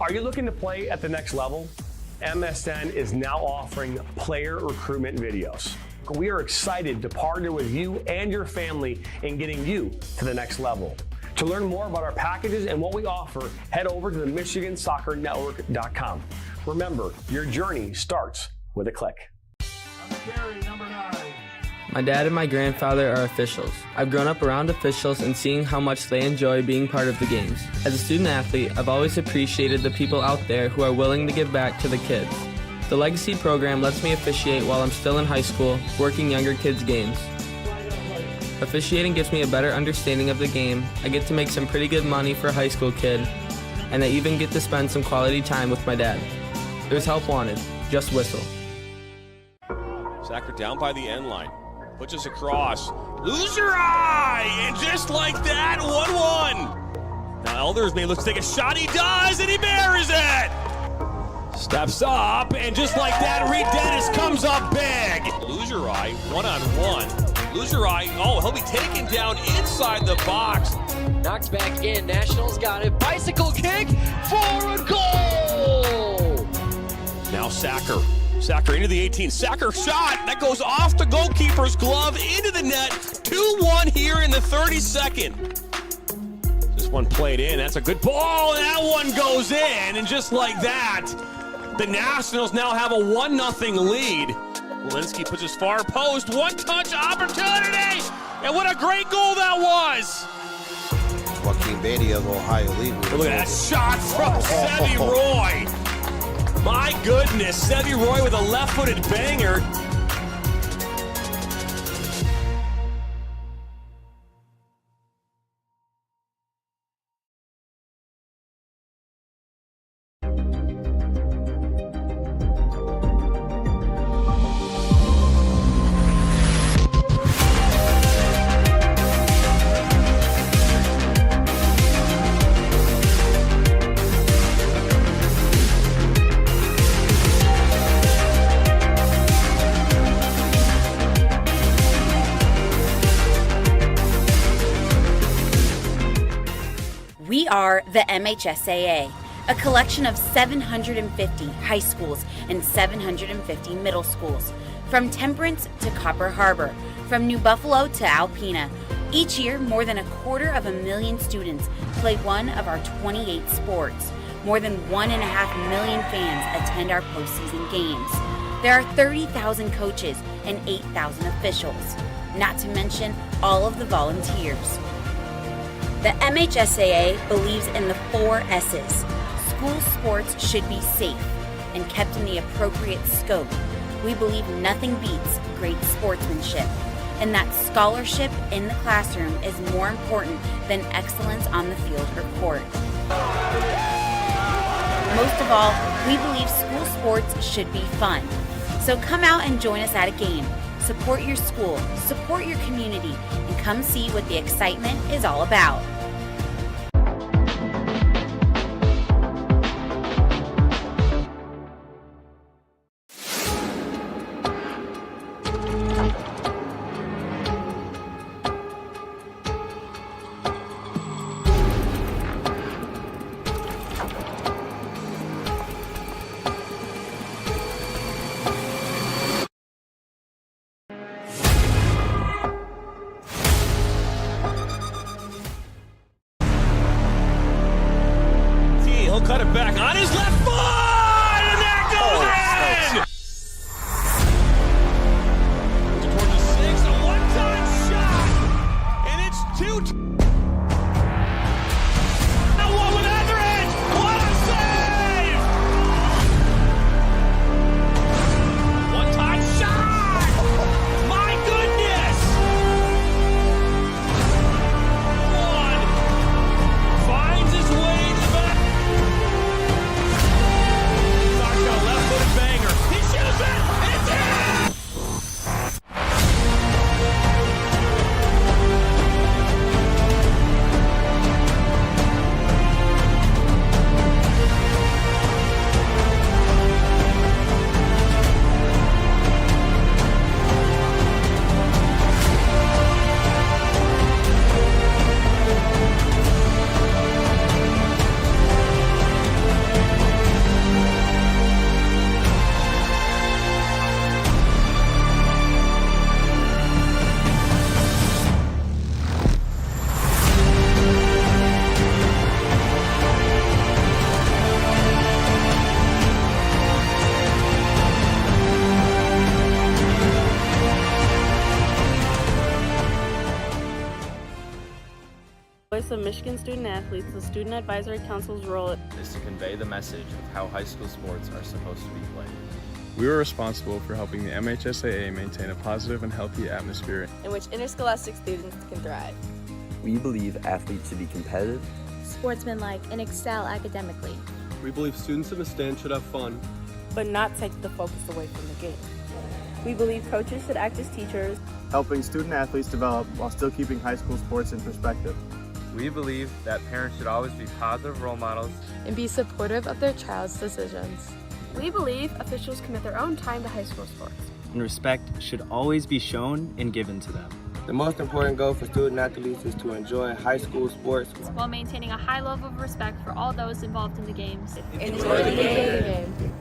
Are you looking to play at the next level? MSN is now offering player recruitment videos. We are excited to partner with you and your family in getting you to the next level. To learn more about our packages and what we offer, head over to the MichiganSoccerNetwork.com. Remember, your journey starts with a click. My dad and my grandfather are officials. I've grown up around officials and seeing how much they enjoy being part of the games. As a student athlete, I've always appreciated the people out there who are willing to give back to the kids. The Legacy program lets me officiate while I'm still in high school, working younger kids' games. Officiating gives me a better understanding of the game. I get to make some pretty good money for a high school kid, and I even get to spend some quality time with my dad. There's help wanted. Just whistle. Sacker down by the end line. Puts us across. Lose your eye! And just like that, 1-1. Now Elders may look to take a shot. He does, and he buries it! Steps up, and just like that, Reed Dennis comes up big. Lose your eye, one-on-one. Lose your eye. Oh, he'll be taken down inside the box. Knocks back in. Nationals got it. Bicycle kick for a goal! Now Sacker. Sacker into the 18. Sacker shot. That goes off the goalkeeper's glove into the net. 2-1 here in the 32nd. This one played in. That's a good ball. And that one goes in. And just like that, the Nationals now have a 1-0 lead. Walensky puts his far post. One-touch opportunity. And what a great goal that was. Joaquin Beatty of Ohio League. Look at that shot from Sevi Roy. My goodness, Sevi Roy with a left-footed banger. We are the MHSAA, a collection of 750 high schools and 750 middle schools, from Temperance to Copper Harbor, from New Buffalo to Alpena. Each year, more than 250,000 students play one of our 28 sports. More than 1.5 million fans attend our postseason games. There are 30,000 coaches and 8,000 officials, not to mention all of the volunteers. The MHSAA believes in the 4 S's. School sports should be safe and kept in the appropriate scope. We believe nothing beats great sportsmanship, and that scholarship in the classroom is more important than excellence on the field or court. Most of all, we believe school sports should be fun. So come out and join us at a game. Support your school, support your community, and come see what the excitement is all about. Cut it back on his left foot, and that goes in! Towards the 6, a one-time shot, and it's 2. Now one with Etheridge, what a save! One-time shot! My goodness! One finds his way to the back. Michigan student-athletes, the Student Advisory Council's role is to convey the message of how high school sports are supposed to be played. We were responsible for helping the MHSAA maintain a positive and healthy atmosphere in which interscholastic students can thrive. We believe athletes should be competitive, sportsmanlike, and excel academically. We believe students in the stand should have fun, but not take the focus away from the game. We believe coaches should act as teachers, helping student athletes develop while still keeping high school sports in perspective. We believe that parents should always be positive role models and be supportive of their child's decisions. We believe officials commit their own time to high school sports. And respect should always be shown and given to them. The most important goal for student athletes is to enjoy high school sports while maintaining a high level of respect for all those involved in the games. Enjoy the game.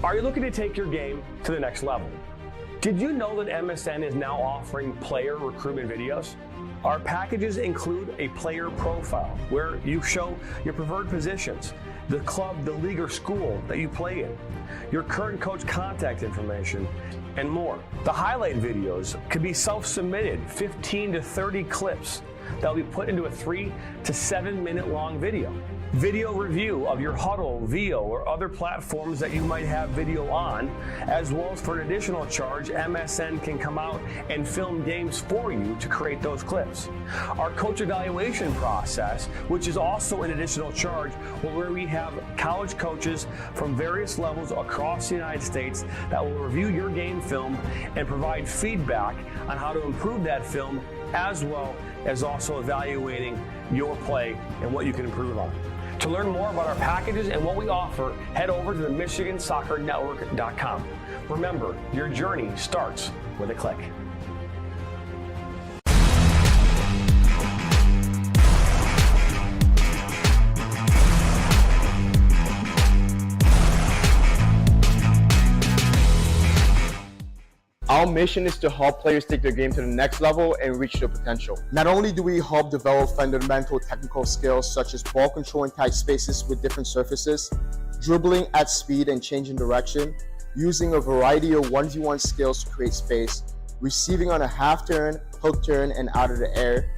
Are you looking to take your game to the next level? Did you know that MSN is now offering player recruitment videos? Our packages include a player profile where you show your preferred positions, the club, the league, or school that you play in, your current coach contact information, and more. The highlight videos could be self-submitted, 15 to 30 clips that will be put into a 3 to 7 minute long video. Video review of your Huddle, VO, or other platforms that you might have video on, as well as for an additional charge, MSN can come out and film games for you to create those clips. Our coach evaluation process, which is also an additional charge, where we have college coaches from various levels across the United States that will review your game film and provide feedback on how to improve that film, as well as also evaluating your play and what you can improve on. To learn more about our packages and what we offer, head over to the MichiganSoccerNetwork.com. Remember, your journey starts with a click. Our mission is to help players take their game to the next level and reach their potential. Not only do we help develop fundamental technical skills such as ball control in tight spaces with different surfaces, dribbling at speed and changing direction, using a variety of 1v1 skills to create space, receiving on a half turn, hook turn, and out of the air,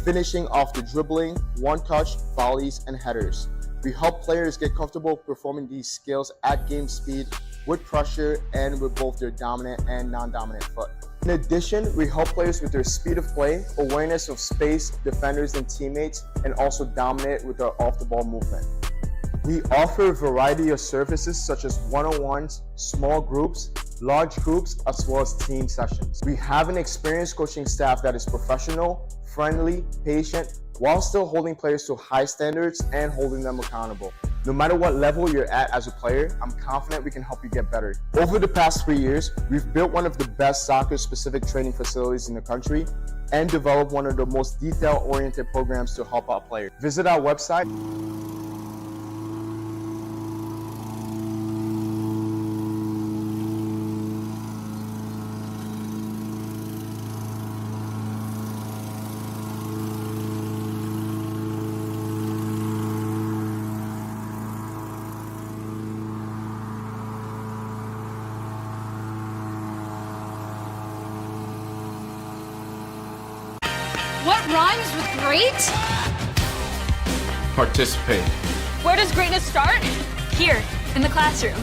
finishing off the dribbling, one-touch, volleys, and headers. We help players get comfortable performing these skills at game speed with pressure and with both their dominant and non-dominant foot. In addition, we help players with their speed of play, awareness of space, defenders and teammates, and also dominate with our off-the-ball movement. We offer a variety of services such as one-on-ones, small groups, large groups, as well as team sessions. We have an experienced coaching staff that is professional, friendly, patient, while still holding players to high standards and holding them accountable. No matter what level you're at as a player, I'm confident we can help you get better. Over the past 3 years, we've built one of the best soccer-specific training facilities in the country and developed one of the most detail-oriented programs to help out players. Visit our website. What rhymes with great? Participate. Where does greatness start? Here, in the classroom.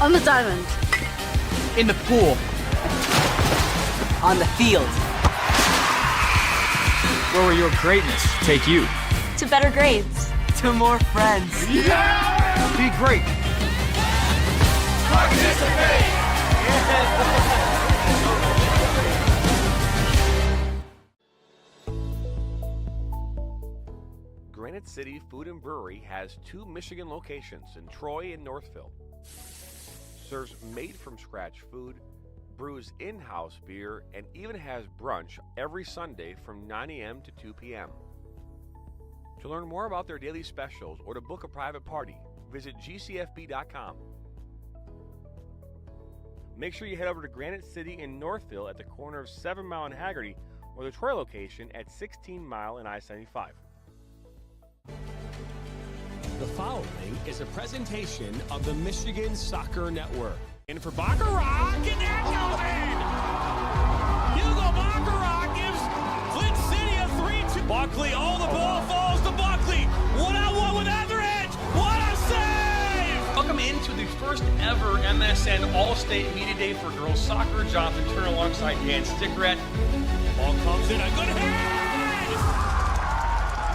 On the diamond. In the pool. On the field. Where will your greatness take you? To better grades. To more friends. Yeah! Be great. Participate! Granite City Food and Brewery has 2 Michigan locations in Troy and Northville. Serves made-from-scratch food, brews in-house beer, and even has brunch every Sunday from 9 a.m. to 2 p.m. To learn more about their daily specials or to book a private party, visit gcfb.com. Make sure you head over to Granite City in Northville at the corner of 7 Mile and Haggerty, or the Troy location at 16 Mile and I-75. The following is a presentation of the Michigan Soccer Network. And for Baccarat, get that going! Hugo first ever MSN All-State Media Day for girls soccer. Jonathan Turner alongside Dan Stickrat. Ball comes in, a good hit!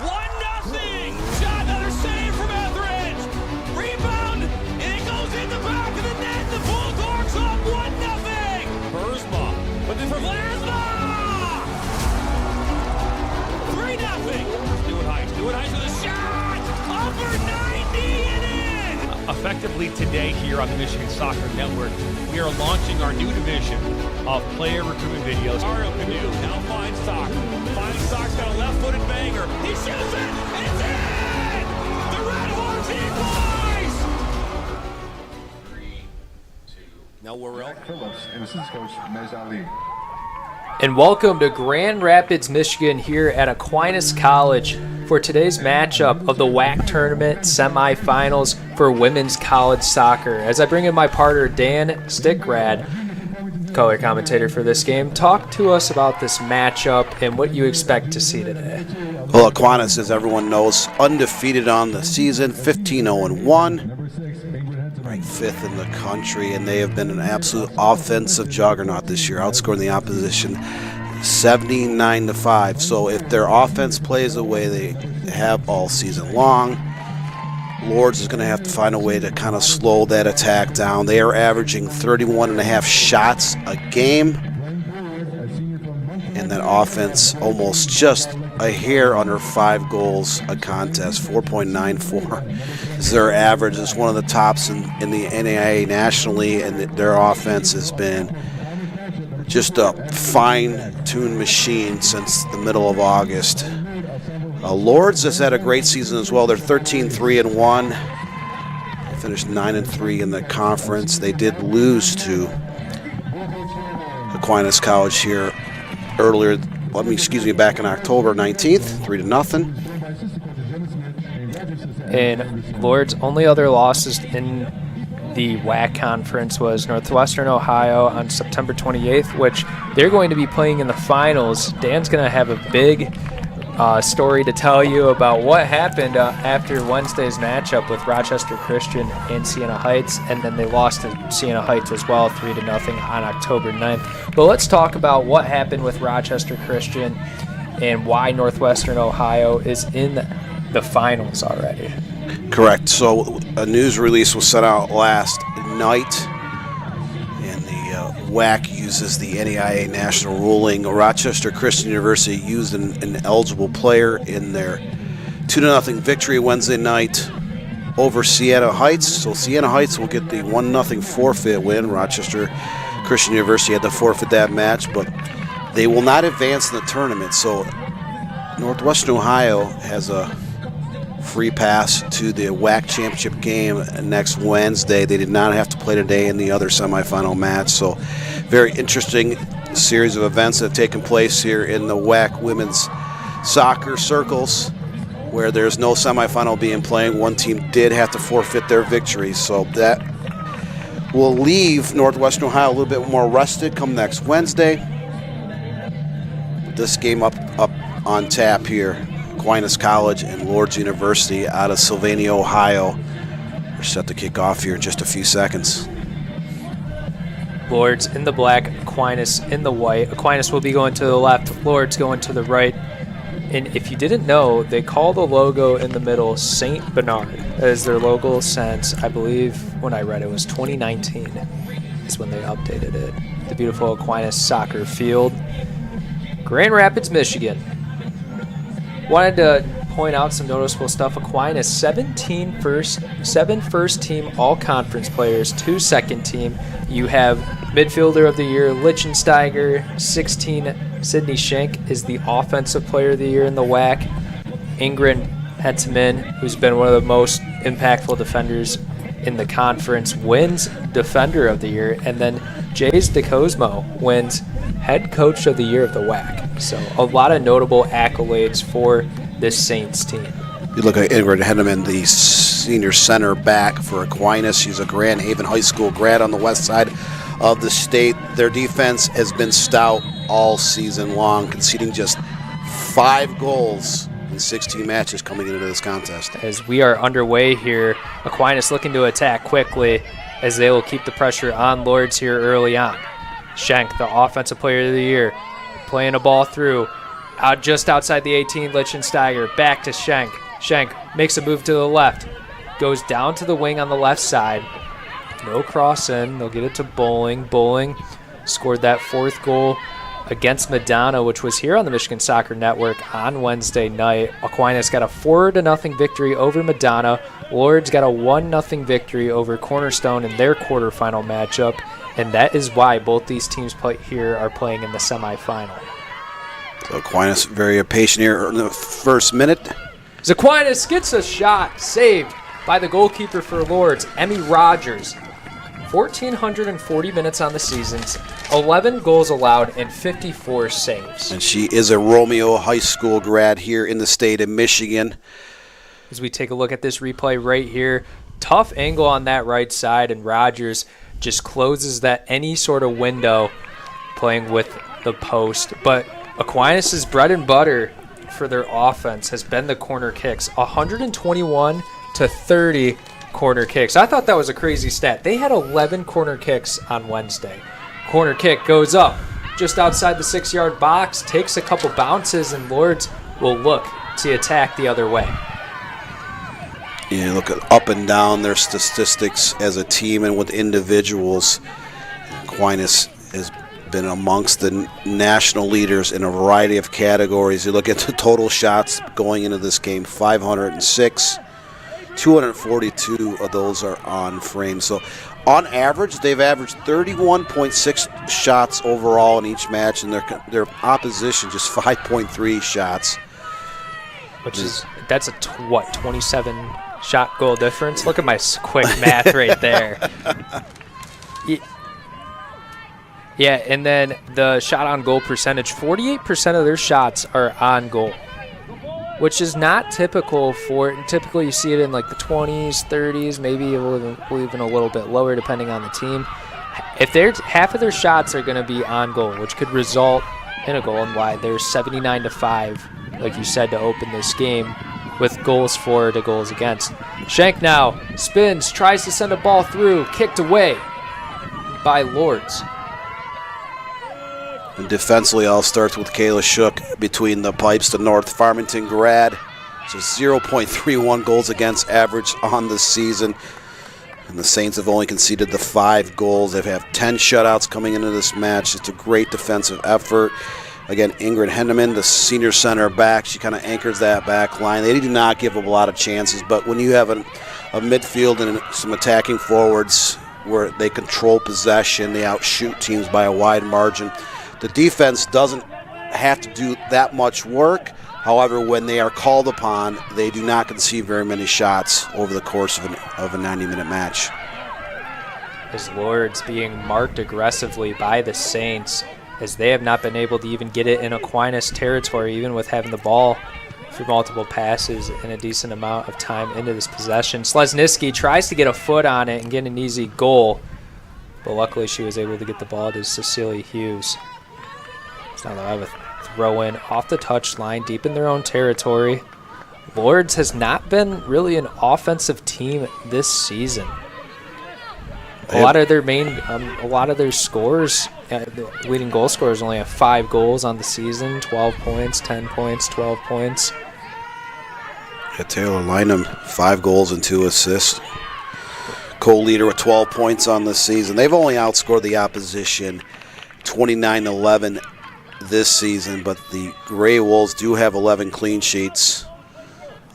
1-0! Shot, another save from Etheridge! Rebound, and it goes in the back of the net. The Bulldogs up 1-0! Bersma, but then for Vlasma! 3-0! Stewart Heights with a shot! Over 90 and in! Effectively today here on the Michigan Soccer Network, we are launching our new division of player recruitment videos. Mario Canoe now finds Sock. Finds Sock's got a left-footed banger. He shoots it, and it's in! The Red Hawks equalize! 3, 2. Now we're out. Phillips and assistant coach Mez Ali. And welcome to Grand Rapids, Michigan here at Aquinas College for today's matchup of the WHAC tournament semifinals for women's college soccer. As I bring in my partner Dan Stickrad, color commentator for this game, talk to us about this matchup and what you expect to see today. Well, Aquinas, as everyone knows, undefeated on the season, 15-0-1. Ranked 5th in the country, and they have been an absolute offensive juggernaut this year, outscoring the opposition 79-5. So if their offense plays the way they have all season long, Lourdes is going to have to find a way to kind of slow that attack down. They are averaging 31.5 shots a game, and that offense almost just a hair under 5 goals a contest. 4.94 is their average. It's one of the tops in the NAIA nationally, and their offense has been just a fine-tuned machine since the middle of August. Lourdes has had a great season as well. They're 13-3-1. They finished 9-3 in the conference. They did lose to Aquinas College here earlier. Back on October 19th, 3-0. And Lourdes' only other losses in the WHAC conference was Northwestern Ohio on September 28th, which they're going to be playing in the finals. Dan's going to have a big story to tell you about what happened after Wednesday's matchup with Rochester Christian and Siena Heights, and then they lost to Siena Heights as well, 3-0 on October 9th. But let's talk about what happened with Rochester Christian and why Northwestern Ohio is in the finals already. Correct. So a news release was sent out last night, and the WHAC uses the NAIA national ruling. Rochester Christian University used an eligible player in their 2-0 victory Wednesday night over Siena Heights. So Siena Heights will get the 1-0 forfeit win. Rochester Christian University had to forfeit that match, but they will not advance in the tournament. So Northwestern Ohio has a free pass to the WHAC championship game next Wednesday. They did not have to play today in the other semifinal match. So very interesting series of events that have taken place here in the WHAC women's soccer circles, where there's no semifinal being played. One team did have to forfeit their victory, so that will leave Northwestern Ohio a little bit more rested come next Wednesday. This game up on tap here. Aquinas College and Lourdes University out of Sylvania, Ohio. We're set to kick off here in just a few seconds. Lourdes in the black, Aquinas in the white. Aquinas will be going to the left, Lourdes going to the right. And if you didn't know, they call the logo in the middle St. Bernard as their logo since, I believe, when I read it was 2019 is when they updated it. The beautiful Aquinas soccer field. Grand Rapids, Michigan. Wanted to point out some noticeable stuff. Aquinas, 7 first team all-conference players, 2 second team. You have midfielder of the year, Lichtensteiger. 16, Sydney Schenk is the offensive player of the year in the WHAC. Ingrid Hettemann, who's been one of the most impactful defenders in the conference, wins defender of the year. And then Jace DeCosmo wins head coach of the year of the WHAC. So a lot of notable accolades for this Saints team. You look at Ingrid Henneman, the senior center back for Aquinas. She's a Grand Haven High School grad on the west side of the state. Their defense has been stout all season long, conceding just 5 goals in 16 matches coming into this contest. As we are underway here, Aquinas looking to attack quickly. as they will keep the pressure on Lourdes here early on. Schenk, the Offensive Player of the Year, playing a ball through. Just outside the 18, Lichtensteiger, back to Schenk. Schenk makes a move to the left, goes down to the wing on the left side. No cross in. They'll get it to Bowling. Bowling scored that 4th goal against Madonna, which was here on the Michigan Soccer Network on Wednesday night. Aquinas got a 4-0 victory over Madonna. Lourdes got a 1-0 victory over Cornerstone in their quarterfinal matchup, and that is why both these teams here are playing in the semifinal. So Aquinas very patient here in the first minute. As Aquinas gets a shot saved by the goalkeeper for Lourdes, Emmy Rogers. 1,440 minutes on the season, 11 goals allowed, and 54 saves. And she is a Romeo High School grad here in the state of Michigan. As we take a look at this replay right here, tough angle on that right side, and Rogers just closes that any sort of window playing with the post. But Aquinas' bread and butter for their offense has been the corner kicks, 121 to 30 corner kicks. I thought that was a crazy stat. They had 11 corner kicks on Wednesday. Corner kick goes up just outside the 6-yard box, takes a couple bounces, and Lourdes will look to attack the other way. You look at up and down their statistics as a team and with individuals. Aquinas has been amongst the national leaders in a variety of categories. You look at the total shots going into this game, 506. 242 of those are on frame. So on average, they've averaged 31.6 shots overall in each match, and their opposition just 5.3 shots. Which is, that's a 27 shot goal difference? Look at my quick math right there. Yeah, and then the shot on goal percentage, 48% of their shots are on goal, which is not typical for, typically you see it in like the 20s, 30s, maybe even a little bit lower depending on the team. If half of their shots are going to be on goal, which could result in a goal, and why they're 79-5, like you said, to open this game with goals for to goals against. Schenk now spins, tries to send a ball through, kicked away by Lourdes. And defensively, all starts with Kayla Shook between the pipes, the North Farmington grad. So 0.31 goals against average on the season. And the Saints have only conceded the 5 goals. They've had 10 shutouts coming into this match. It's a great defensive effort. Again, Ingrid Henneman, the senior center back, she kind of anchors that back line. They do not give up a lot of chances, but when you have a midfield and some attacking forwards where they control possession, they outshoot teams by a wide margin. The defense doesn't have to do that much work. However, when they are called upon, they do not concede very many shots over the course of a 90-minute match. As Lourdes being marked aggressively by the Saints, as they have not been able to even get it in Aquinas territory, even with having the ball for multiple passes and a decent amount of time into this possession. Slesniski tries to get a foot on it and get an easy goal, but luckily she was able to get the ball to Cecilia Hughes. Now they'll have a throw in off the touchline, deep in their own territory. Lourdes has not been really an offensive team this season. A lot of their scores, the leading goal scorers only have 5 goals on the season, 12 points, 10 points, 12 points. Yeah, Taylor Lynham, 5 goals and 2 assists. Co-leader with 12 points on the season. They've only outscored the opposition 29-11 this season, but the Gray Wolves do have 11 clean sheets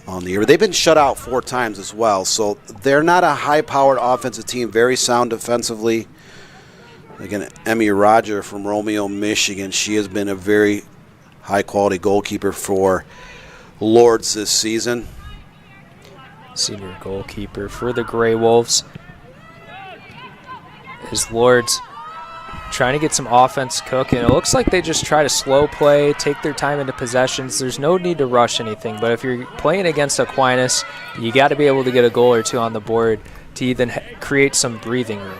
on the year. They've been shut out 4 times as well, so they're not a high-powered offensive team, very sound defensively. Again, Emmy Roger from Romeo, Michigan, she has been a very high-quality goalkeeper for Lourdes this season. Senior goalkeeper for the Gray Wolves. As Lourdes trying to get some offense cooking. It looks like they just try to slow play, take their time into possessions. There's no need to rush anything, but if you're playing against Aquinas, you got to be able to get a goal or 2 on the board to even create some breathing room.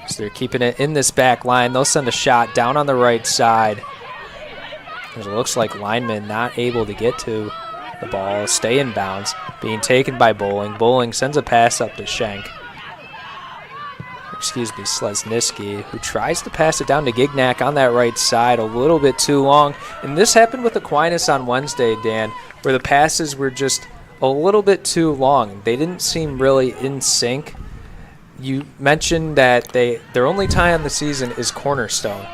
So they're keeping it in this back line. They'll send a shot down on the right side. It looks like linemen not able to get to the ball, stay in bounds, being taken by Bowling. Bowling sends a pass up to Schenk. Slesniski, who tries to pass it down to Gignac on that right side a little bit too long. And this happened with Aquinas on Wednesday, Dan, where the passes were just a little bit too long. They didn't seem really in sync. You mentioned that their only tie on the season is Cornerstone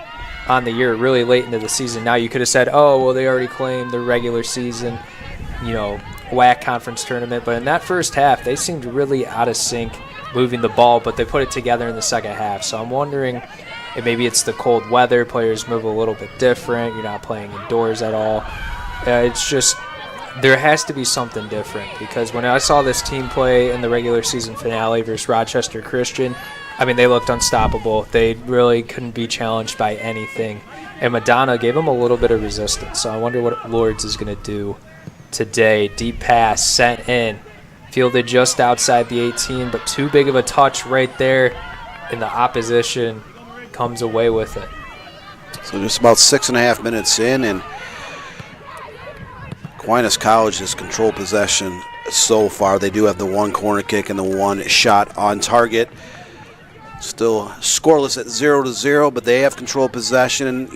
on the year, really late into the season. Now you could have said, oh, well, they already claimed their regular season, WHAC conference tournament. But in that first half, they seemed really out of sync moving the ball, but they put it together in the second half. So I'm wondering if maybe it's the cold weather. Players move a little bit different. You're not playing indoors at all. It's just there has to be something different, because when I saw this team play in the regular season finale versus Rochester Christian, I mean, they looked unstoppable. They really couldn't be challenged by anything. And Madonna gave them a little bit of resistance. So I wonder what Lourdes is going to do today. Deep pass sent in. Fielded just outside the 18, but too big of a touch right there. And the opposition comes away with it. So just about 6.5 minutes in, and Aquinas College has controlled possession so far. They do have the one corner kick and the one shot on target. Still scoreless at 0-0, but they have controlled possession. And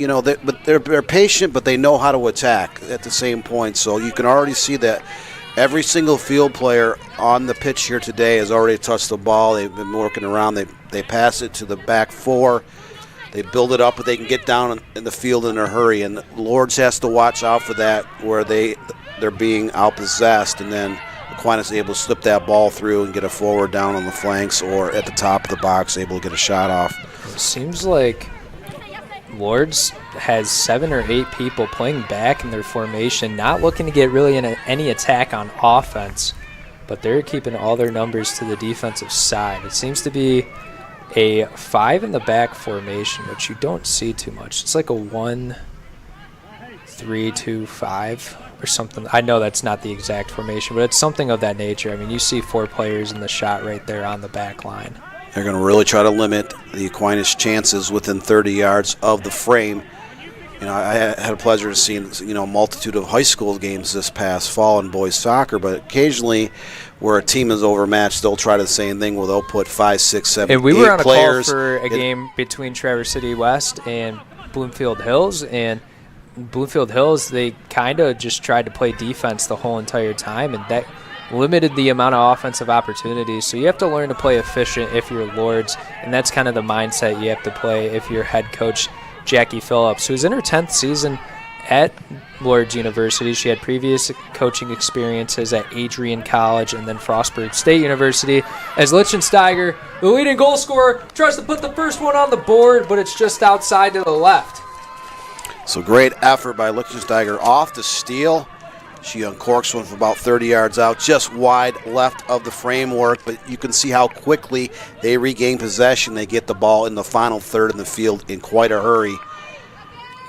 but they're patient, but they know how to attack at the same point. So you can already see that every single field player on the pitch here today has already touched the ball. They've been working around. They pass it to the back four. They build it up, but they can get down in the field in a hurry. And Lourdes has to watch out for that, where they're being outpossessed, and then Aquinas is able to slip that ball through and get a forward down on the flanks or at the top of the box, able to get a shot off. It seems like Lourdes has 7 or 8 people playing back in their formation, not looking to get really any attack on offense, but they're keeping all their numbers to the defensive side. It seems to be a 5 in the back formation, which you don't see too much. It's like a 1-3-2-5 or something. I know that's not the exact formation, but it's something of that nature. I mean, you see 4 players in the shot right there on the back line. They're going to really try to limit the Aquinas chances within 30 yards of the frame. I had a pleasure of seeing a multitude of high school games this past fall in boys soccer, but occasionally where a team is overmatched, they'll try the same thing where they'll put 5, 6, 7, and we 8 were on a players. Call for a game between Traverse City West and Bloomfield Hills, and Bloomfield Hills, they kind of just tried to play defense the whole entire time, and that limited the amount of offensive opportunities. So you have to learn to play efficient if you're Lourdes, and that's kind of the mindset you have to play if you're head coach Jackie Phillips, who's in her 10th season at Lourdes University. She had previous coaching experiences at Adrian College and then Frostburg State University. As Lichtensteiger, the leading goal scorer, tries to put the first one on the board, but it's just outside to the left. So great effort by Lichtensteiger off the steal. She uncorks one from about 30 yards out, just wide left of the framework, but you can see how quickly they regain possession. They get the ball in the final third in the field in quite a hurry.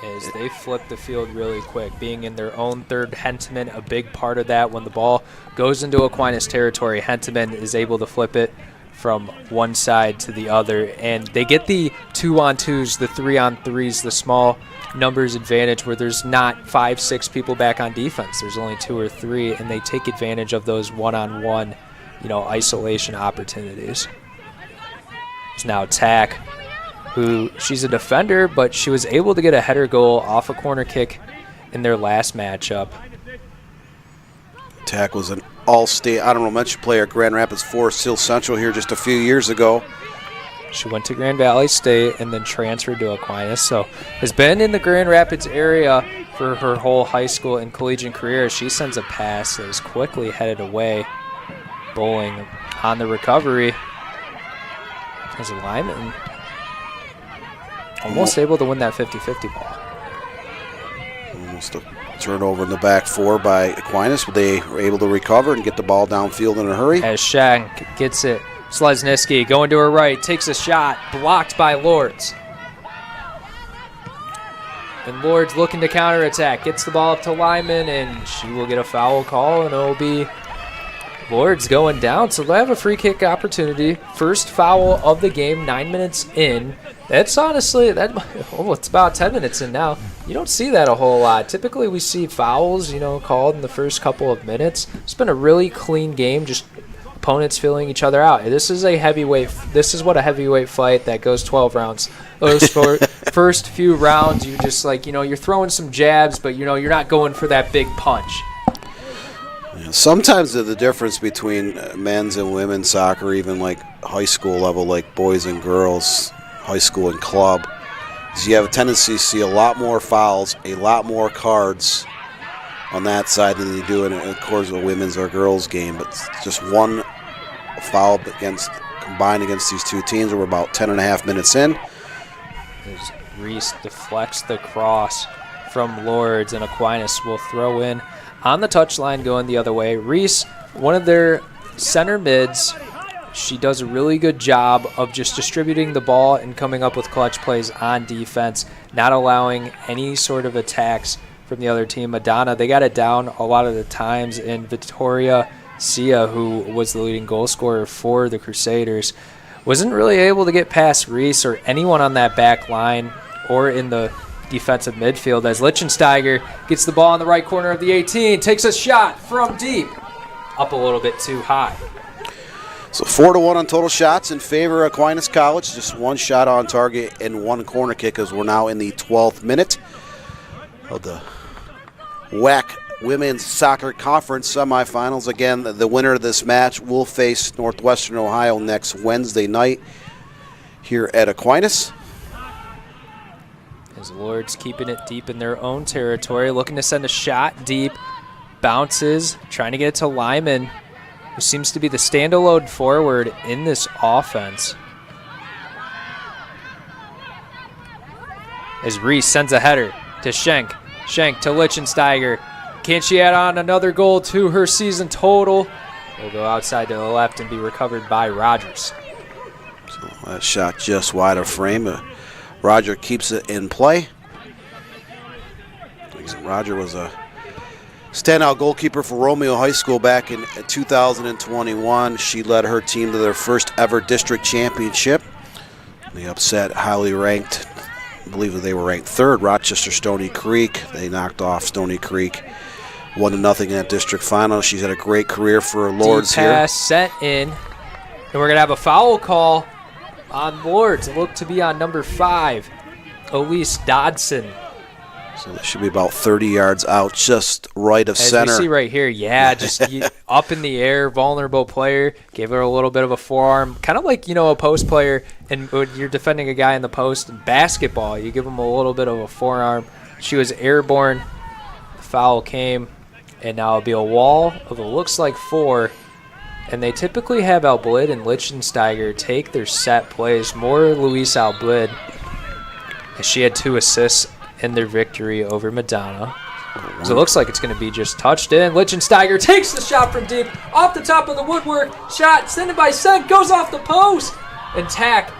As they flip the field really quick, being in their own third. Henteman, a big part of that. When the ball goes into Aquinas territory, Henteman is able to flip it from one side to the other, and they get the 2-on-2s, the 3-on-3s, the small numbers advantage where there's not 5, 6 people back on defense. There's only 2 or 3, and they take advantage of those one-on-one, isolation opportunities. It's now TAC, who she's a defender, but she was able to get a header goal off a corner kick in their last matchup. TAC was an all-state honorable mention player at Grand Rapids Forest Hill Central here just a few years ago. She went to Grand Valley State and then transferred to Aquinas, so has been in the Grand Rapids area for her whole high school and collegiate career. She sends a pass that is quickly headed away. Bowling on the recovery as a lineman, almost able to win that 50-50 ball. Almost a turnover in the back 4 by Aquinas, but they were able to recover and get the ball downfield in a hurry. As Shank gets it, Slesniski going to her right, takes a shot, blocked by Lourdes. And Lourdes looking to counterattack, gets the ball up to Lyman, and she will get a foul call, and it'll be Lourdes going down. So they have a free kick opportunity. First foul of the game, 9 minutes in. That's honestly, it's about 10 minutes in now. You don't see that a whole lot. Typically we see fouls, called in the first couple of minutes. It's been a really clean game, just opponents feeling each other out. This is what a heavyweight fight that goes 12 rounds. Those first few rounds, you just you're throwing some jabs, but you're not going for that big punch. Sometimes the difference between men's and women's soccer, even like high school level, like boys and girls, high school and club, is you have a tendency to see a lot more fouls, a lot more cards on that side than you do in, of course, a women's or girls game. But just one foul combined against these two teams. We're about 10.5 minutes in. As Reese deflects the cross from Lourdes, and Aquinas will throw in on the touchline going the other way. Reese, one of their center mids, she does a really good job of just distributing the ball and coming up with clutch plays on defense, not allowing any sort of attacks from the other team. Madonna, they got it down a lot of the times, and Victoria Sia, who was the leading goal scorer for the Crusaders, wasn't really able to get past Reese or anyone on that back line or in the defensive midfield, as Lichtensteiger gets the ball in the right corner of the 18, takes a shot from deep, up a little bit too high. So 4-1 on total shots in favor of Aquinas College. Just one shot on target and one corner kick, as we're now in the 12th minute of the WHAC Women's Soccer Conference semifinals. Again, the winner of this match will face Northwestern Ohio next Wednesday night here at Aquinas. As Lourdes keeping it deep in their own territory, looking to send a shot deep, bounces, trying to get it to Lyman, who seems to be the standalone forward in this offense. As Reese sends a header to Schenk. Schenk to Lichtensteiger. Can she add on another goal to her season total? Will go outside to the left and be recovered by Rogers. So that shot just wide of frame. Roger keeps it in play. Roger was a standout goalkeeper for Romeo High School back in 2021. She led her team to their first ever district championship. They upset highly ranked, I believe they were ranked 3rd, Rochester Stony Creek. They knocked off Stony Creek 1-0 in that district final. She's had a great career for Lourdes here. Pass set in, and we're going to have a foul call on Lourdes. It looked to be on number 5, Elise Dodson. So that should be about 30 yards out, just right of center. As we see right here, just up in the air, vulnerable player. Gave her a little bit of a forearm, kind of like, a post player. And when you're defending a guy in the post in basketball, you give him a little bit of a forearm. She was airborne. The foul came, and now it'll be a wall of it looks like 4. And they typically have Alblid and Lichtensteiger take their set plays. More Luis Alblid, as she had 2 assists in their victory over Madonna. So it looks like it's going to be just touched in. Lichtensteiger takes the shot from deep, off the top of the woodwork. Shot, sent it by Sen, goes off the post. And Tack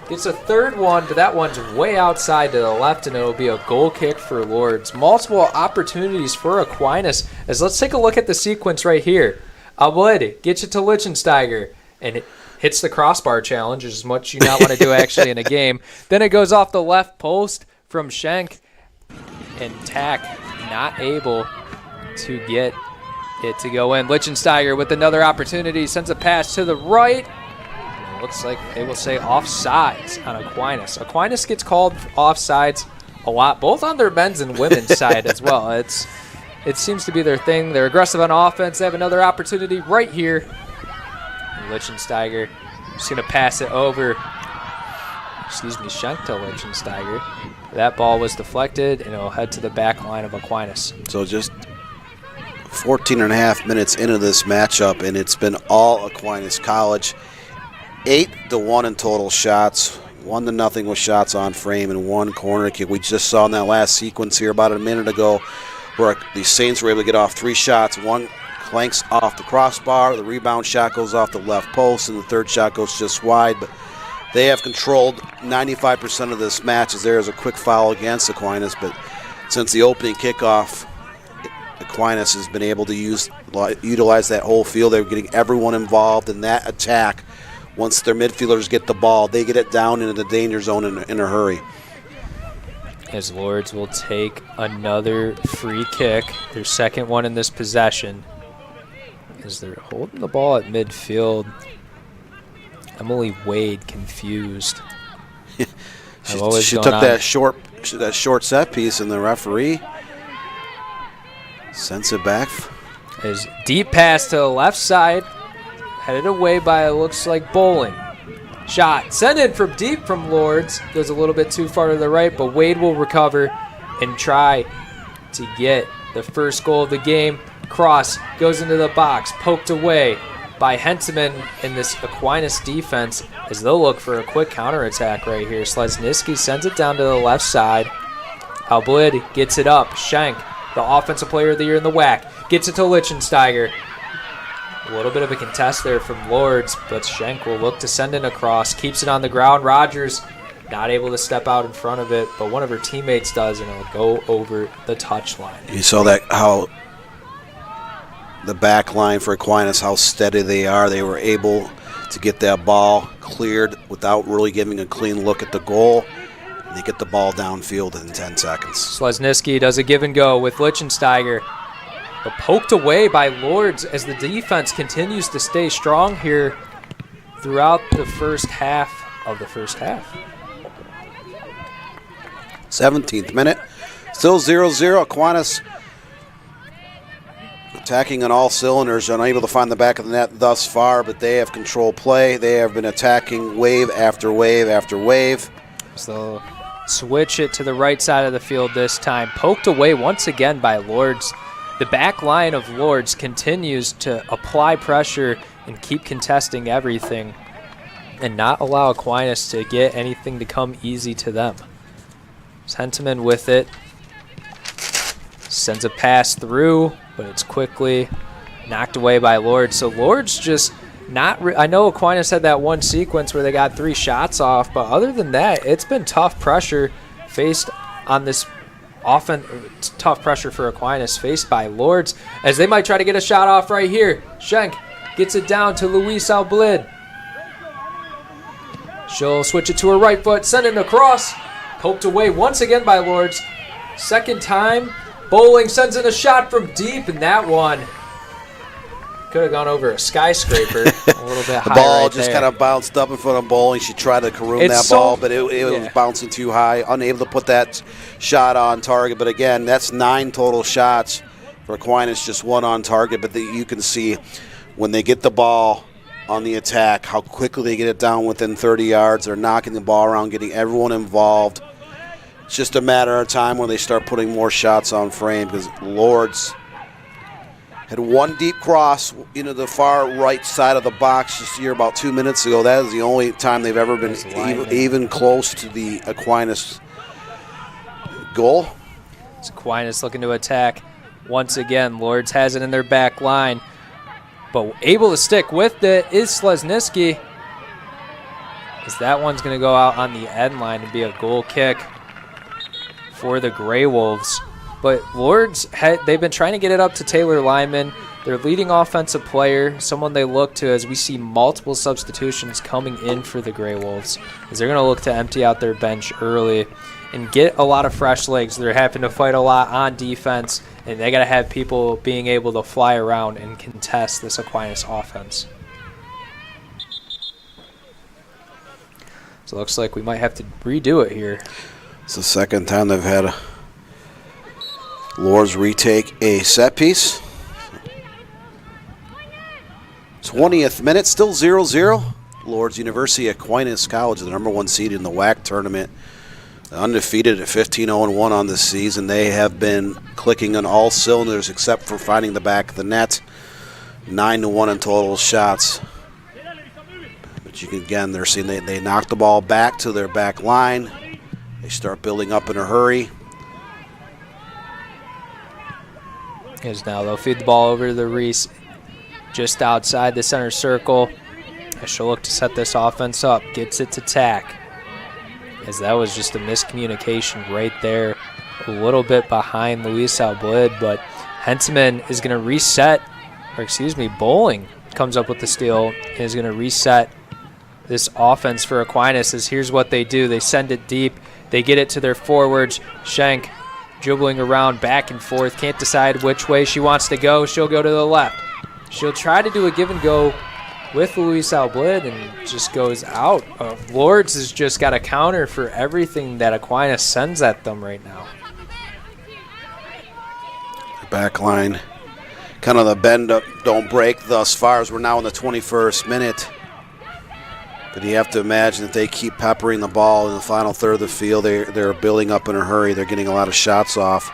gets a 3rd one, but that one's way outside to the left, and it'll be a goal kick for Lourdes. Multiple opportunities for Aquinas, as let's take a look at the sequence right here. Alblid gets it to Lichtensteiger, and it hits the crossbar challenge, as much you not want to do actually in a game. Then it goes off the left post from Schenk, and Tack not able to get it to go in. Lichtensteiger with another opportunity, sends a pass to the right. And it looks like they will say offsides on Aquinas. Aquinas gets called offsides a lot, both on their men's and women's side as well. It seems to be their thing. They're aggressive on offense. They have another opportunity right here. And Lichtensteiger just going to pass it over. Schenk to Lichtensteiger. That ball was deflected, and it'll head to the back line of Aquinas. So just 14.5 minutes into this matchup, and it's been all Aquinas College. 8-1 in total shots, 1-0 with shots on frame, and 1 corner kick. We just saw in that last sequence here about a minute ago where the Saints were able to get off 3 shots. 1 clanks off the crossbar, the rebound shot goes off the left post, and the 3rd shot goes just wide. But they have controlled 95% of this match, as there is a quick foul against Aquinas. But since the opening kickoff, Aquinas has been able to utilize that whole field. They're getting everyone involved in that attack. Once their midfielders get the ball, they get it down into the danger zone in a hurry. As Lourdes will take another free kick, their 2nd one in this possession. as they're holding the ball at midfield. Emily Wade confused. She took that short set piece, and the referee sends it back. There's deep pass to the left side, headed away by, it looks like, Bowling. Shot sent in from deep from Lourdes. Goes a little bit too far to the right, but Wade will recover and try to get the first goal of the game. Cross goes into the box, poked away by Hentemann in this Aquinas defense as they'll look for a quick counterattack right here. Slesniski sends it down to the left side. Alblid gets it up. Schenk, the offensive player of the year in the WHAC, gets it to Lichtensteiger. A little bit of a contest there from Lourdes, but Schenk will look to send it across. Keeps it on the ground. Rogers not able to step out in front of it, but one of her teammates does, and it'll go over the touchline. You saw that, how the back line for Aquinas, how steady they are. They were able to get that ball cleared without really giving a clean look at the goal. And they get the ball downfield in 10 seconds. Slesniski does a give and go with Lichtensteiger, but poked away by Lourdes as the defense continues to stay strong here throughout the first half of the first half. 17th minute, still 0-0. Aquinas attacking on all cylinders, unable to find the back of the net thus far, but they have control play. They have been attacking wave after wave after wave. So switch it to the right side of the field this time. Poked away once again by Lourdes. The back line of Lourdes continues to apply pressure and keep contesting everything and not allow Aquinas to get anything to come easy to them. Hentemann with it. Sends a pass through, but it's quickly knocked away by Lourdes. So Lourdes just not I know Aquinas had that one sequence where they got 3 shots off, but other than that, it's been tough pressure faced on this tough pressure for Aquinas faced by Lourdes as they might try to get a shot off right here. Schenk gets it down to Luis Alblid. She'll switch it to her right foot, send it across. Poked away once again by Lourdes. Second time, Bowling sends in a shot from deep, and that one could have gone over a skyscraper. A little bit high. The ball right just there. kind of bounced up in front of Bowling. She tried to caroon that ball, but it was bouncing too high. Unable to put that shot on target. But again, that's 9 total shots for Aquinas, just 1 on target. But you can see when they get the ball on the attack, how quickly they get it down within 30 yards. They're knocking the ball around, getting everyone involved. It's just a matter of time when they start putting more shots on frame, because Lourdes had 1 deep cross into the far right side of the box just here about 2 minutes ago. That is the only time they've ever been even close to the Aquinas goal. It's Aquinas looking to attack once again. Lourdes has it in their back line, but able to stick with it is Slesniski, as that one's going to go out on the end line and be a goal kick for the Grey Wolves. But Lourdes, they've been trying to get it up to Taylor Lyman, their leading offensive player, someone they look to as we see multiple substitutions coming in for the Grey Wolves, as they're going to look to empty out their bench early and get a lot of fresh legs. They're having to fight a lot on defense, and they got to have people being able to fly around and contest this Aquinas offense. So it looks like we might have to redo it here. It's the second time they've had Lourdes retake a set piece. 20th minute, still 0-0. Lourdes University Aquinas College, the #1 seed in the WHAC tournament. Undefeated at 15-0-1 on this season. They have been clicking on all cylinders except for finding the back of the net. 9-1 in total shots. But you can, again, they're seeing they knock the ball back to their back line. They start building up in a hurry. As now they'll feed the ball over to the Reese just outside the center circle. As she'll look to set this offense up. Gets it to Tack, as that was just a miscommunication right there. A little bit behind Luis Alblid, but Hentemann is going to reset, or excuse me, Bowling comes up with the steal and is going to reset this offense for Aquinas. As here's what they do. They send it deep. They get it to their forwards. Schenk dribbling around back and forth. Can't decide which way she wants to go. She'll go to the left. She'll try to do a give and go with Luis Alblid and just goes out. Lourdes has just got a counter for everything that Aquinas sends at them right now. Back line, kind of the bend up, don't break thus far as we're now in the 21st minute. But you have to imagine that they keep peppering the ball in the final third of the field. They're building up in a hurry. They're getting a lot of shots off.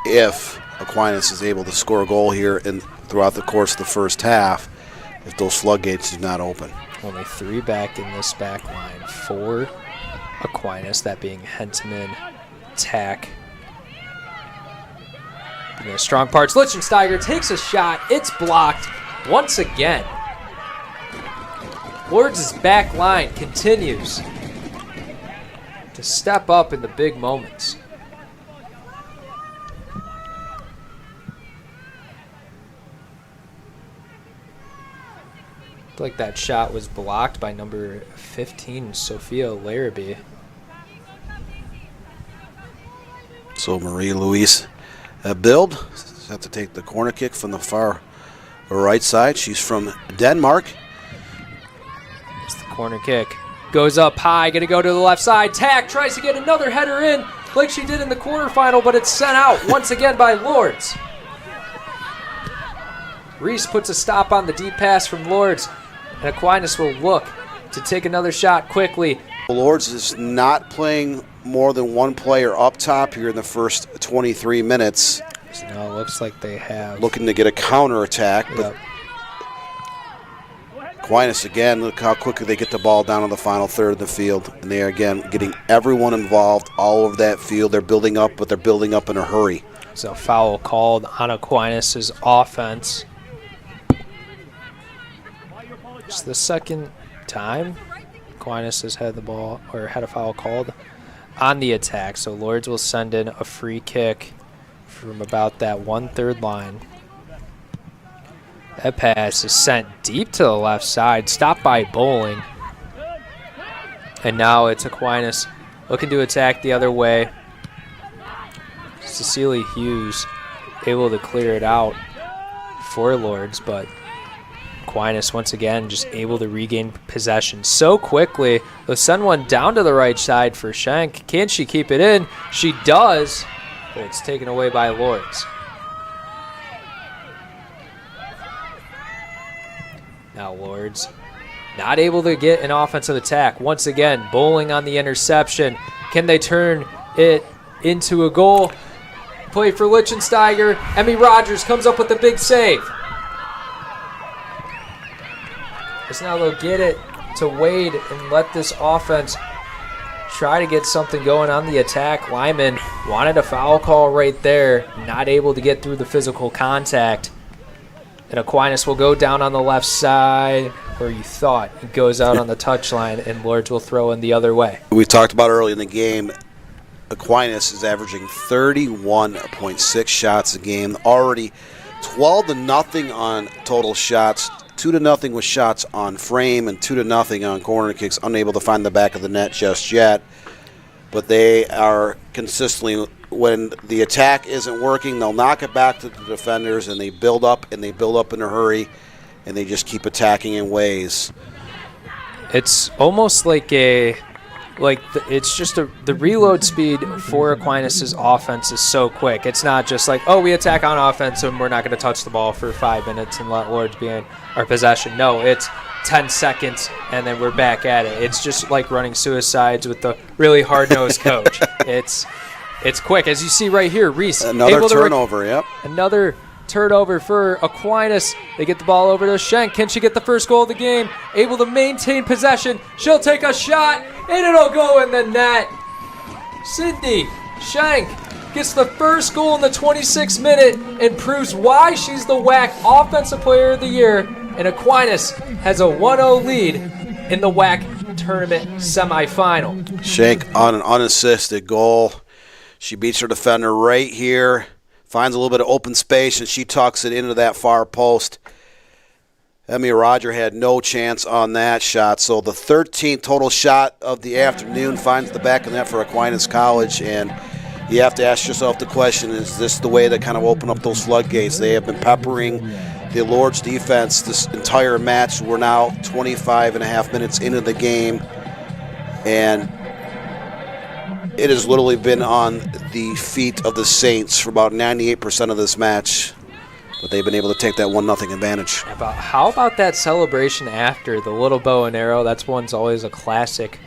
If Aquinas is able to score a goal here throughout the course of the first half, if those floodgates do not open. Only 3 back in this back line for Aquinas, that being Hentemann, Tack. Strong parts. Lichtensteiger takes a shot. It's blocked once again. Lourdes' back line continues to step up in the big moments. Looked like that shot was blocked by number 15, Sophia Larrabee. So Marie-Louise Bild have to take the corner kick from the far right side. She's from Denmark. It's the corner kick. Goes up high, gonna go to the left side. Tack tries to get another header in like she did in the quarterfinal, but it's sent out once again by Lourdes. Reese puts a stop on the deep pass from Lourdes, and Aquinas will look to take another shot quickly. Lourdes is not playing more than one player up top here in the first 23 minutes. So now it looks like they have. Looking to get a counter attack, but Aquinas again, look how quickly they get the ball down on the final third of the field. And they are again getting everyone involved all over that field. They're building up, but they're building up in a hurry. So foul called on Aquinas' offense. It's the second time Aquinas has had the ball or had a foul called on the attack. So Lourdes will send in a free kick from about that 1/3 line. That pass is sent deep to the left side, stopped by Bowling. And now it's Aquinas looking to attack the other way. Cecilia Hughes able to clear it out for Lourdes, but Aquinas once again just able to regain possession so quickly. They'll send one down to the right side for Schenk. Can she keep it in? She does, but it's taken away by Lourdes. Now Lourdes not able to get an offensive attack. Once again, Bowling on the interception. Can they turn it into a goal? Play for Lichtensteiger. Emmy Rogers comes up with a big save. So now they'll get it to Wade and let this offense try to get something going on the attack. Lyman wanted a foul call right there, not able to get through the physical contact. And Aquinas will go down on the left side, or you thought. It goes out on the touchline, and Lourdes will throw in the other way. We talked about early in the game, Aquinas is averaging 31.6 shots a game, already 12-0 on total shots, 2-0 with shots on frame, and 2-0 on corner kicks, unable to find the back of the net just yet. But they are consistently, when the attack isn't working, they'll knock it back to the defenders, and they build up in a hurry, and they just keep attacking in ways. It's almost like it's just the reload speed for Aquinas' offense is so quick. It's not just like, oh, we attack on offense and we're not going to touch the ball for 5 minutes and let Lourdes be in our possession. No, it's 10 seconds and then we're back at it. It's just like running suicides with the really hard-nosed coach. It's quick. As you see right here, Reese. Another turnover, yep. Another turnover for Aquinas. They get the ball over to Schenk. Can she get the first goal of the game? Able to maintain possession. She'll take a shot, and it'll go in the net. Sydney Schenk gets the first goal in the 26th minute and proves why she's the WHAC Offensive Player of the Year. And Aquinas has a 1-0 lead in the WHAC tournament semifinal. Schenk on an unassisted goal. She beats her defender right here. Finds a little bit of open space, and she tucks it into that far post. Emmy Roger had no chance on that shot. So the 13th total shot of the afternoon finds the back of the net for Aquinas College. And you have to ask yourself the question, is this the way to kind of open up those floodgates? They have been peppering the Lourdes defense this entire match. We're now 25 and a half minutes into the game, and it has literally been on the feet of the Saints for about 98% of this match, but they've been able to take that 1-0 advantage. How about that celebration after the little bow and arrow? That's one's always a classic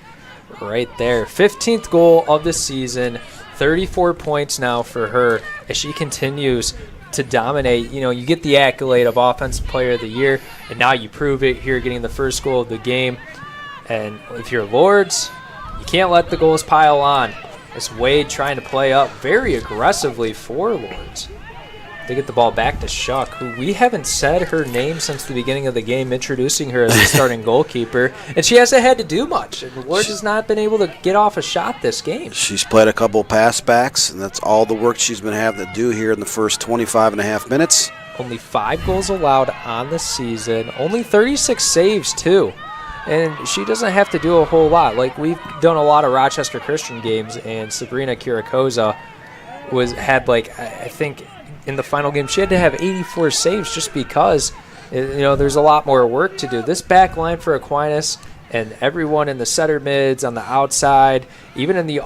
right there. 15th goal of the season, 34 points now for her as she continues to dominate. You know, you get the accolade of Offensive Player of the Year, and now you prove it here getting the first goal of the game. And if you're Lourdes, you can't let the goals pile on. It's Wade trying to play up very aggressively for Lourdes. They get the ball back to Shuck, who we haven't said her name since the beginning of the game, introducing her as the starting goalkeeper. And she hasn't had to do much. And Lourdes has not been able to get off a shot this game. She's played a couple pass backs, and that's all the work she's been having to do here in the first 25 and a half minutes. Only 5 goals allowed on the season. Only 36 saves, too. And she doesn't have to do a whole lot. Like, we've done a lot of Rochester Christian games, and Sabrina Kirakoza had I think in the final game, she had to have 84 saves just because, there's a lot more work to do. This back line for Aquinas and everyone in the center mids, on the outside, even in the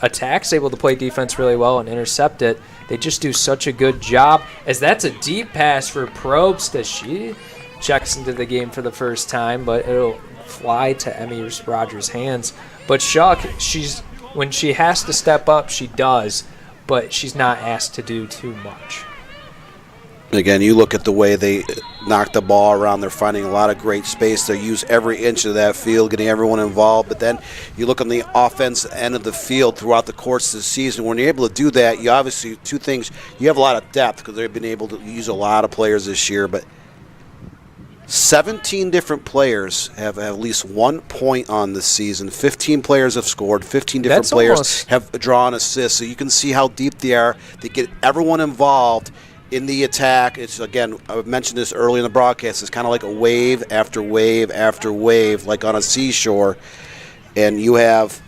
attack's able to play defense really well and intercept it. They just do such a good job, as that's a deep pass for Probst as she checks into the game for the first time, but it'll fly to Emmy Rogers' hands. But Shuck, when she has to step up, she does, but she's not asked to do too much. Again, you look at the way they knock the ball around. They're finding a lot of great space. They use every inch of that field, getting everyone involved. But then you look on the offense end of the field throughout the course of the season. When you're able to do that, you obviously, 2 things. You have a lot of depth because they've been able to use a lot of players this year. But 17 different players have at least 1 point on this season. 15 players have scored. 15 different players have drawn assists. So you can see how deep they are. They get everyone involved in the attack. It's, again, I mentioned this early in the broadcast, it's kind of like a wave after wave after wave, like on a seashore. And you have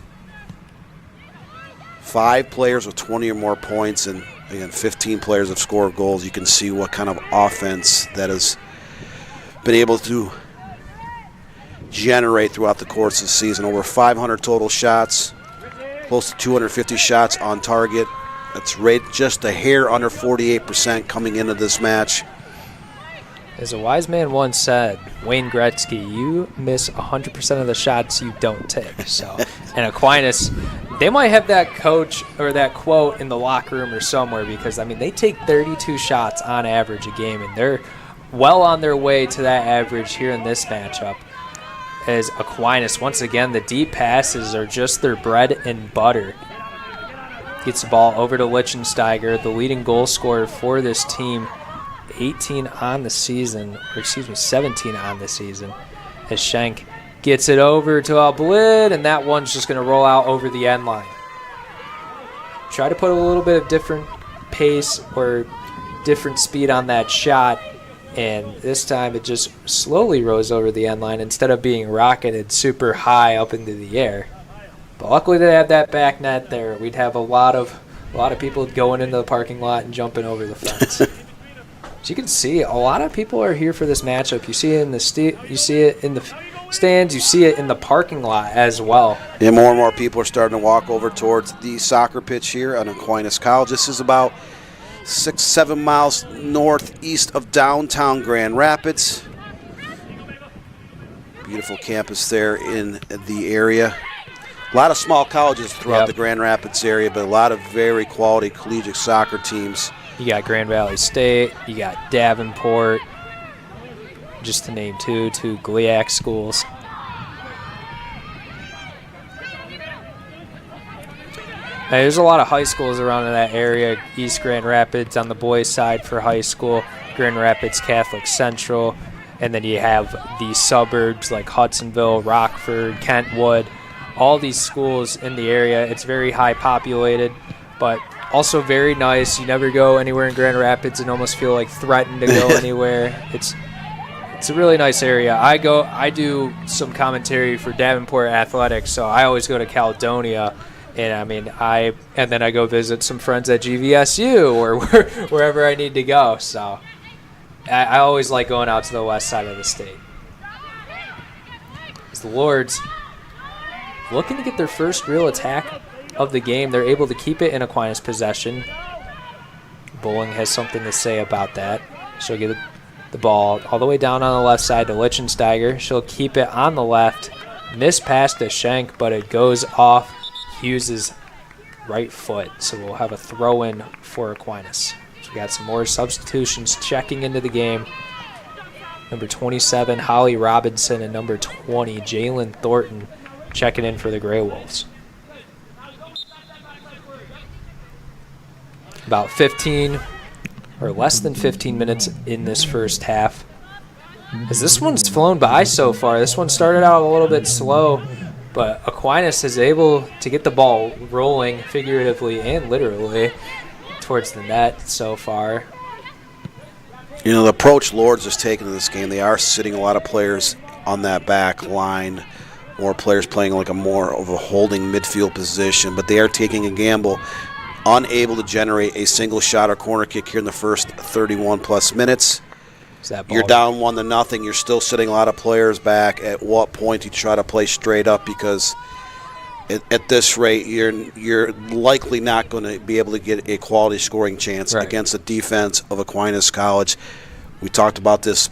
5 players with 20 or more points, and again, 15 players have scored goals. You can see what kind of offense that has been able to generate throughout the course of the season. Over 500 total shots, close to 250 shots on target. That's rated just a hair under 48% coming into this match. As a wise man once said, Wayne Gretzky, you miss 100% of the shots you don't take. So, and Aquinas, they might have that coach or that quote in the locker room or somewhere, because, I mean, they take 32 shots on average a game, and they're well on their way to that average here in this matchup. As Aquinas, once again, the deep passes are just their bread and butter. Gets the ball over to Lichtensteiger, the leading goal scorer for this team, 17 on the season, as Schenk gets it over to Alblid, and that one's just going to roll out over the end line. Try to put a little bit of different pace or different speed on that shot, and this time it just slowly rose over the end line instead of being rocketed super high up into the air. But luckily they had that back net there. We'd have a lot of people going into the parking lot and jumping over the fence. As you can see, a lot of people are here for this matchup. You see it in the stands, you see it in the parking lot as well. Yeah, more and more people are starting to walk over towards the soccer pitch here at Aquinas College. This is about 6-7 miles northeast of downtown Grand Rapids. Beautiful campus there in the area. A lot of small colleges throughout the Grand Rapids area, but a lot of very quality collegiate soccer teams. You got Grand Valley State, you got Davenport, just to name two GLIAC schools. There's a lot of high schools around in that area. East Grand Rapids on the boys' side for high school, Grand Rapids Catholic Central, and then you have the suburbs like Hudsonville, Rockford, Kentwood, all these schools in the area. It's very high populated, but also very nice. You never go anywhere in Grand Rapids and almost feel like threatened to go anywhere. It's a really nice area. I do some commentary for Davenport Athletics, so I always go to Caledonia. And then I go visit some friends at GVSU or wherever I need to go. So I always like going out to the west side of the state. As the Lourdes looking to get their first real attack of the game, they're able to keep it in Aquinas' possession. Bowling has something to say about that. She'll get the ball all the way down on the left side to Lichtensteiger. She'll keep it on the left. Miss pass to Schenk, but it goes off Hughes' right foot. So we'll have a throw-in for Aquinas. So we got some more substitutions checking into the game. Number 27, Holly Robinson, and number 20, Jalen Thornton, checking in for the Grey Wolves. About 15 or less than 15 minutes in this first half. As this one's flown by so far. This one started out a little bit slow, but Aquinas is able to get the ball rolling figuratively and literally towards the net so far. You know, the approach Lourdes has taken in this game, they are sitting a lot of players on that back line, more players playing like more of a holding midfield position, but they are taking a gamble, unable to generate a single shot or corner kick here in the first 31-plus minutes. You're down 1-0. You're still sitting a lot of players back. At what point do you try to play straight up? Because at this rate, you're likely not going to be able to get a quality scoring chance against the defense of Aquinas College. We talked about this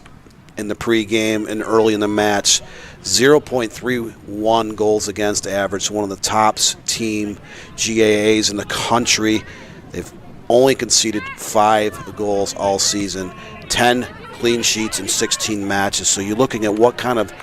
in the pregame and early in the match. 0.31 goals against average, one of the top team GAAs in the country. They've only conceded 5 goals all season, 10 clean sheets in 16 matches. So you're looking at what kind of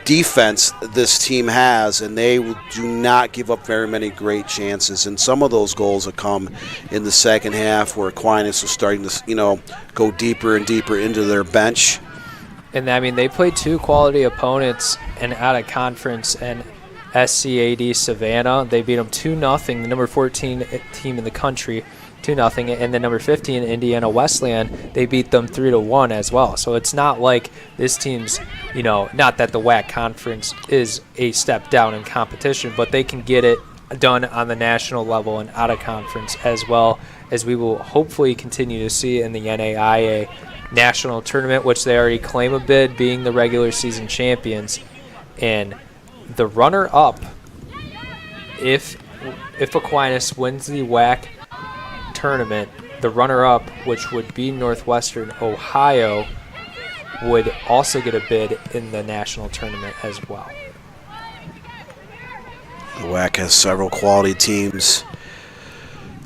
defense this team has, and they do not give up very many great chances. And some of those goals have come in the second half where Aquinas is starting to, go deeper and deeper into their bench. And they played 2 quality opponents and out of conference and SCAD Savannah. They beat them 2-0, the number 14 team in the country, 2-0, and the number 15 Indiana Wesleyan, they beat them 3-1 as well. So it's not like this team's, not that the WHAC conference is a step down in competition, but they can get it done on the national level and out of conference, as well as we will hopefully continue to see in the NAIA national tournament, which they already claim a bid, being the regular season champions. And the runner-up, if Aquinas wins the WHAC tournament, the runner-up, which would be Northwestern Ohio, would also get a bid in the national tournament as well. The WHAC has several quality teams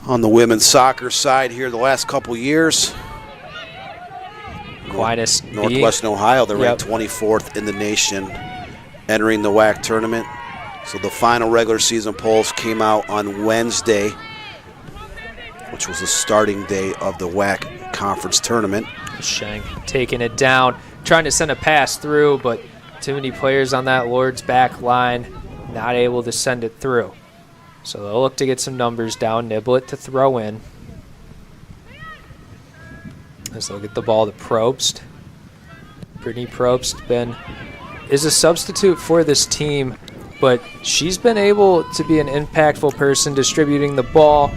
on the women's soccer side here the last couple years. Aquinas, Northwestern Ohio, they're ranked 24th in the nation entering the WHAC tournament. So the final regular season polls came out on Wednesday, which was the starting day of the WHAC conference tournament. Schenk taking it down, trying to send a pass through, but too many players on that Lourdes back line, not able to send it through. So they'll look to get some numbers down, Niblet to throw in. As they'll get the ball to Probst. Brittany Probst is a substitute for this team, but she's been able to be an impactful person distributing the ball,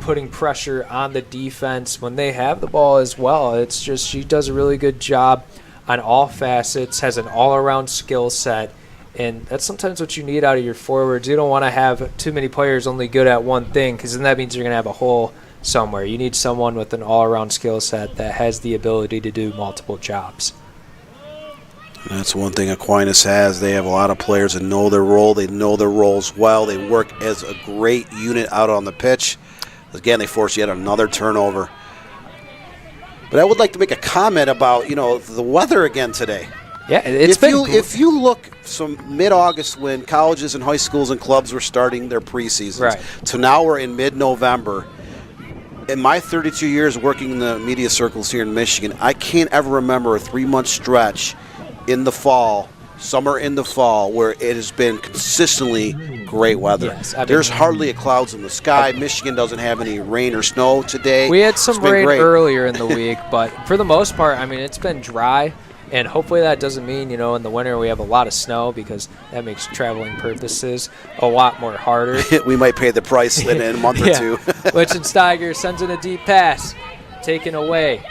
putting pressure on the defense when they have the ball as well. It's just she does a really good job on all facets, has an all-around skill set, and that's sometimes what you need out of your forwards. You don't want to have too many players only good at one thing, because then that means you're going to have a hole somewhere. You need someone with an all-around skill set that has the ability to do multiple jobs. That's one thing Aquinas has. They have a lot of players that know their role. They know their roles well. They work as a great unit out on the pitch. Again, they forced yet another turnover. But I would like to make a comment about, the weather again today. Yeah, if you look from mid-August when colleges and high schools and clubs were starting their preseasons to now we're in mid-November. In my 32 years working in the media circles here in Michigan, I can't ever remember a 3-month stretch in the fall, summer in the fall, where it has been consistently great weather. Yes, there's hardly a clouds in the sky. Michigan doesn't have any rain or snow today. We had some rain earlier in the week, but for the most part, it's been dry. And hopefully that doesn't mean, you know, in the winter we have a lot of snow, because that makes traveling purposes a lot more harder. We might pay the price in a month or two. Lichtensteiger sends in a deep pass, taken away.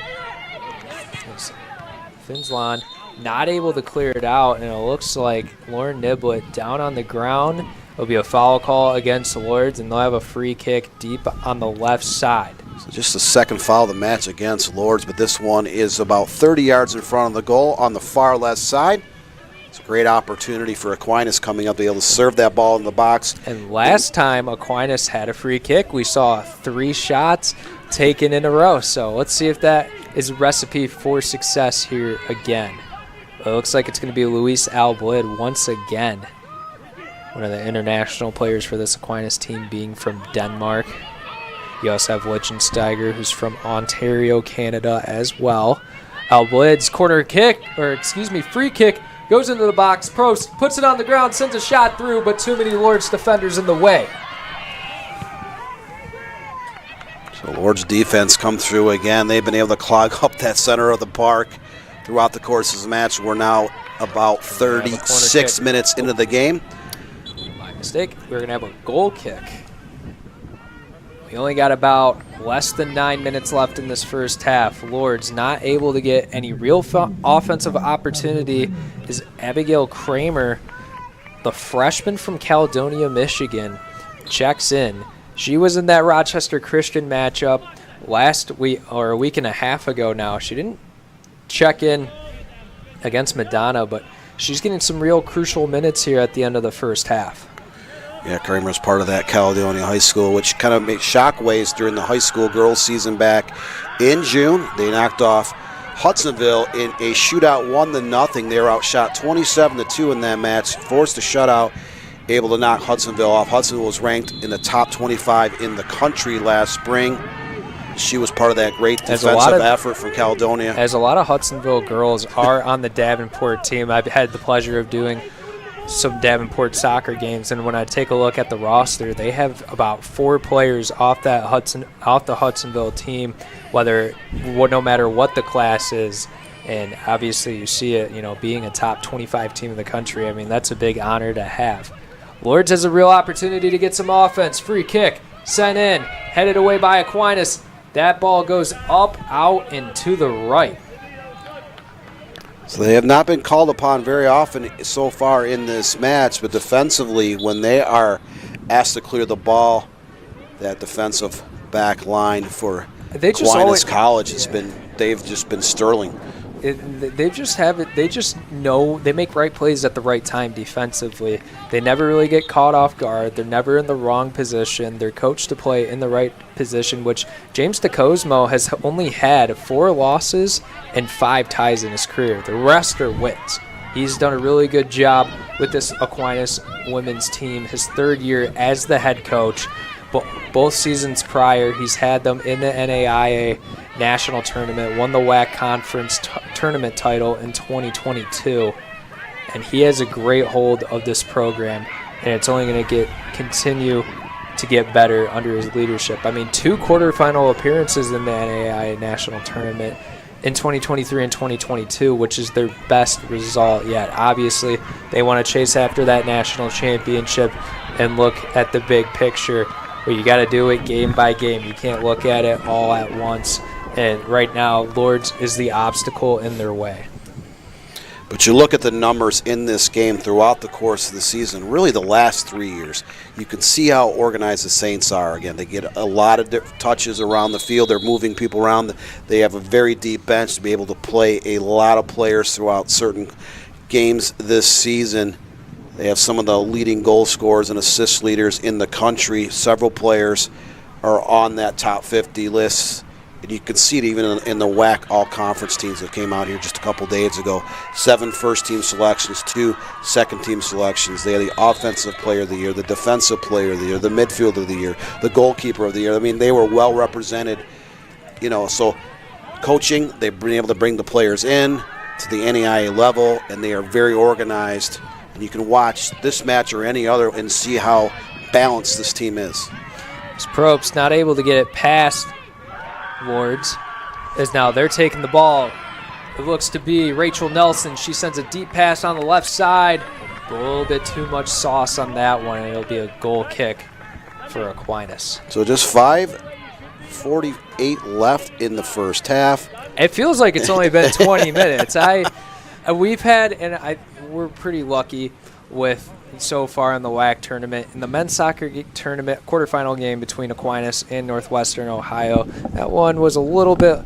Finslon not able to clear it out, and it looks like Lauren Niblett down on the ground. It'll be a foul call against Lourdes, and they'll have a free kick deep on the left side. So just the second foul of the match against Lourdes, but this one is about 30 yards in front of the goal on the far left side. It's a great opportunity for Aquinas coming up to be able to serve that ball in the box. And last time Aquinas had a free kick, we saw 3 shots taken in a row. So let's see if that is a recipe for success here again. It looks like it's going to be Luis Alblid once again. One of the international players for this Aquinas team being from Denmark. You also have Lichtensteiger, who's from Ontario, Canada as well. Alblid's corner kick, or excuse me, free kick, goes into the box. Prost puts it on the ground, sends a shot through, but too many Lourdes defenders in the way. So Lourdes defense come through again. They've been able to clog up that center of the park throughout the course of the match. We're now about 36 minutes into the game. My mistake. We're going to have a goal kick. We only got about less than 9 minutes left in this first half. Lourdes not able to get any real offensive opportunity is Abigail Kramer, the freshman from Caledonia, Michigan, checks in. She was in that Rochester Christian matchup last week, or a week and a half ago now. She didn't check in against Madonna, but she's getting some real crucial minutes here at the end of the first half. Yeah, Kramer's part of that Caledonia High School, which kind of made shockwaves during the high school girls season back in June. They knocked off Hudsonville in a shootout 1-0. They were outshot 27-2 in that match, forced a shutout, able to knock Hudsonville off. Hudsonville was ranked in the top 25 in the country last spring. She was part of that great defensive effort from Caledonia. As a lot of Hudsonville girls are on the Davenport team, I've had the pleasure of doing some Davenport soccer games, and when I take a look at the roster, they have about 4 players off the Hudsonville team, no matter what the class is. And obviously you see it, you know, being a top 25 team in the country. I mean, that's a big honor to have. Lourdes has a real opportunity to get some offense. Free kick sent in, headed away by Aquinas. That ball goes up, out, and to the right. So they have not been called upon very often so far in this match, but defensively, when they are asked to clear the ball, that defensive back line for Aquinas College they've just been sterling. They just have it. They just know they make right plays at the right time defensively. They never really get caught off guard. They're never in the wrong position. They're coached to play in the right position, which James DeCosmo has only had 4 losses and 5 ties in his career. The rest are wins. He's done a really good job with this Aquinas women's team, his 3rd year as the head coach. Both seasons prior, he's had them in the NAIA National Tournament, won the WHAC Conference Tournament title in 2022, and he has a great hold of this program, and it's only going to continue to get better under his leadership. I mean, 2 quarterfinal appearances in the NAIA National Tournament in 2023 and 2022, which is their best result yet. Obviously, they want to chase after that national championship and look at the big picture, but you got to do it game by game. You can't look at it all at once. And right now, Lourdes is the obstacle in their way. But you look at the numbers in this game throughout the course of the season, really the last 3 years, you can see how organized the Saints are. Again, they get a lot of touches around the field. They're moving people around. They have a very deep bench to be able to play a lot of players throughout certain games this season. They have some of the leading goal scorers and assist leaders in the country. Several players are on that top 50 list. And you can see it even in the WHAC all-conference teams that came out here just a couple days ago. 7 first-team selections, 2 second-team selections. They are the offensive player of the year, the defensive player of the year, the midfielder of the year, the goalkeeper of the year. I mean, they were well represented. You know, so coaching, they've been able to bring the players in to the NAIA level, and they are very organized. And you can watch this match or any other and see how balanced this team is. Probst not able to get it past Lourdes, as now they're taking the ball It looks to be Rachel Nelson. She sends a deep pass on the left side. A little bit too much sauce on that one, and it'll be a goal kick for Aquinas. So just 5:48 left in the first half. It feels like it's only been 20 minutes. We're pretty lucky with so far in the WHAC tournament. In the men's soccer tournament quarterfinal game between Aquinas and Northwestern Ohio, that one was a little bit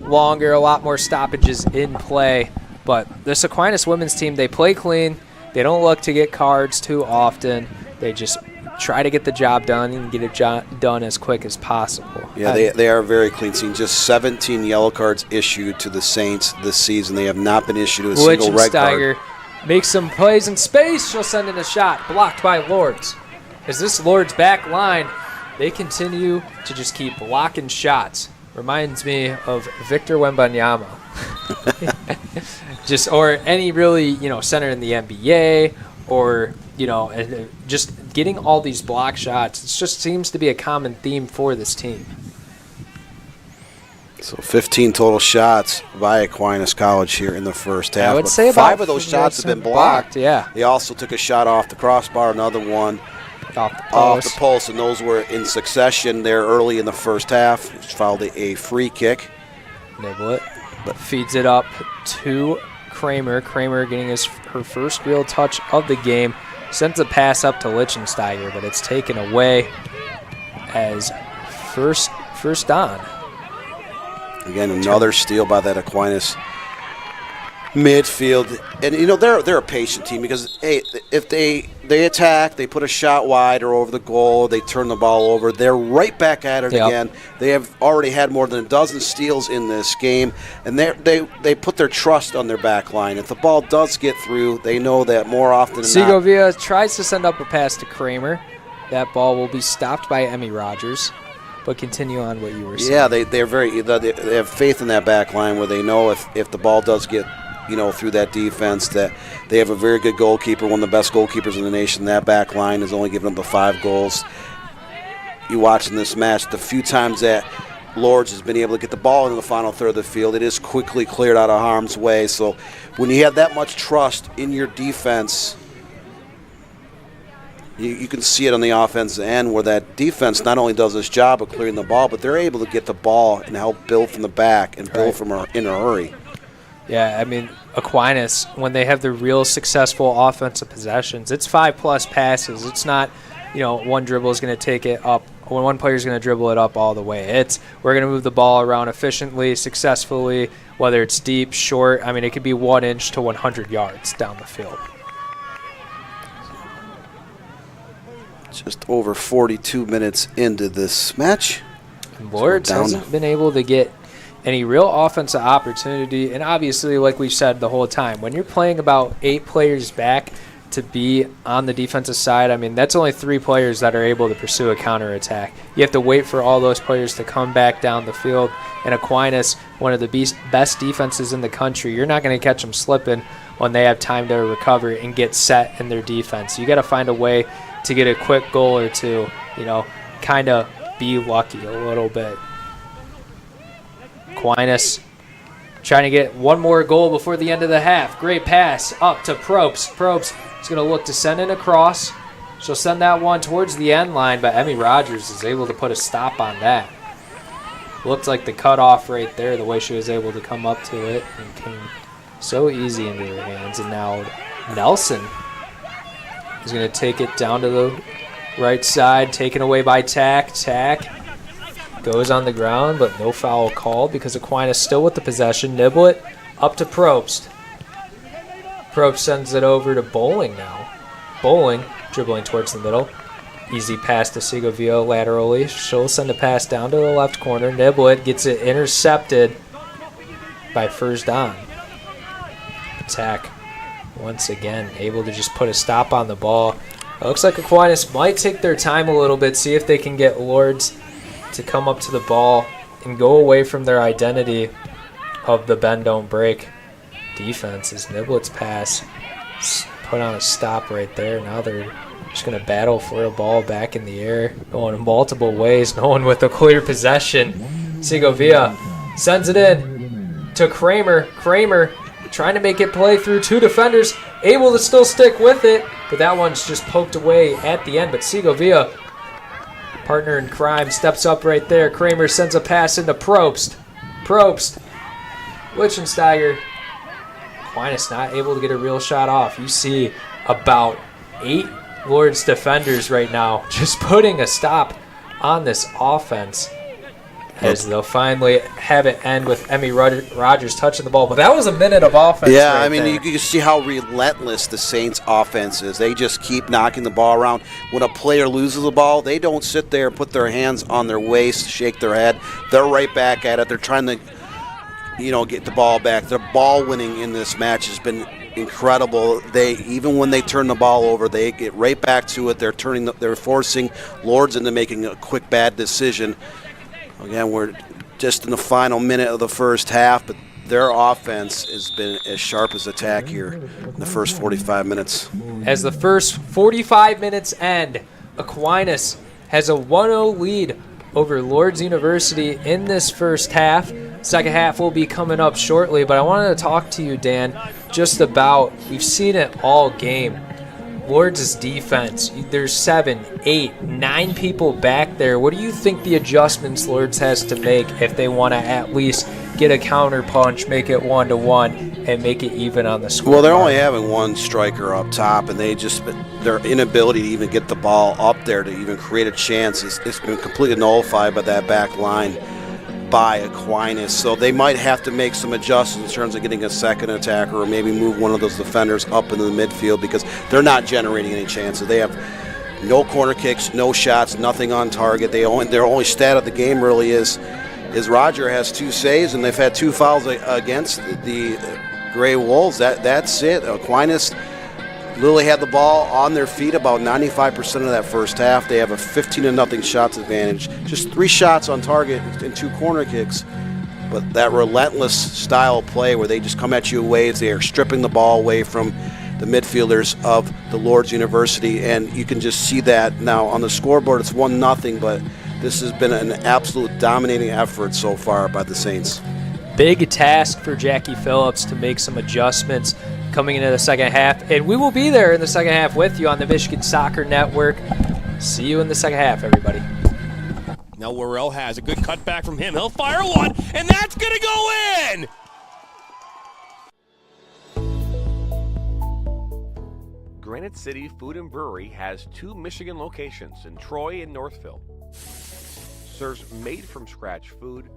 longer, a lot more stoppages in play. But this Aquinas women's team, they play clean. They don't look to get cards too often. They just try to get the job done and get it done as quick as possible. Yeah, they are very clean. Seeing just 17 yellow cards issued to the Saints this season. They have not been issued a single red card. Makes some plays in space. She'll send in a shot. Blocked by Lourdes. As this Lourdes back line, they continue to just keep blocking shots. Reminds me of Victor Wembanyama. Or any really, center in the NBA, or, just getting all these block shots. It just seems to be a common theme for this team. So 15 total shots by Aquinas College here in the first half. I would say 5 of those shots have been blocked. Yeah. They also took a shot off the crossbar, another one off the post, and those were in succession there early in the first half, which followed a free kick. Nibble it, but feeds it up to Kramer. Kramer getting her first real touch of the game. Sends a pass up to Lichtensteiger, but it's taken away as first on. Again, another steal by that Aquinas midfield. And, they're a patient team because, hey, if they attack, they put a shot wide or over the goal, they turn the ball over, they're right back at it again. They have already had more than a dozen steals in this game, and they put their trust on their back line. If the ball does get through, they know that more often than not. Segovia tries to send up a pass to Kramer. That ball will be stopped by Emmy Rogers. But continue on what you were saying. Yeah, they have faith in that back line where they know if the ball does get through that defense, that they have a very good goalkeeper, one of the best goalkeepers in the nation. That back line has only given up the 5 goals. You watching this match, the few times that Lourdes has been able to get the ball into the final third of the field, it is quickly cleared out of harm's way. So when you have that much trust in your defense, you can see it on the offensive end where that defense not only does its job of clearing the ball, but they're able to get the ball and help build from the back and build in a hurry. Yeah, I mean, Aquinas, when they have the real successful offensive possessions, it's 5+ passes. It's not, one dribble is going to take it up, when one player is going to dribble it up all the way. It's we're going to move the ball around efficiently, successfully, whether it's deep, short. I mean, it could be 1 inch to 100 yards down the field. Just over 42 minutes into this match. And Lourdes hasn't been able to get any real offensive opportunity. And obviously, like we've said the whole time, when you're playing about 8 players back to be on the defensive side, I mean, that's only 3 players that are able to pursue a counterattack. You have to wait for all those players to come back down the field. And Aquinas, one of the best defenses in the country, you're not going to catch them slipping when they have time to recover and get set in their defense. You got to find a way to get a quick goal or two, kind of be lucky a little bit. Aquinas trying to get one more goal before the end of the half. Great pass up to Probst. Probst is going to look to send in a cross. She'll send that one towards the end line, but Emmy Rogers is able to put a stop on that. Looked like the cutoff right there, the way she was able to come up to it, and came so easy into her hands. And now Nelson is going to take it down to the right side, taken away by Tack. Tack goes on the ground, but no foul called because Aquinas still with the possession. Nibble it up to Probst. Probst sends it over to Bowling now. Bowling dribbling towards the middle. Easy pass to Segovia laterally. She'll send a pass down to the left corner. Nibble it gets it intercepted by First Don. Tack once again able to just put a stop on the ball. It looks like Aquinas might take their time a little bit, see if they can get Lourdes to come up to the ball and go away from their identity of the bend don't break defense. As Niblet's pass put on a stop right there. Now they're just going to battle for a ball back in the air, going in multiple ways, no one with a clear possession. Segovia sends it in. to Kramer. Kramer trying to make it play through two defenders, able to still stick with it, but that one's just poked away at the end. But Segovia, partner in crime, steps up right there. Kramer sends a pass into Probst. Probst, Lichtensteiger. Aquinas not able to get a real shot off. You see about 8 Lourdes defenders right now just putting a stop on this offense, as they'll finally have it end with Emmy Rogers touching the ball. But that was a minute of offense. Yeah, right I mean, there. you can see how relentless the Saints' offense is. They just keep knocking the ball around. When a player loses the ball, they don't sit there and put their hands on their waist, shake their head. They're right back at it. They're trying to, get the ball back. Their ball winning in this match has been incredible. Even when they turn the ball over, they get right back to it. They're forcing Lourdes into making a quick bad decision. Again, we're just in the final minute of the first half, but their offense has been as sharp as attack here in the first 45 minutes. As the first 45 minutes end, Aquinas has a 1-0 lead over Lourdes University in this first half. Second half will be coming up shortly, but I wanted to talk to you, Dan, just about, we've seen it all game. Lourdes' defense, there's 7, 8, 9 people back there. What do you think the adjustments Lourdes has to make if they want to at least get a counter punch, make it 1-1, and make it even on the score? Well, they're only having one striker up top, and their inability to even get the ball up there to even create a chance it's been completely nullified by that back line by Aquinas. So they might have to make some adjustments in terms of getting a second attacker, or maybe move one of those defenders up into the midfield, because they're not generating any chances. They have no corner kicks, no shots, nothing on target. Their only stat of the game really is Roger has 2 saves, and they've had 2 fouls against the Gray Wolves. That's it. Aquinas literally had the ball on their feet about 95% of that first half. They have a 15-0 shots advantage. Just 3 shots on target and 2 corner kicks. But that relentless style of play where they just come at you in waves, they are stripping the ball away from the midfielders of the Lourdes University, and you can just see that now on the scoreboard. It's 1-0, but this has been an absolute dominating effort so far by the Saints. Big task for Jackie Phillips to make some adjustments coming into the second half, and we will be there in the second half with you on the Michigan Soccer Network. See you in the second half, everybody. Now Worrell has a good cutback from him. He'll fire one, and that's going to go in! Granite City Food and Brewery has 2 Michigan locations in Troy and Northville. Serves made-from-scratch food,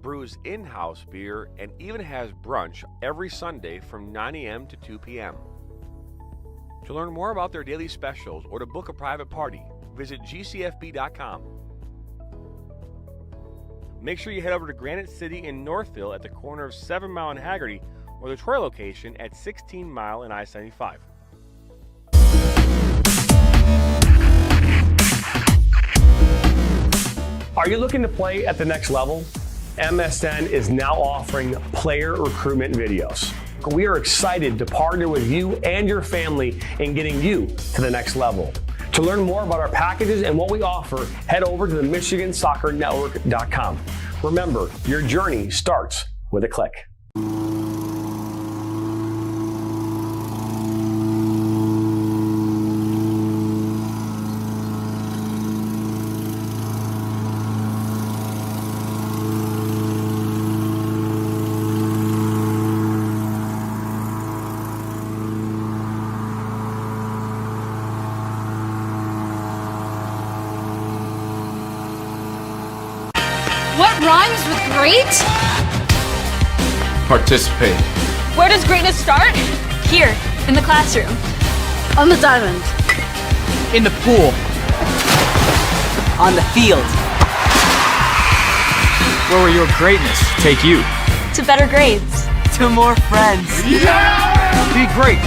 brews in-house beer, and even has brunch every Sunday from 9 a.m. to 2 p.m. To learn more about their daily specials or to book a private party, visit gcfb.com. Make sure you head over to Granite City in Northville at the corner of 7 Mile and Haggerty, or the Troy location at 16 Mile and I-75. Are you looking to play at the next level? MSN is now offering player recruitment videos. We are excited to partner with you and your family in getting you to the next level. To learn more about our packages and what we offer, head over to the MichiganSoccerNetwork.com. Remember, your journey starts with a click. What rhymes with great? Participate. Where does greatness start? Here, in the classroom. On the diamond. In the pool. On the field. Where will your greatness take you? To better grades. To more friends. Yeah! Be great.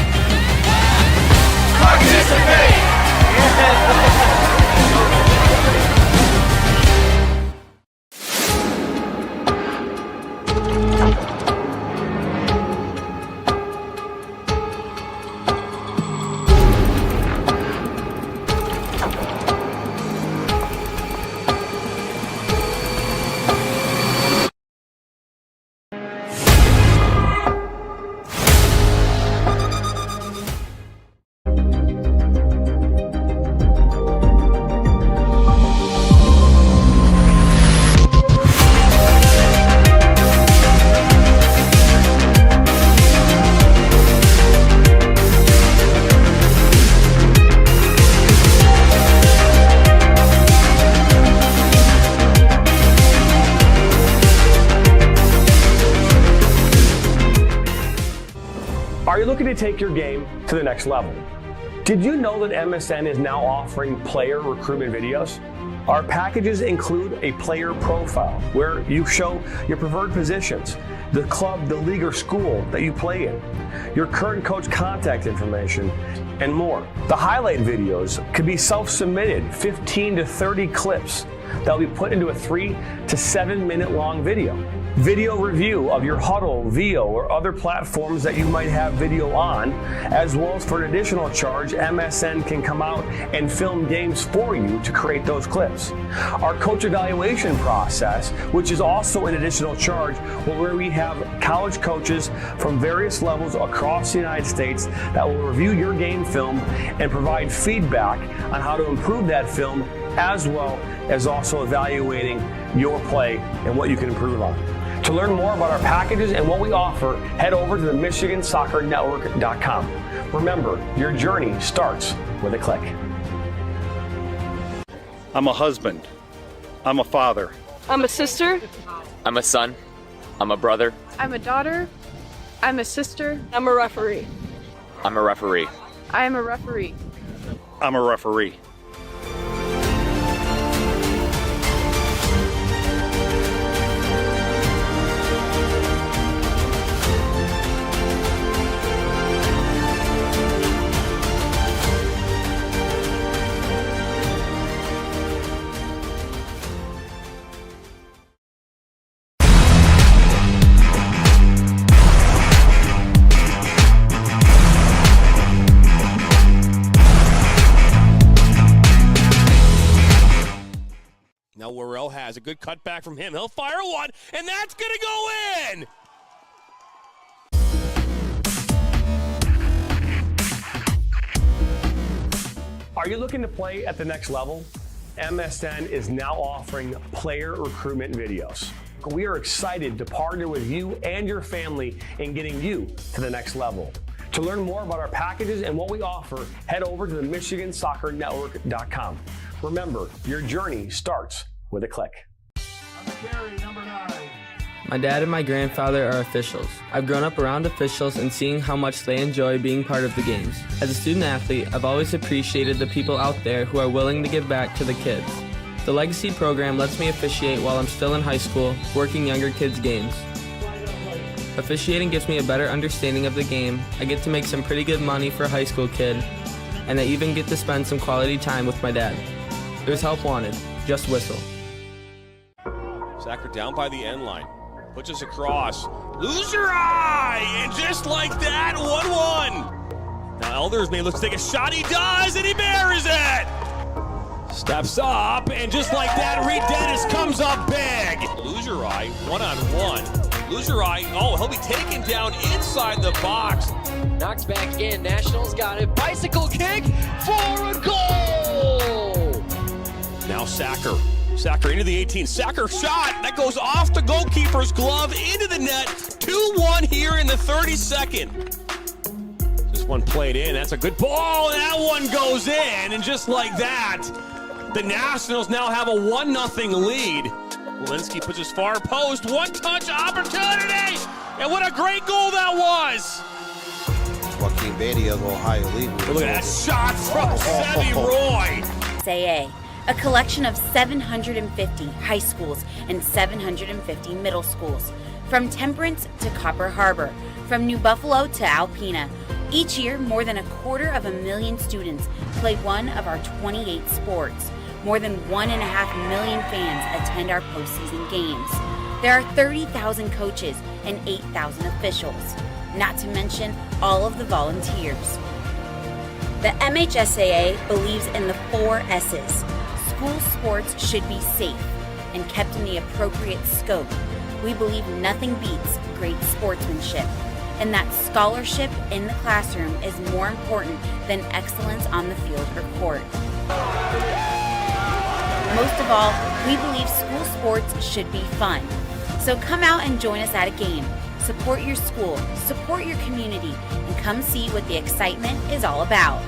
Participate. you looking to take your game to the next level? Did you know that MSN is now offering player recruitment videos? Our packages include a player profile where you show your preferred positions, the club, the league, or school that you play in, your current coach contact information, and more. The highlight videos could be self-submitted, 15 to 30 clips that will be put into a 3 to 7 minute long video. Video review of your Huddle, VO, or other platforms that you might have video on, as well as for an additional charge, MSN can come out and film games for you to create those clips. Our coach evaluation process, which is also an additional charge, where we have college coaches from various levels across the United States that will review your game film and provide feedback on how to improve that film, as well as also evaluating your play and what you can improve on. To learn more about our packages and what we offer, head over to the MichiganSoccerNetwork.com. Remember, your journey starts with a click. I'm a husband. I'm a father. I'm a sister. I'm a son. I'm a brother. I'm a daughter. I'm a sister. I'm a referee. I'm a referee. I am a referee. I'm a referee. Now Worrell has a good cutback from him. He'll fire one, and that's going to go in! Are you looking to play at the next level? MSN is now offering player recruitment videos. We are excited to partner with you and your family in getting you to the next level. To learn more about our packages and what we offer, head over to the MichiganSoccerNetwork.com. Remember, your journey starts with a click. My dad and my grandfather are officials. I've grown up around officials and seeing how much they enjoy being part of the games. As a student athlete, I've always appreciated the people out there who are willing to give back to the kids. The Legacy program lets me officiate while I'm still in high school, working younger kids' games. Officiating gives me a better understanding of the game. I get to make some pretty good money for a high school kid, and I even get to spend some quality time with my dad. There's help wanted. Just whistle. Sacker down by the end line. Puts us across. Loser eye! And just like that, 1-1. Now Elders may look to take a shot. He does, and he buries it! Steps up, and just like that, Reed Dennis comes up big. Loser eye, one-on-one. Loser eye, oh, he'll be taken down inside the box. Knocks back in. Nationals got it. Bicycle kick for a goal! Now Sacker. Sacker into the 18. Sacker shot. That goes off the goalkeeper's glove into the net. 2-1 here in the 32nd. This one played in. That's a good ball. And that one goes in. And just like that, the Nationals now have a 1-0 lead. Walensky puts his far post. One-touch opportunity. And what a great goal that was. Joaquin Beatty of Ohio League. Look at that shot from Semi Roy. SAA, a collection of 750 high schools and 750 middle schools. From Temperance to Copper Harbor, from New Buffalo to Alpena. Each year, more than 250,000 students play one of our 28 sports. More than 1.5 million fans attend our postseason games. There are 30,000 coaches and 8,000 officials, not to mention all of the volunteers. The MHSAA believes in the 4 S's. School sports should be safe and kept in the appropriate scope. We believe nothing beats great sportsmanship, and that scholarship in the classroom is more important than excellence on the field or court. Most of all, we believe school sports should be fun. So come out and join us at a game. Support your school, support your community, and come see what the excitement is all about.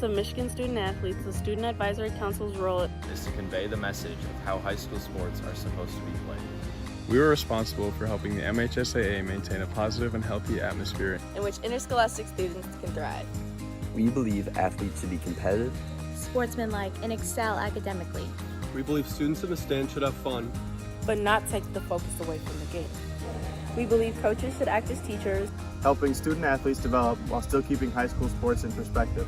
of Michigan Student Athletes, the Student Advisory Council's role is to convey the message of how high school sports are supposed to be played. We were responsible for helping the MHSAA maintain a positive and healthy atmosphere in which interscholastic students can thrive. We believe athletes should be competitive, sportsmanlike, and excel academically. We believe students in the stand should have fun, but not take the focus away from the game. We believe coaches should act as teachers, helping student athletes develop while still keeping high school sports in perspective.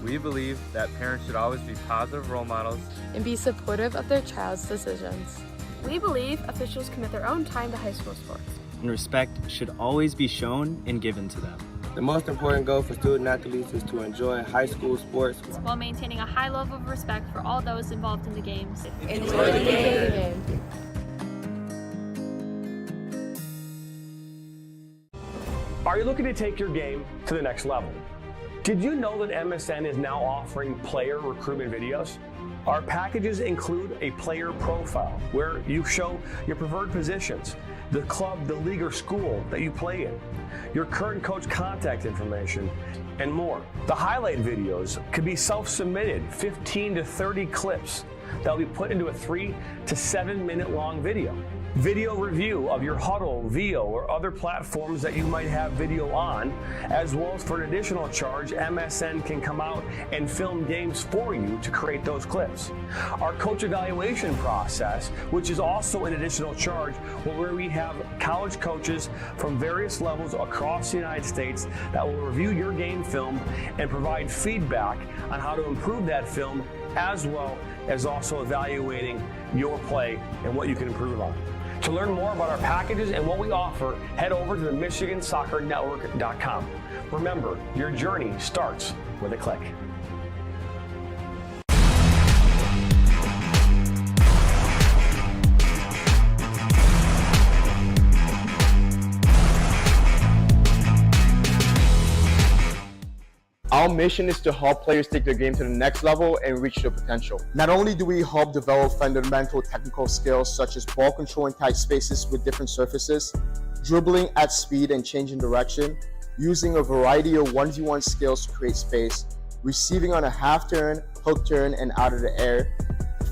We believe that parents should always be positive role models and be supportive of their child's decisions. We believe officials commit their own time to high school sports. And respect should always be shown and given to them. The most important goal for student athletes is to enjoy high school sports while maintaining a high level of respect for all those involved in the games. Enjoy the game. Are you looking to take your game to the next level? Did you know that MSN is now offering player recruitment videos? Our packages include a player profile where you show your preferred positions, the club, the league, or school that you play in, your current coach contact information, and more. The highlight videos could be self-submitted, 15 to 30 clips that will be put into a 3 to 7 minute long video. Video review of your Huddle, VO, or other platforms that you might have video on, as well as for an additional charge, MSN can come out and film games for you to create those clips. Our coach evaluation process, which is also an additional charge, where we have college coaches from various levels across the United States that will review your game film and provide feedback on how to improve that film, as well as also evaluating your play and what you can improve on. To learn more about our packages and what we offer, head over to the MichiganSoccerNetwork.com. Remember, your journey starts with a click. Our mission is to help players take their game to the next level and reach their potential. Not only do we help develop fundamental technical skills such as ball control in tight spaces with different surfaces, dribbling at speed and changing direction, using a variety of 1v1 skills to create space, receiving on a half turn, hook turn, and out of the air,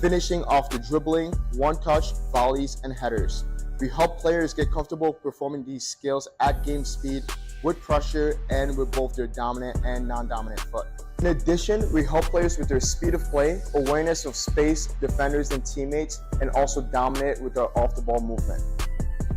finishing off the dribbling, one-touch, volleys, and headers. We help players get comfortable performing these skills at game speed, with pressure, and with both their dominant and non-dominant foot. In addition, we help players with their speed of play, awareness of space, defenders and teammates, and also dominate with our off-the-ball movement.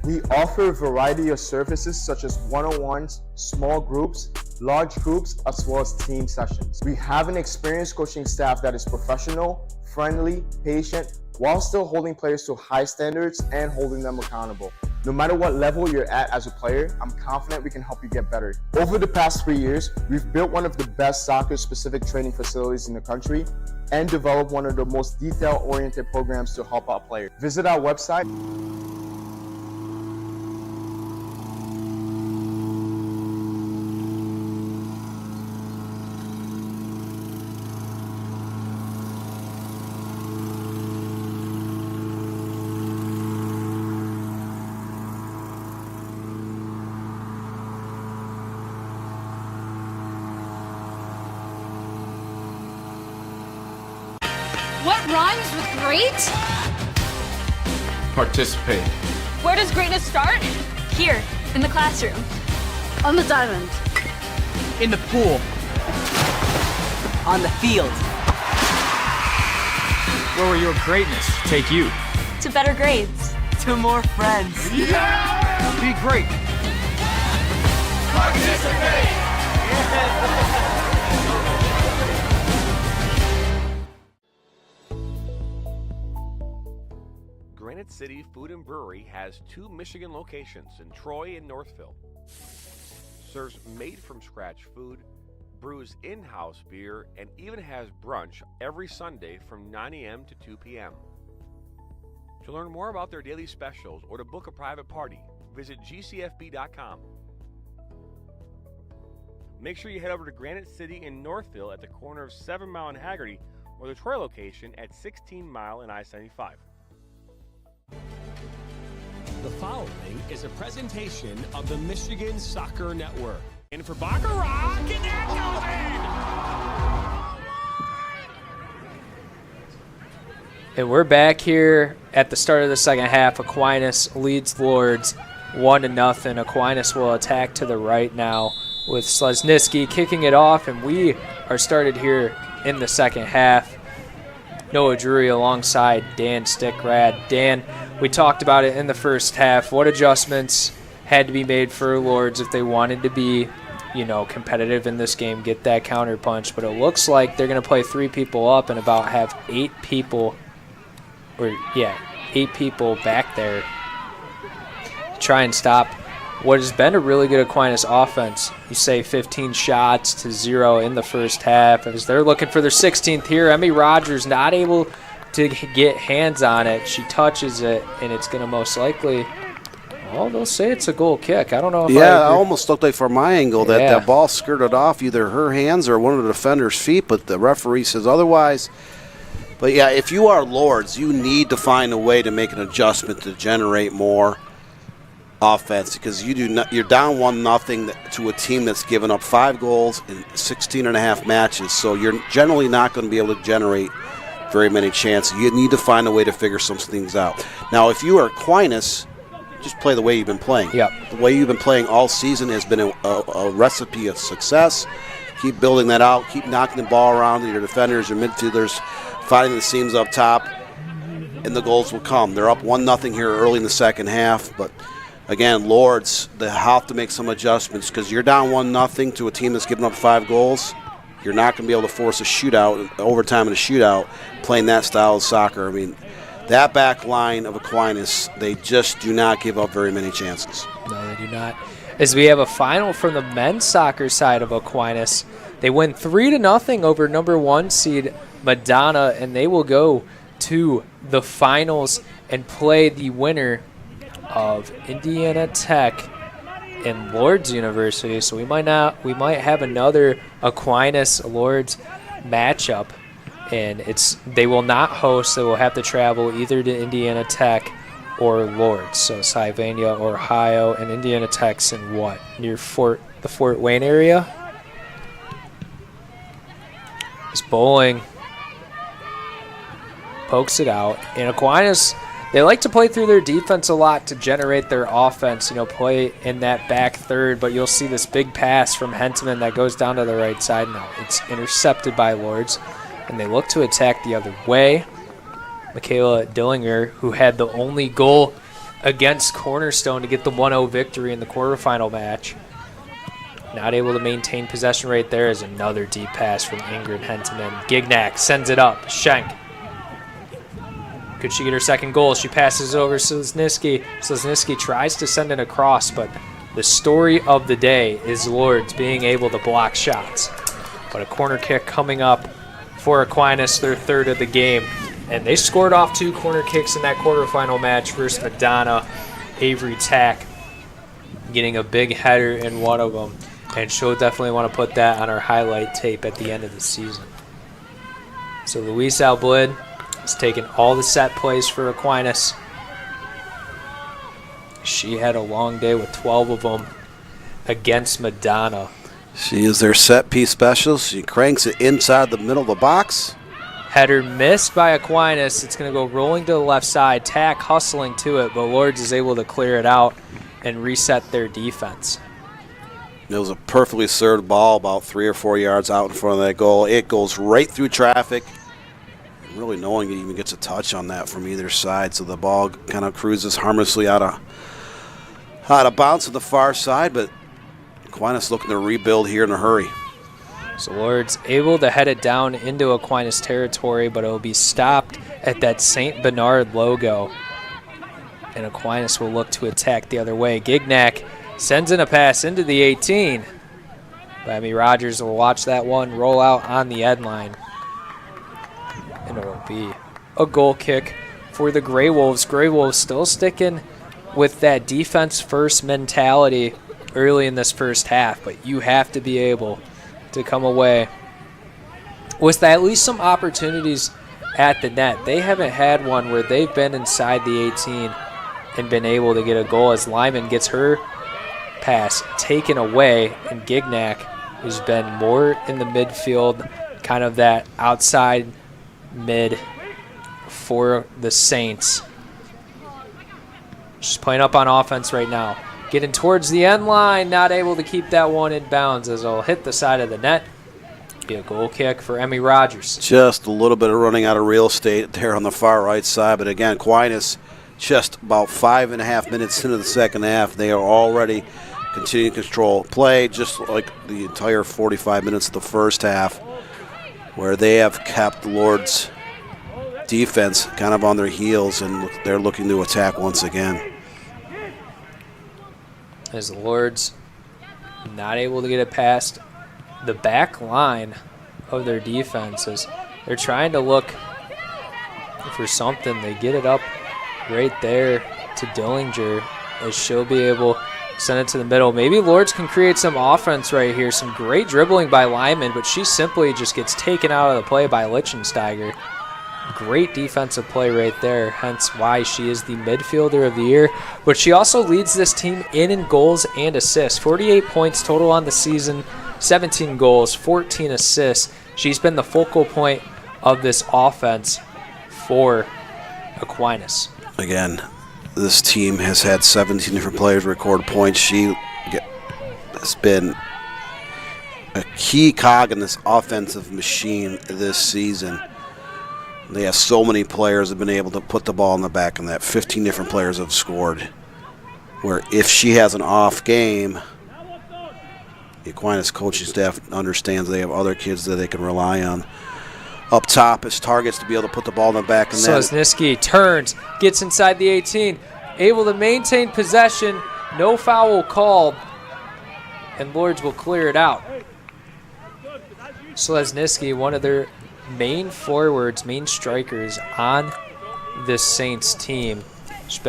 We offer a variety of services such as one-on-ones, small groups, large groups, as well as team sessions. We have an experienced coaching staff that is professional, friendly, patient, while still holding players to high standards and holding them accountable. No matter what level you're at as a player, I'm confident we can help you get better. Over the past 3 years, we've built one of the best soccer-specific training facilities in the country and developed one of the most detail-oriented programs to help out players. Visit our website. What rhymes with great? Participate. Where does greatness start? Here, in the classroom. On the diamond. In the pool. On the field. Where will your greatness take you? To better grades. To more friends. Yeah! Be great. Participate. Granite City Food and Brewery has 2 Michigan locations in Troy and Northville. Serves made-from-scratch food, brews in-house beer, and even has brunch every Sunday from 9 a.m. to 2 p.m. To learn more about their daily specials or to book a private party, visit gcfb.com. Make sure you head over to Granite City in Northville at the corner of 7 Mile and Haggerty, or the Troy location at 16 Mile and I-75. The following is a presentation of the Michigan Soccer Network. And for Baccarat, and that goes in! And we're back here at the start of the second half. Aquinas leads Lourdes 1-0. Aquinas will attack to the right now with Slesniski kicking it off, and we are started here in the second half. Noah Drury alongside Dan Stickrad. Dan, we talked about it in the first half. What adjustments had to be made for Lourdes if they wanted to be, competitive in this game, get that counter punch? But it looks like they're going to play 3 people up and about have 8 people back there to try and stop what has been a really good Aquinas offense. You say 15 shots to 0 in the first half. As they're looking for their 16th here, Emmy Rogers not able to get hands on it. She touches it, and it's going to most likely, they'll say it's a goal kick. I don't know if it almost looked like from my angle that ball skirted off either her hands or one of the defender's feet, but the referee says otherwise. But, yeah, if you are Lourdes, you need to find a way to make an adjustment to generate more offense, because you're down 1-0 to a team that's given up 5 goals in 16.5 matches, so you're generally not going to be able to generate very many chances. You need to find a way to figure some things out. Now, if you are Aquinas, just play the way you've been playing. Yep. The way you've been playing all season has been a recipe of success. Keep building that out. Keep knocking the ball around to your defenders, your midfielders, finding the seams up top, and the goals will come. They're up 1-0 here early in the second half, but again, Lourdes, they have to make some adjustments, because you're down 1-0 to a team that's given up 5 goals. You're not going to be able to force a shootout, overtime in a shootout, playing that style of soccer. I mean, that back line of Aquinas, they just do not give up very many chances. No, they do not. As we have a final from the men's soccer side of Aquinas, they win 3-0 over number 1 seed Madonna, and they will go to the finals and play the winner of Indiana Tech and Lourdes University. So we might have another Aquinas Lourdes matchup, and they will not host. They will have to travel either to Indiana Tech or Lourdes. So Sylvania, Ohio, and Indiana Tech's in near the Fort Wayne area. As Bowling pokes it out, and Aquinas, they like to play through their defense a lot to generate their offense, play in that back third, but you'll see this big pass from Hentman that goes down to the right side. Now it's intercepted by Lourdes, and they look to attack the other way. Michaela Dillinger, who had the only goal against Cornerstone to get the 1-0 victory in the quarterfinal match, not able to maintain possession right there, is another deep pass from Ingrid Hentman. Gignac sends it up. Schenk. Could she get her second goal? She passes it over Slesniski. Slesniski tries to send it across, but the story of the day is Lourdes being able to block shots. But a corner kick coming up for Aquinas, their third of the game. And they scored off 2 corner kicks in that quarterfinal match versus Madonna. Avery Tack getting a big header in one of them. And she'll definitely want to put that on our highlight tape at the end of the season. So Luis Alblid has taken all the set plays for Aquinas. She had a long day with 12 of them against Madonna. She is their set piece specialist. She cranks it inside the middle of the box. Header missed by Aquinas. It's going to go rolling to the left side. Tack hustling to it, but Lourdes is able to clear it out and reset their defense. It was a perfectly served ball about 3 or 4 yards out in front of that goal. It goes right through traffic. Really no one even gets a touch on that from either side, so the ball kind of cruises harmlessly out of bounds to the far side, but Aquinas looking to rebuild here in a hurry. So Lourdes able to head it down into Aquinas territory, but it will be stopped at that St. Bernard logo. And Aquinas will look to attack the other way. Gignac sends in a pass into the 18. Emmy Rogers will watch that one roll out on the end line. And it will be a goal kick for the Grey Wolves. Grey Wolves still sticking with that defense-first mentality early in this first half, but you have to be able to come away with at least some opportunities at the net. They haven't had one where they've been inside the 18 and been able to get a goal, as Lyman gets her pass taken away, and Gignac, who's been more in the midfield, kind of that outside mid for the Saints. She's playing up on offense right now. Getting towards the end line, not able to keep that one in bounds as it'll hit the side of the net. Be a goal kick for Emmy Rogers. Just a little bit of running out of real estate there on the far right side. But again, Aquinas just about 5.5 minutes into the second half. They are already continuing to control play, just like the entire 45 minutes of the first half, where they have kept Lourdes' defense kind of on their heels, and they're looking to attack once again. As the Lourdes not able to get it past the back line of their defenses. They're trying to look for something. They get it up right there to Dillinger, as she'll be able to send it to the middle. Maybe Lourdes can create some offense right here. Some great dribbling by Lyman, but she simply just gets taken out of the play by Lichtensteiger. Great defensive play right there, hence why she is the midfielder of the year. But she also leads this team in goals and assists. 48 points total on the season, 17 goals, 14 assists. She's been the focal point of this offense for Aquinas. Again, this team has had 17 different players record points. She has been a key cog in this offensive machine this season. They have so many players have been able to put the ball in the back of that. 15 different players have scored. Where if she has an off game, the Aquinas coaching staff understands they have other kids that they can rely on up top as targets to be able to put the ball in the back of the net. Sosniski turns, gets inside the 18, able to maintain possession, no foul called, and Lourdes will clear it out. Selesniski, one of their main forwards, main strikers on this Saints team. She's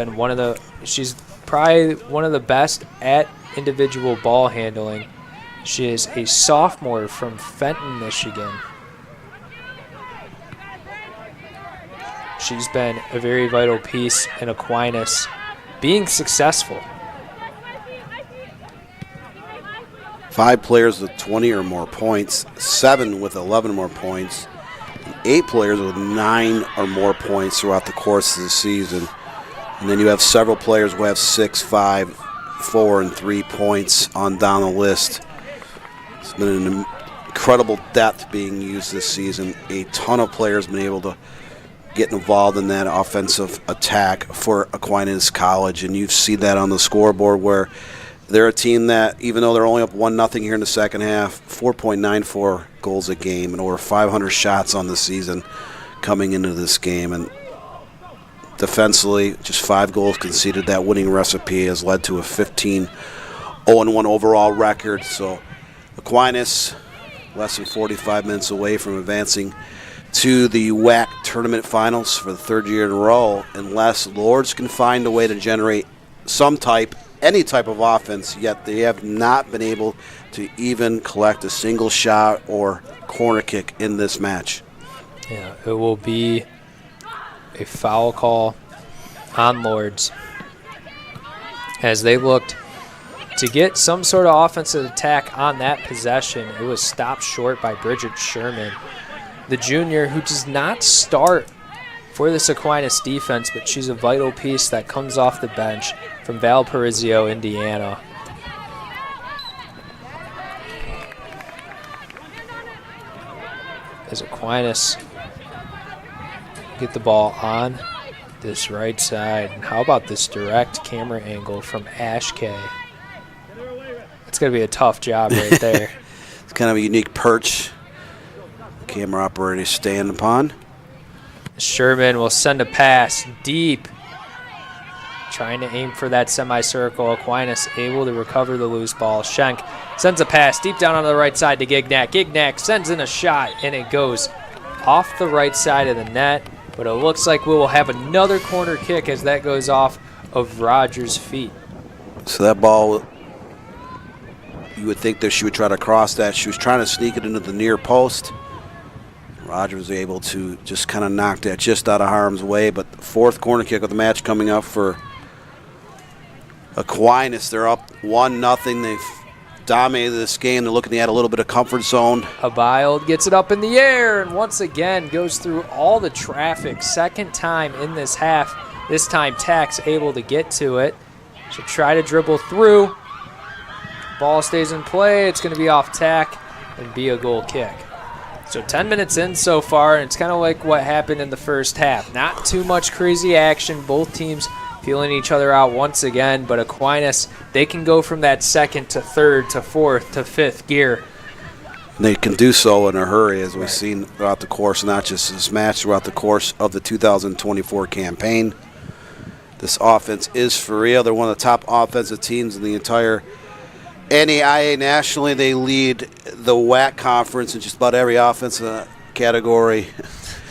probably one of the best at individual ball handling. She is a sophomore from Fenton, Michigan. She's been a very vital piece in Aquinas being successful. 5 players with 20 or more points, 7 with 11 or more points, 8 players with 9 or more points throughout the course of the season. And then you have several players who have 6, 5, 4, and 3 points on down the list. It's been an incredible depth being used this season. A ton of players have been able to get involved in that offensive attack for Aquinas College, and you see that on the scoreboard where they're a team that, even though they're only up 1-0 here in the second half, 4.94 goals a game and over 500 shots on the season coming into this game. And defensively, just 5 goals conceded. That winning recipe has led to a 15-0-1 overall record. So Aquinas, less than 45 minutes away from advancing to the WHAC tournament finals for the 3rd year in a row, unless Lourdes can find a way to generate any type of offense, yet they have not been able to even collect a single shot or corner kick in this match. Yeah, it will be a foul call on Lourdes as they looked to get some sort of offensive attack on that possession. It was stopped short by Bridget Sherman, the junior, who does not start for this Aquinas defense, but she's a vital piece that comes off the bench from Valparaiso, Indiana. As Aquinas get the ball on this right side. And how about this direct camera angle from Ashkay? It's going to be a tough job right there. It's kind of a unique perch the camera operator is staying upon. Sherman will send a pass deep, trying to aim for that semicircle. Aquinas able to recover the loose ball. Schenk sends a pass deep down on the right side to Gignac. Gignac sends in a shot, and it goes off the right side of the net. But it looks like we will have another corner kick as that goes off of Rogers' feet. So that ball, you would think that she would try to cross that. She was trying to sneak it into the near post. Roger was able to just kind of knock that just out of harm's way. But the 4th corner kick of the match coming up for Aquinas. They're up 1-0. They've dominated this game. They're looking to add a little bit of comfort zone. Abild gets it up in the air and once again goes through all the traffic. Second time in this half. This time Tack's able to get to it. Should try to dribble through. Ball stays in play. It's going to be off Tack and be a goal kick. So 10 minutes in so far, and it's kind of like what happened in the first half. Not too much crazy action. Both teams feeling each other out once again, but Aquinas, they can go from that second to third to fourth to fifth gear. They can do so in a hurry, as we've seen throughout the course, not just this match, throughout the course of the 2024 campaign. This offense is for real. They're one of the top offensive teams in the entire NAIA nationally. They lead the WHAC conference in just about every offensive category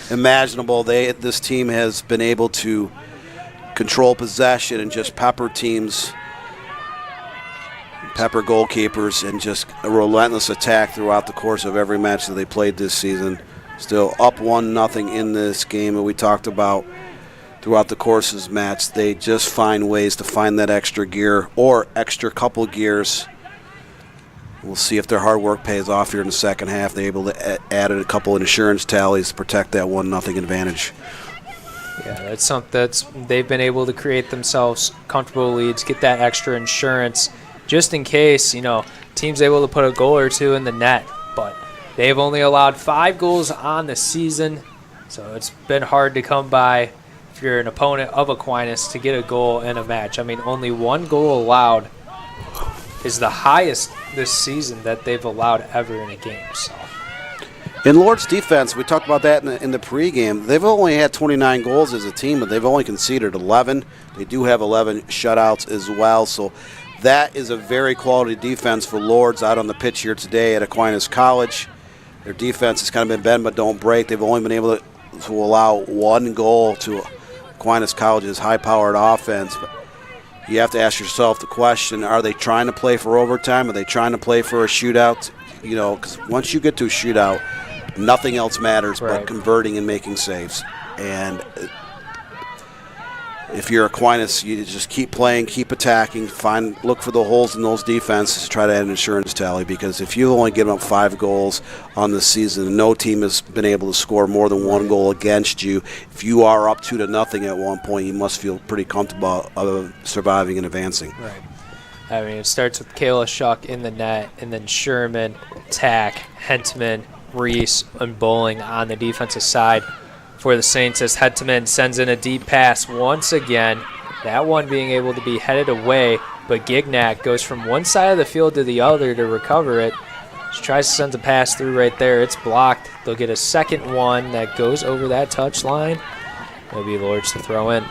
imaginable. This team has been able to control possession and just pepper teams, pepper goalkeepers, and just a relentless attack throughout the course of every match that they played this season. Still up 1-0 in this game, and we talked about throughout the course of this match, they just find ways to find that extra gear or extra couple gears. We'll see if their hard work pays off here in the second half. They're able to add a couple of insurance tallies to protect that 1-0 advantage. Yeah, that's something they've been able to create themselves comfortable leads, get that extra insurance, just in case, team's able to put a goal or two in the net. But they've only allowed 5 goals on the season, so it's been hard to come by if you're an opponent of Aquinas to get a goal in a match. I mean, only 1 goal allowed is the highest this season that they've allowed ever in a game. So, in Lourdes' defense, we talked about that in the pregame. They've only had 29 goals as a team, but they've only conceded 11. They do have 11 shutouts as well, so that is a very quality defense for Lourdes out on the pitch here today at Aquinas College. Their defense has kind of been bend but don't break. They've only been able to allow 1 goal to Aquinas College's high-powered offense. But you have to ask yourself the question, are they trying to play for overtime? Are they trying to play for a shootout? Because once you get to a shootout, nothing else matters but converting and making saves. And if you're Aquinas, you just keep playing, keep attacking, look for the holes in those defenses, try to add an insurance tally, because if you've only given up 5 goals on the season, no team has been able to score more than 1 goal against you. If you are up 2-0 at one point, you must feel pretty comfortable of surviving and advancing. Right. I mean, it starts with Kayla Shuck in the net, and then Sherman, Tack, Hentman, Reese, and Bowling on the defensive side for the Saints as Hentman sends in a deep pass once again. That one being able to be headed away, but Gignac goes from one side of the field to the other to recover it. She tries to send a pass through right there. It's blocked. They'll get a second one that goes over that touch line. It'll be Lourdes to throw in.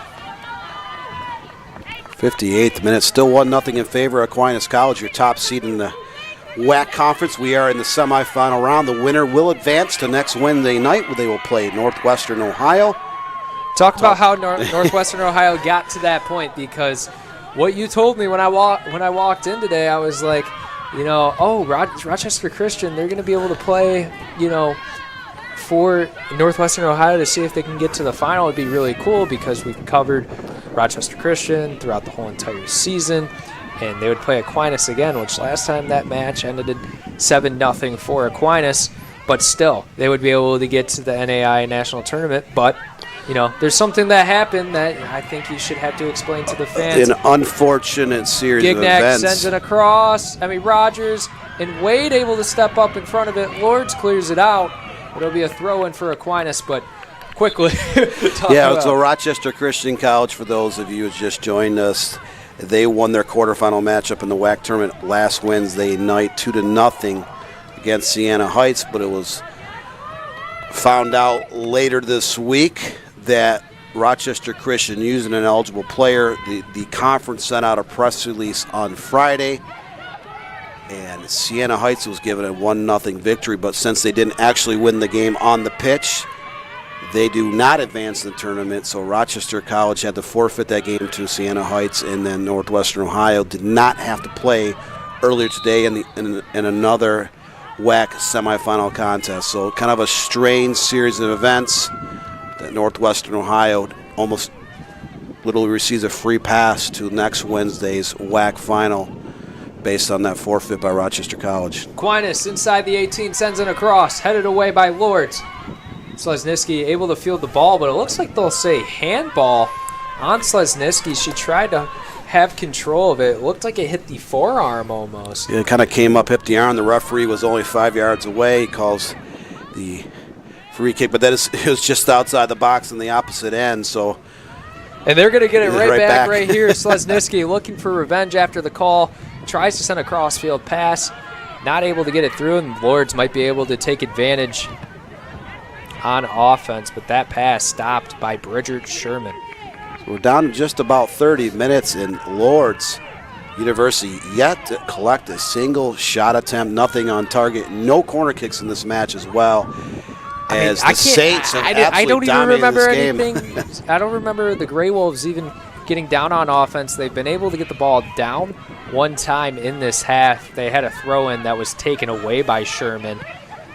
58th minute, still 1-0 in favor of Aquinas College, your top seed in the WHAC conference. We are in the semifinal round. The winner will advance to next Wednesday night, where they will play Northwestern Ohio. Talk about how Northwestern Ohio got to that point, because what you told me when I walked in today, I was like, Rochester Christian, they're going to be able to play, for Northwestern Ohio to see if they can get to the final. It'd be really cool because we've covered Rochester Christian throughout the whole entire season. And they would play Aquinas again, which last time that match ended in 7-0 for Aquinas. But still, they would be able to get to the NAIA National Tournament. But, there's something that happened that I think you should have to explain to the fans. An unfortunate series of Gignac events. sends it across. Rogers and Wade able to step up in front of it. Lourdes clears it out. It'll be a throw-in for Aquinas, but quickly. So Rochester Christian College, for those of you who just joined us, they won their quarterfinal matchup in the WHAC tournament last Wednesday night, 2-0 against Siena Heights, but it was found out later this week that Rochester Christian, using an eligible player, the conference sent out a press release on Friday, and Siena Heights was given a 1-0 victory, but since they didn't actually win the game on the pitch, they do not advance the tournament, so Rochester College had to forfeit that game to Siena Heights, and then Northwestern Ohio did not have to play earlier today in another WHAC semifinal contest. So kind of a strange series of events that Northwestern Ohio almost literally receives a free pass to next Wednesday's WHAC final based on that forfeit by Rochester College. Aquinas inside the 18 sends it across, headed away by Lourdes. Slesniski able to field the ball, but it looks like they'll say handball on Slesniski. She tried to have control of it. It looked like it hit the forearm almost. Yeah, it kind of came up, hit the arm. The referee was only 5 yards away. He calls the free kick, but it was just outside the box on the opposite end. So, and they're going to get it right back right here. Slesniski looking for revenge after the call. Tries to send a crossfield pass. Not able to get it through, and Lourdes might be able to take advantage on offense, but that pass stopped by Bridget Sherman. So we're down to just about 30 minutes, and Lourdes University yet to collect a single shot attempt, nothing on target, no corner kicks in this match as well. As the Saints have absolutely dominated this game. Anything. I don't remember the Grey Wolves even getting down on offense. They've been able to get the ball down one time in this half. They had a throw-in that was taken away by Sherman.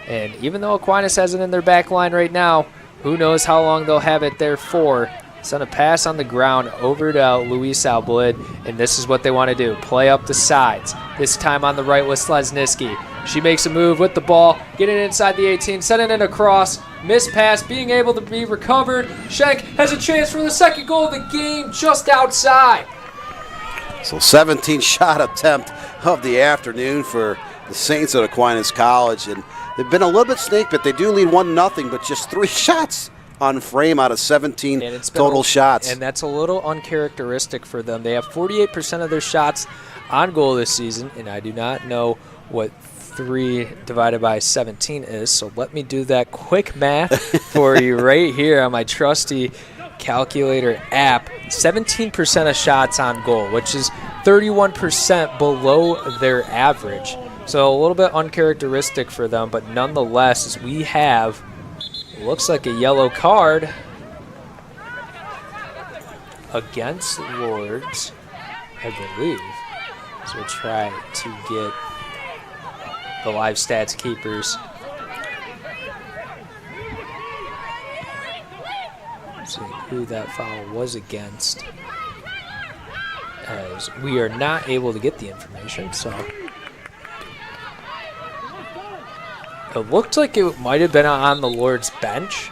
And even though Aquinas has it in their back line right now, who knows how long they'll have it there for. Send a pass on the ground over to Luis Alblid, and this is what they want to do. Play up the sides. This time on the right with Slesniski. She makes a move with the ball, getting inside the 18, sending it across. Missed pass being able to be recovered. Schenk has a chance for the second goal of the game just outside. So 17 shot attempt of the afternoon for the Saints at Aquinas College. And they've been a little bit snake, but they do lead 1-0, but just 3 shots on frame out of 17 total shots. And that's a little uncharacteristic for them. They have 48% of their shots on goal this season, and I do not know what 3 divided by 17 is, so let me do that quick math for you right here on my trusty calculator app. 17% of shots on goal, which is 31% below their average. So a little bit uncharacteristic for them, but nonetheless, as we have, looks like a yellow card against Lourdes, I believe. So we'll try to get the live stats keepers. Let's see who that foul was against, as we are not able to get the information. So it looked like it might have been on the Lourdes bench,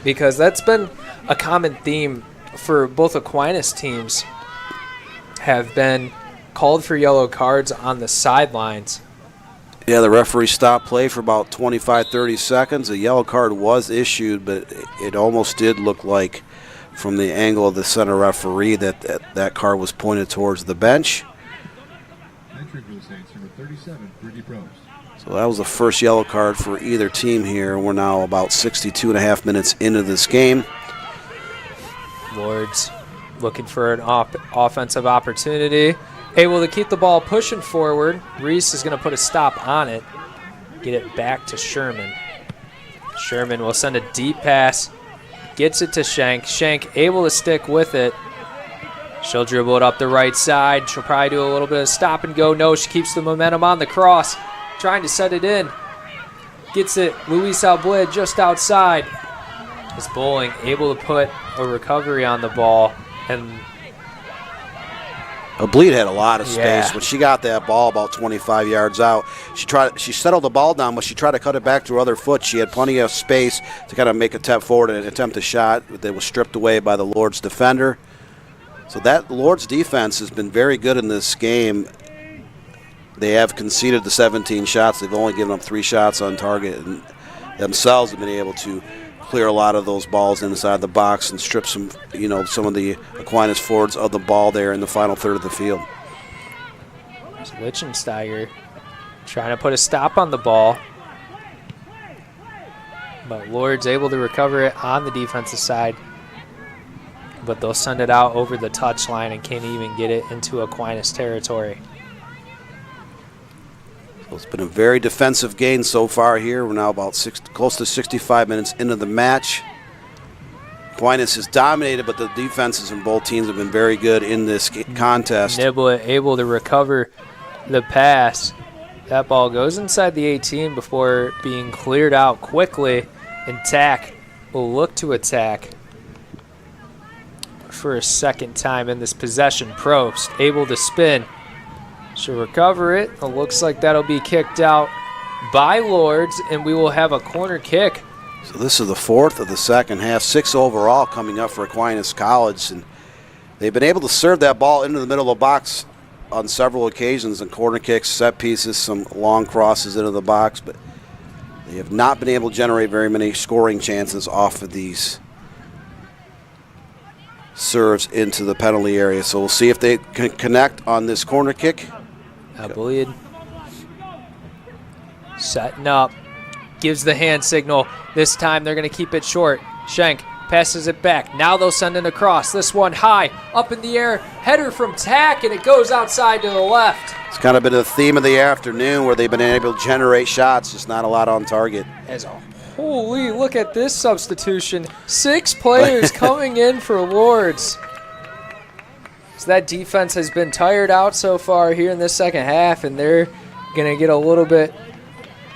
because that's been a common theme for both Aquinas teams, have been called for yellow cards on the sidelines. Yeah, the referee stopped play for about 25-30 seconds. A yellow card was issued, but it almost did look like, from the angle of the center referee, that card was pointed towards the bench. So that was the first yellow card for either team here. We're now about 62.5 minutes into this game. Lourdes looking for an offensive opportunity. Able to keep the ball pushing forward. Reese is going to put a stop on it. Get it back to Sherman. Sherman will send a deep pass. Gets it to Schenk. Schenk able to stick with it. She'll dribble it up the right side. She'll probably do a little bit of stop and go. No, she keeps the momentum on the cross. Trying to set it in. Gets it. Luis Alblid just outside. Is Bowling able to put a recovery on the ball. And Alblid had a lot of space. When she got that ball about 25 yards out, she settled the ball down, but she tried to cut it back to her other foot. She had plenty of space to kind of make a step forward and attempt a shot that was stripped away by the Lourdes defender. So that Lourdes defense has been very good in this game. They have conceded the 17 shots. They've only given up 3 shots on target, and themselves have been able to clear a lot of those balls inside the box and strip some of the Aquinas forwards of the ball there in the final third of the field. Lichtensteiger trying to put a stop on the ball, but Lourdes able to recover it on the defensive side, but they'll send it out over the touchline and can't even get it into Aquinas territory. So it's been a very defensive game so far here. We're now about close to 65 minutes into the match. Aquinas has dominated, but the defenses in both teams have been very good in this contest. Niblet able to recover the pass. That ball goes inside the 18 before being cleared out quickly, and TAC will look to attack for a second time in this possession. Probst able to spin. She'll recover it. It looks like that'll be kicked out by Lourdes, and we will have a corner kick. So this is the fourth of the second half, 6 overall coming up for Aquinas College. And they've been able to serve that ball into the middle of the box on several occasions, and corner kicks, set pieces, some long crosses into the box, but they have not been able to generate very many scoring chances off of these serves into the penalty area. So we'll see if they can connect on this corner kick. Abelid setting up, gives the hand signal. This time they're going to keep it short. Schenk passes it back. Now they'll send it across. This one high, up in the air, header from Tack, and it goes outside to the left. It's kind of been a theme of the afternoon where they've been able to generate shots, just not a lot on target. Holy, look at this substitution. 6 players coming in for Lourdes. So that defense has been tired out so far here in this second half, and they're going to get a little bit,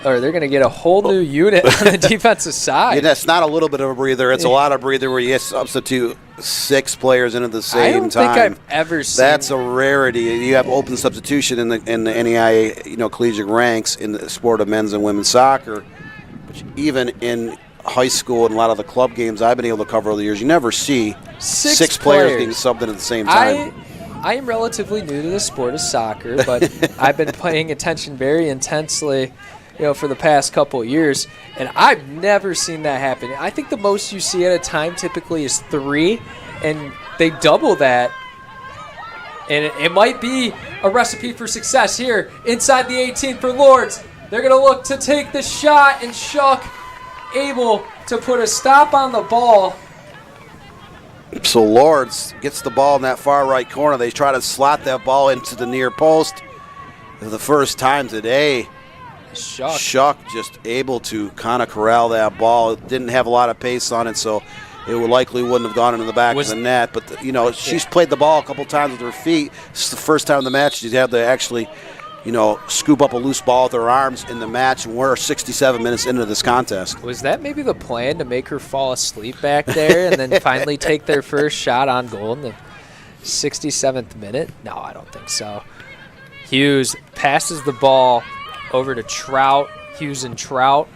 or they're going to get a whole new unit on the defensive side. Yeah, that's not a little bit of a breather. It's a lot of breather where you substitute 6 players in at the same time. I don't think I've ever seen. That's a rarity. You have open substitution in the NEIA collegiate ranks in the sport of men's and women's soccer. But even in high school and a lot of the club games I've been able to cover over the years, you never see 6 players being subbed in at the same time. I am relatively new to the sport of soccer, but I've been paying attention very intensely, for the past couple of years, and I've never seen that happen. I think the most you see at a time typically is 3, and they double that. And it might be a recipe for success here inside the 18 for Lourdes. They're going to look to take the shot, and Shuck able to put a stop on the ball. So Lourdes gets the ball in that far right corner. They try to slot that ball into the near post for the first time today. Shuck just able to kind of corral that ball. Didn't have a lot of pace on it, so it likely wouldn't have gone into the back of the net. But, she's played the ball a couple times with her feet. This is the first time in the match she's had to actually, scoop up a loose ball with her arms in the match, and we're 67 minutes into this contest. Was that maybe the plan, to make her fall asleep back there and then finally take their first shot on goal in the 67th minute? No, I don't think so. Hughes passes the ball over to Trout. Hughes and Trout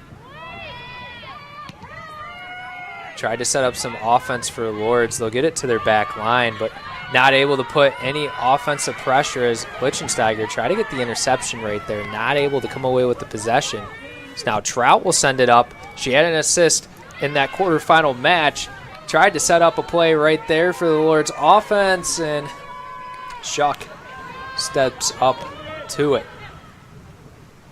tried to set up some offense for Lourdes. They'll get it to their back line, but not able to put any offensive pressure as Lichtensteiger tried to get the interception right there. Not able to come away with the possession. So now Trout will send it up. She had an assist in that quarterfinal match. Tried to set up a play right there for the Lourdes offense, and Shuck steps up to it.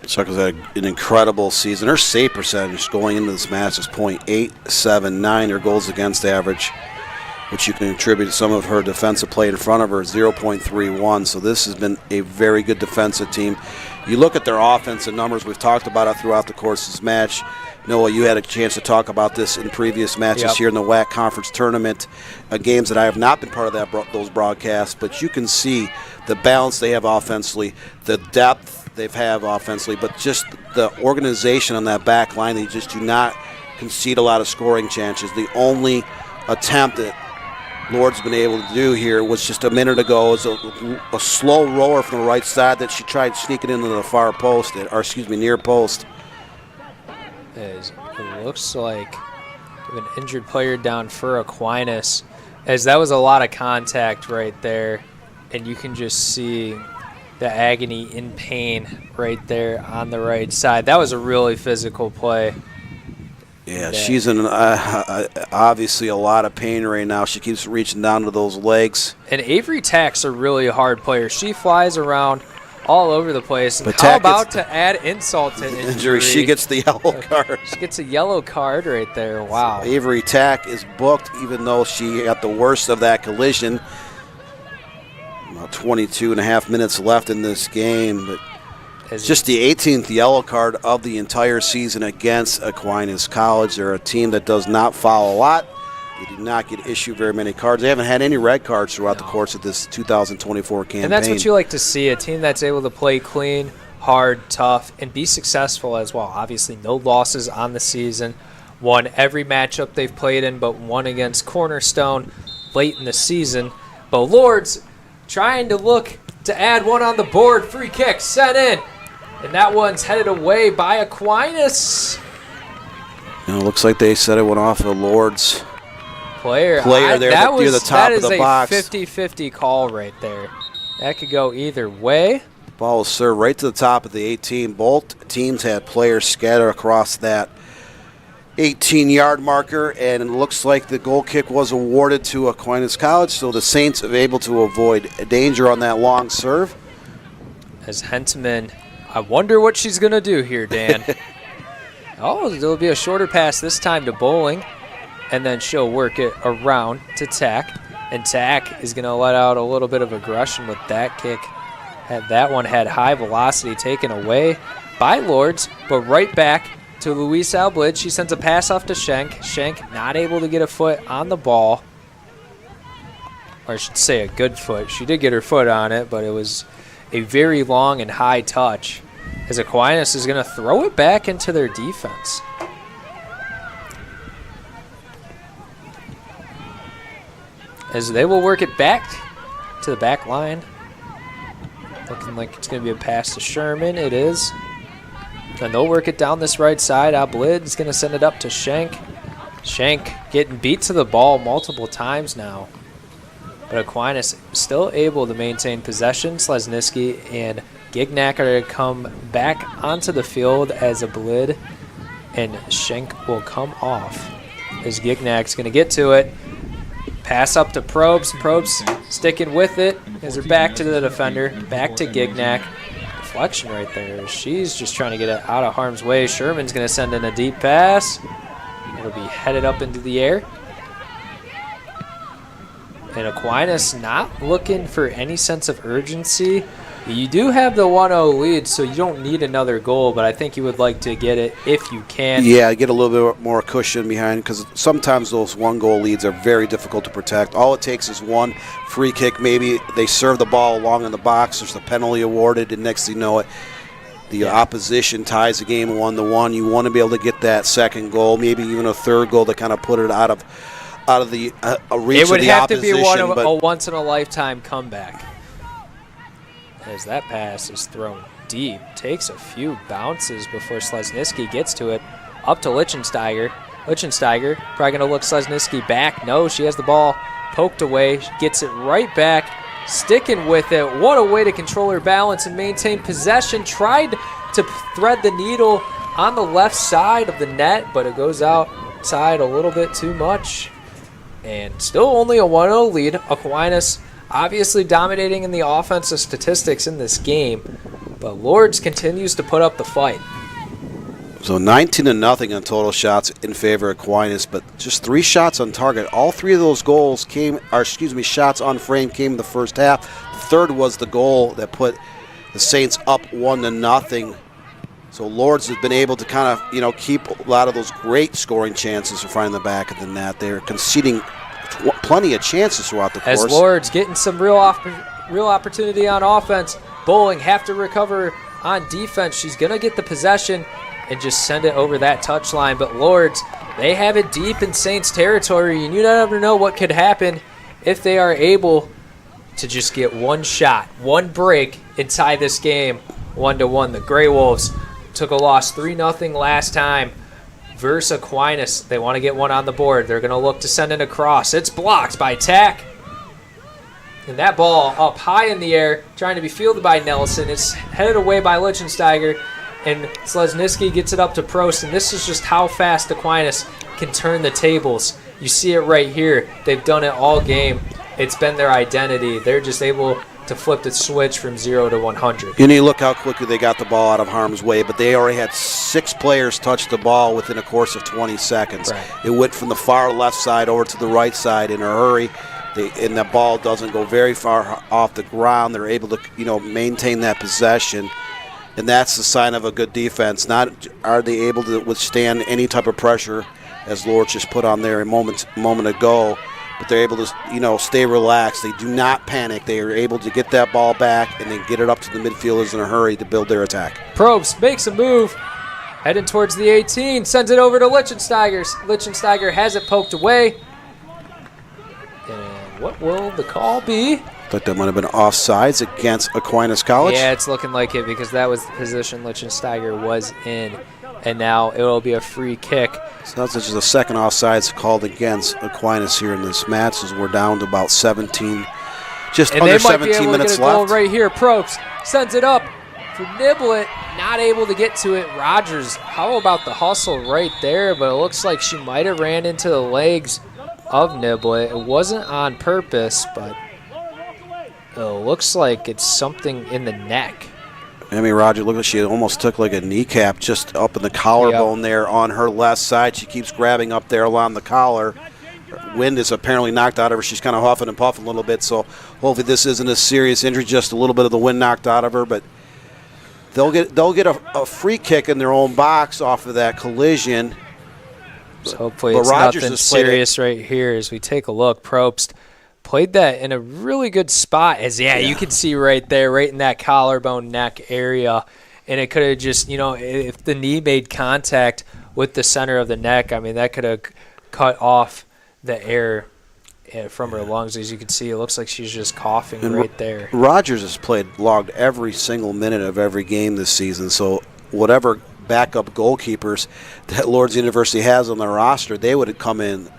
Shuck has had an incredible season. Her save percentage going into this match is .879. Her goals against average, which you can attribute to some of her defensive play in front of her, 0.31. So this has been a very good defensive team. You look at their offensive numbers. We've talked about it throughout the course of this match. Noah, you had a chance to talk about this in previous matches here in the WHAC Conference Tournament, games that I have not been part of those broadcasts, but you can see the balance they have offensively, the depth they have offensively, but just the organization on that back line. They just do not concede a lot of scoring chances. The only attempt that Lourdes been able to do here was just a minute ago. It was a slow roller from the right side that she tried sneaking into the far post, near post. It looks like an injured player down for Aquinas, as that was a lot of contact right there, and you can just see the agony in pain right there on the right side. That was a really physical play. Yeah, she's in obviously a lot of pain right now. She keeps reaching down to those legs. And Avery Tack's a really hard player. She flies around all over the place. And how about to add insult to injury? She gets the yellow card. She gets a yellow card right there. Wow. So Avery Tack is booked, even though she got the worst of that collision. About 22 and a half minutes left in this game, but it's just the 18th yellow card of the entire season against Aquinas College. They're a team that does not foul a lot. They do not get issued very many cards. They haven't had any red cards throughout the course of this 2024 campaign. And that's what you like to see, a team that's able to play clean, hard, tough, and be successful as well. Obviously, no losses on the season. Won every matchup they've played in, but won against Cornerstone late in the season. But Lourdes trying to look to add one on the board. Free kick sent in. And that one's headed away by Aquinas. Looks like they said it went off of Lourdes. Player there near the top of the box. That is a 50-50 call right there. That could go either way. Ball was served right to the top of the 18. Both teams had players scattered across that 18-yard marker, and it looks like the goal kick was awarded to Aquinas College, so the Saints are able to avoid danger on that long serve. As Hentman, I wonder what she's going to do here, Dan. Oh, there'll be a shorter pass this time to Bowling, and then she'll work it around to Tack, and Tack is going to let out a little bit of aggression with that kick. That one had high velocity taken away by Lourdes, but right back to Luis Alblid. She sends a pass off to Schenk. Schenk not able to get a foot on the ball, or I should say a good foot. She did get her foot on it, but it was a very long and high touch, as Aquinas is going to throw it back into their defense. As they will work it back to the back line. Looking like it's going to be a pass to Sherman. It is. And they'll work it down this right side. Alblid is going to send it up to Schenk. Schenk getting beat to the ball multiple times now. But Aquinas still able to maintain possession. Slesniski and Gignac are going to come back onto the field as Alblid and Schenk will come off. As Gignac's going to get to it. Pass up to Probst. Probst sticking with it as they're back to the defender. Back to Gignac. Deflection right there. She's just trying to get it out of harm's way. Sherman's going to send in a deep pass. It'll be headed up into the air. And Aquinas not looking for any sense of urgency. You do have the 1-0 lead, so you don't need another goal, but I think you would like to get it if you can. Yeah, get a little bit more cushion behind, because sometimes those one-goal leads are very difficult to protect. All it takes is one free kick. Maybe they serve the ball along in the box. There's a penalty awarded, and next thing you know it, the opposition ties the game 1-1. You want to be able to get that second goal, maybe even a third goal to kind of put it out of the reach of the opposition. It would have to be a once-in-a-lifetime comeback. As that pass is thrown deep, takes a few bounces before Slesniski gets to it. Up to Lichtensteiger. Lichtensteiger probably going to look Slesniski back. No, she has the ball poked away. She gets it right back, sticking with it. What a way to control her balance and maintain possession. Tried to thread the needle on the left side of the net, but it goes outside a little bit too much. And still only a 1-0 lead. Aquinas obviously dominating in the offensive statistics in this game, but Lourdes continues to put up the fight. So 19-0 on total shots in favor of Aquinas, but just 3 shots on target. All 3 of those goals shots on frame came in the first half. The third was the goal that put the Saints up 1-0. So Lourdes has been able to kind of, keep a lot of those great scoring chances from finding the back of the net. They're conceding plenty of chances throughout the course. As Lourdes getting some real opportunity on offense. Bowling have to recover on defense. She's going to get the possession and just send it over that touchline. But Lourdes, they have it deep in Saints territory, and you never know what could happen if they are able to just get one shot, one break, and tie this game 1-1. The Grey Wolves took a loss 3-0 last time versus Aquinas. They want to get one on the board. They're going to look to send it across. It's blocked by Tack. And that ball up high in the air, trying to be fielded by Nelson. It's headed away by Lichtensteiger, and Slesniski gets it up to Prost. And this is just how fast Aquinas can turn the tables. You see it right here. They've done it all game. It's been their identity. They're just able to flip the switch from 0 to 100. You need to look how quickly they got the ball out of harm's way, but they already had 6 players touch the ball within a course of 20 seconds. Right. It went from the far left side over to the right side in a hurry, and the ball doesn't go very far off the ground. They're able to, maintain that possession, and that's the sign of a good defense. Not are they able to withstand any type of pressure, as Lourdes just put on there a moment ago. But they're able to, stay relaxed. They do not panic. They are able to get that ball back and then get it up to the midfielders in a hurry to build their attack. Probst makes a move, heading towards the 18, sends it over to Lichtensteiger. Lichtensteiger has it poked away. And what will the call be? Looked like that might have been offsides against Aquinas College. Yeah, it's looking like it because that was the position Lichtensteiger was in. And now it will be a free kick. So that's just the second offsides called against Aquinas here in this match as we're down to about 17, just under 17 minutes left. Goal right here. Probst sends it up for Niblett. Not able to get to it. Rogers, how about the hustle right there? But it looks like she might have ran into the legs of Niblett. It wasn't on purpose, but it looks like it's something in the neck. Amy Rogers, look at, she almost took like a kneecap just up in the collarbone there on her left side. She keeps grabbing up there along the collar. Wind is apparently knocked out of her. She's kind of huffing and puffing a little bit, so hopefully this isn't a serious injury, just a little bit of the wind knocked out of her. But they'll get a free kick in their own box off of that collision. So hopefully it's nothing serious right here as we take a look. Probst played that in a really good spot as, you can see right there, right in that collarbone neck area. And it could have just, if the knee made contact with the center of the neck, I mean, that could have cut off the air from her lungs. As you can see, it looks like she's just coughing right there. Rogers has logged every single minute of every game this season. So whatever backup goalkeepers that Lourdes University has on their roster, they would have come in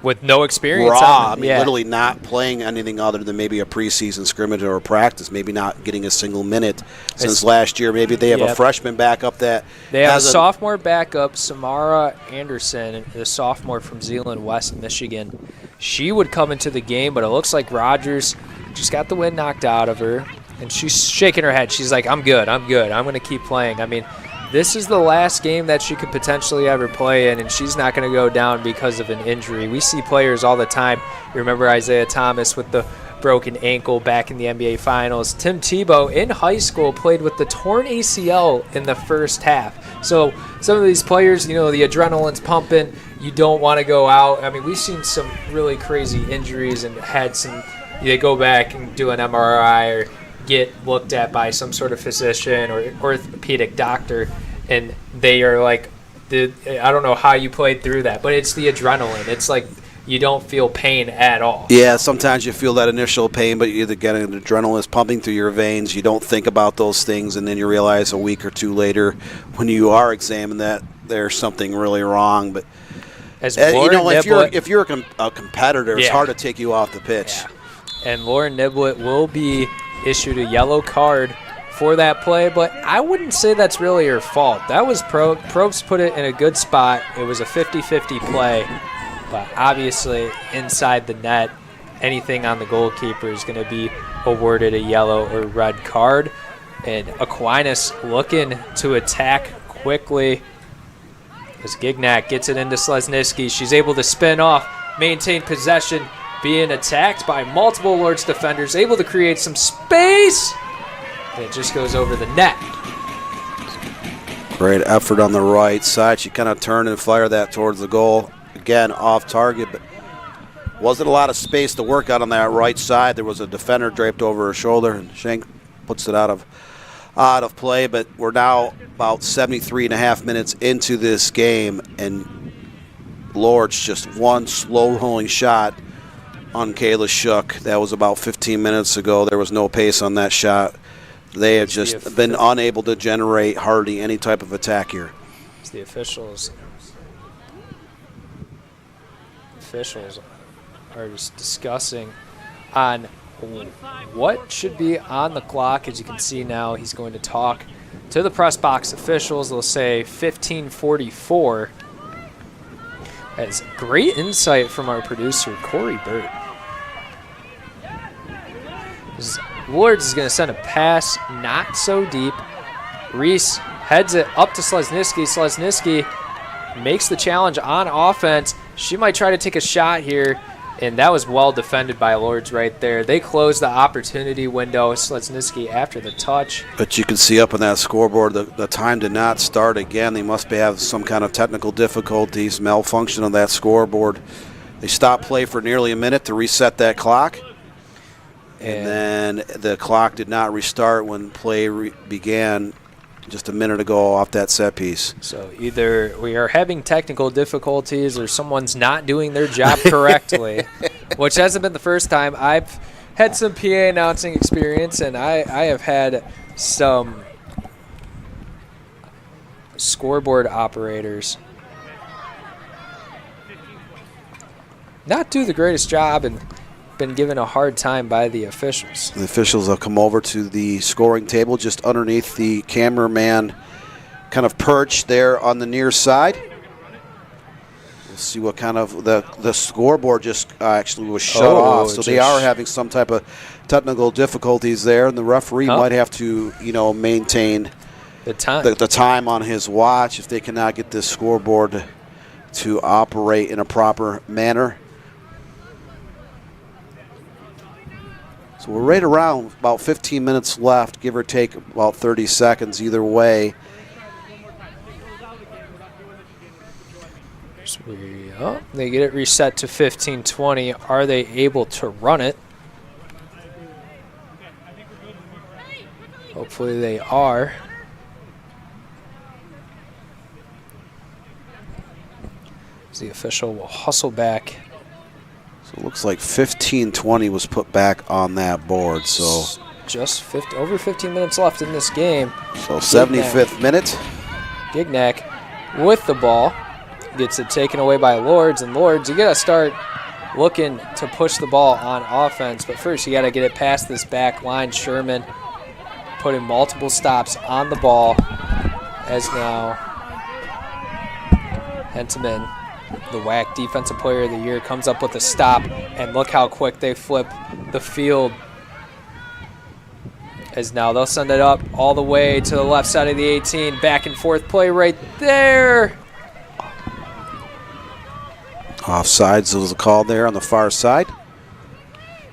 with no experience. Raw. I mean, literally not playing anything other than maybe a preseason scrimmage or a practice, maybe not getting a single minute since last year. Maybe they have a freshman backup that they have a sophomore backup, Samara Anderson, the sophomore from Zeeland, West Michigan. She would come into the game, but it looks like Rogers just got the wind knocked out of her, and she's shaking her head. She's like, I'm good. I'm going to keep playing. I mean, this is the last game that she could potentially ever play in, and she's not going to go down because of an injury. We see players all the time. You remember Isaiah Thomas with the broken ankle back in the NBA Finals. Tim Tebow in high school played with the torn ACL in the first half. So some of these players, the adrenaline's pumping. You don't want to go out. I mean, we've seen some really crazy injuries and had some – they go back and do an MRI or – get looked at by some sort of physician or orthopedic doctor, and they are like, I don't know how you played through that, but it's the adrenaline. It's like you don't feel pain at all. Yeah, sometimes you feel that initial pain, but you're getting the adrenaline is pumping through your veins. You don't think about those things, and then you realize a week or two later when you are examined that there's something really wrong. But if you're a competitor, it's hard to take you off the pitch. Yeah. And Lauren Niblett will be issued a yellow card for that play, but I wouldn't say that's really her fault. That was Probst put it in a good spot. It was a 50-50 play, but obviously inside the net, anything on the goalkeeper is going to be awarded a yellow or red card. And Aquinas looking to attack quickly as Gignac gets it into Slesniski. She's able to spin off, maintain possession, being attacked by multiple Lourdes defenders, able to create some space, and it just goes over the net. Great effort on the right side. She kind of turned and fired that towards the goal. Again, off target, but wasn't a lot of space to work out on that right side. There was a defender draped over her shoulder, and Schenk puts it out of play. But we're now about 73 and a half minutes into this game, and Lourdes just one slow rolling shot on Kayla Shook. That was about 15 minutes ago. There was no pace on that shot. They have just been unable to generate hardly any type of attack here. It's the officials are just discussing on what should be on the clock. As you can see now, he's going to talk to the press box officials. They'll say 15:44. That's great insight from our producer, Corey Burt. Lourdes is going to send a pass, not so deep. Reese heads it up to Slesniski. Slesniski makes the challenge on offense. She might try to take a shot here, and that was well defended by Lourdes right there. They closed the opportunity window. Slesniski after the touch. But you can see up on that scoreboard, the time did not start again. They must have some kind of technical difficulties, malfunction on that scoreboard. They stopped play for nearly a minute to reset that clock. And then the clock did not restart when play began just a minute ago off that set piece. So either we are having technical difficulties or someone's not doing their job correctly, which hasn't been the first time. I've had some PA announcing experience, and I have had some scoreboard operators not do the greatest job and been given a hard time by the officials. The officials have come over to the scoring table just underneath the cameraman kind of perch there on the near side. We'll see what kind of the scoreboard just actually was shut off, so they are having some type of technical difficulties there, and the referee might have to, maintain the time. The time on his watch if they cannot get this scoreboard to operate in a proper manner. So we're right around about 15 minutes left, give or take about 30 seconds either way. So they get it reset to 15-20. Are they able to run it? Hopefully they are. The official will hustle back. So it looks like 15-20 was put back on that board. So just over 15 minutes left in this game. So 75th minute. Gignac with the ball. Gets it taken away by Lourdes. And Lourdes, you got to start looking to push the ball on offense. But first, you got to get it past this back line. Sherman putting multiple stops on the ball. As now Hentemann, the WHAC Defensive Player of the Year, comes up with a stop, and look how quick they flip the field. As now they'll send it up all the way to the left side of the 18. Back and forth play right there. Offsides was a call there on the far side.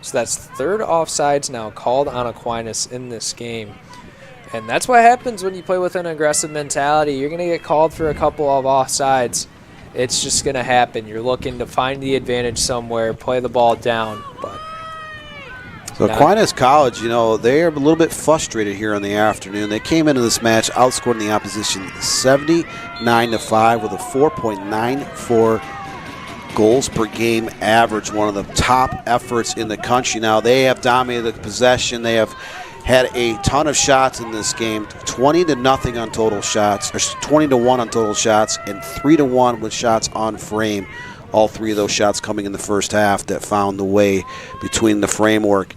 So that's third offsides now called on Aquinas in this game. And that's what happens when you play with an aggressive mentality. You're going to get called for a couple of offsides. It's just going to happen. You're looking to find the advantage somewhere, play the ball down. But so Aquinas College, they are a little bit frustrated here in the afternoon. They came into this match outscoring the opposition 79-5 with a 4.94 goals per game average, one of the top efforts in the country. Now they have dominated the possession. They have had a ton of shots in this game, 20-0 on total shots, or 20-1 on total shots, and 3-1 with shots on frame. All three of those shots coming in the first half that found the way between the framework.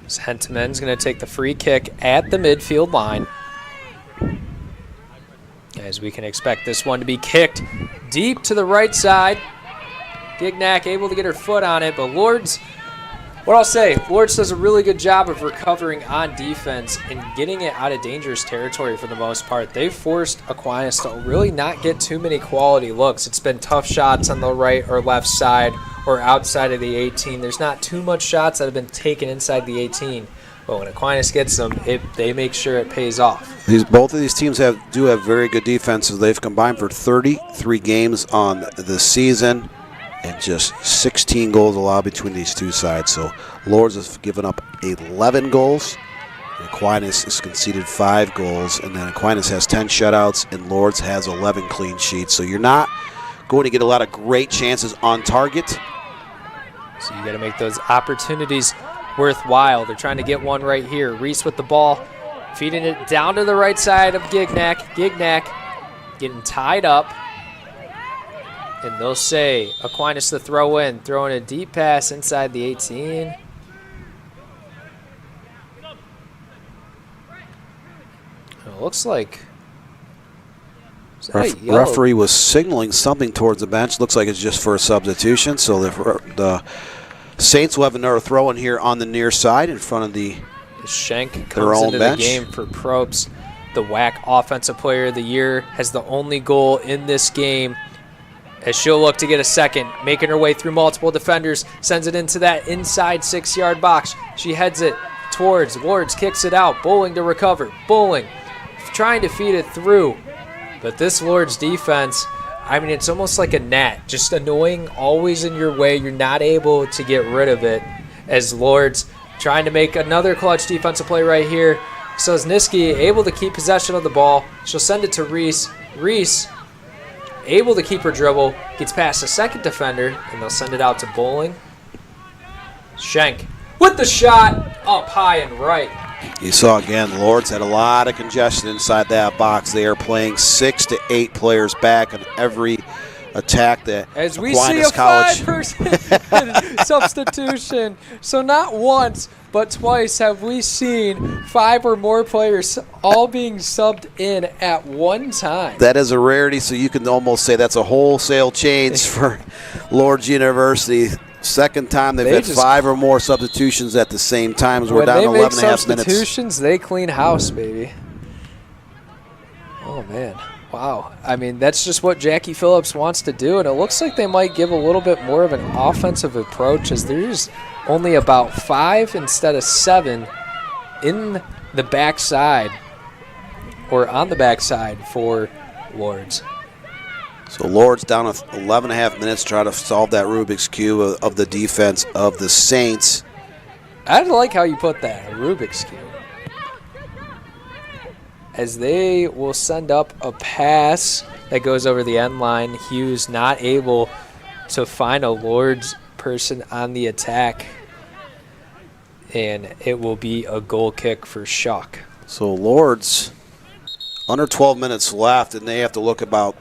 Hentemann's going to take the free kick at the midfield line. As we can expect this one to be kicked deep to the right side. Gignac able to get her foot on it, but Lourdes, what I'll say, Lourdes does a really good job of recovering on defense and getting it out of dangerous territory for the most part. They've forced Aquinas to really not get too many quality looks. It's been tough shots on the right or left side or outside of the 18. There's not too much shots that have been taken inside the 18. But when Aquinas gets them, they make sure it pays off. Both of these teams do have very good defenses. They've combined for 33 games on the season, and just 16 goals allowed between these two sides. So Lourdes has given up 11 goals. Aquinas has conceded 5 goals. And then Aquinas has 10 shutouts, and Lourdes has 11 clean sheets. So you're not going to get a lot of great chances on target. So you got to make those opportunities worthwhile. They're trying to get one right here. Reese with the ball, feeding it down to the right side of Gignac. Gignac getting tied up. And they'll say Aquinas to throw in, throwing a deep pass inside the 18. It looks like referee was signaling something towards the bench. Looks like it's just for a substitution. So the Saints will have another throw in here on the near side in front of the Schenk comes into the game for Probst. The WHAC Offensive Player of the Year has the only goal in this game. As she'll look to get a second, making her way through multiple defenders, sends it into that inside 6-yard box. She heads it towards Lourdes, kicks it out. Bowling to recover. Bowling trying to feed it through. But this Lourdes defense, it's almost like a gnat, just annoying, always in your way. You're not able to get rid of it. As Lourdes trying to make another clutch defensive play right here. So Niski able to keep possession of the ball. She'll send it to Reese. Reese able to keep her dribble, gets past the second defender, and they'll send it out to Bowling. Schenk with the shot up high and right. You saw again, Lourdes had a lot of congestion inside that box. They are playing 6 to 8 players back on every attack that As we Aquinas see a College. 5-person substitution. So not once, but twice have we seen 5 or more players all being subbed in at one time. That is a rarity, so you can almost say that's a wholesale change for Lourdes University. Second time they've had 5 or more substitutions at the same time. As we're down to 11 and a half minutes. Substitutions, they clean house, baby. Oh, man. Wow. I mean, that's just what Jackie Phillips wants to do, and it looks like they might give a little bit more of an offensive approach as there's only about 5 instead of 7 in the backside or on the backside for Lourdes. So Lourdes down to 11 and a half minutes trying to solve that Rubik's Cube of the defense of the Saints. I like how you put that, a Rubik's Cube. As they will send up a pass that goes over the end line. Hughes not able to find a Lourdes person on the attack. And it will be a goal kick for Shuck. So Lourdes, under 12 minutes left, and they have to look about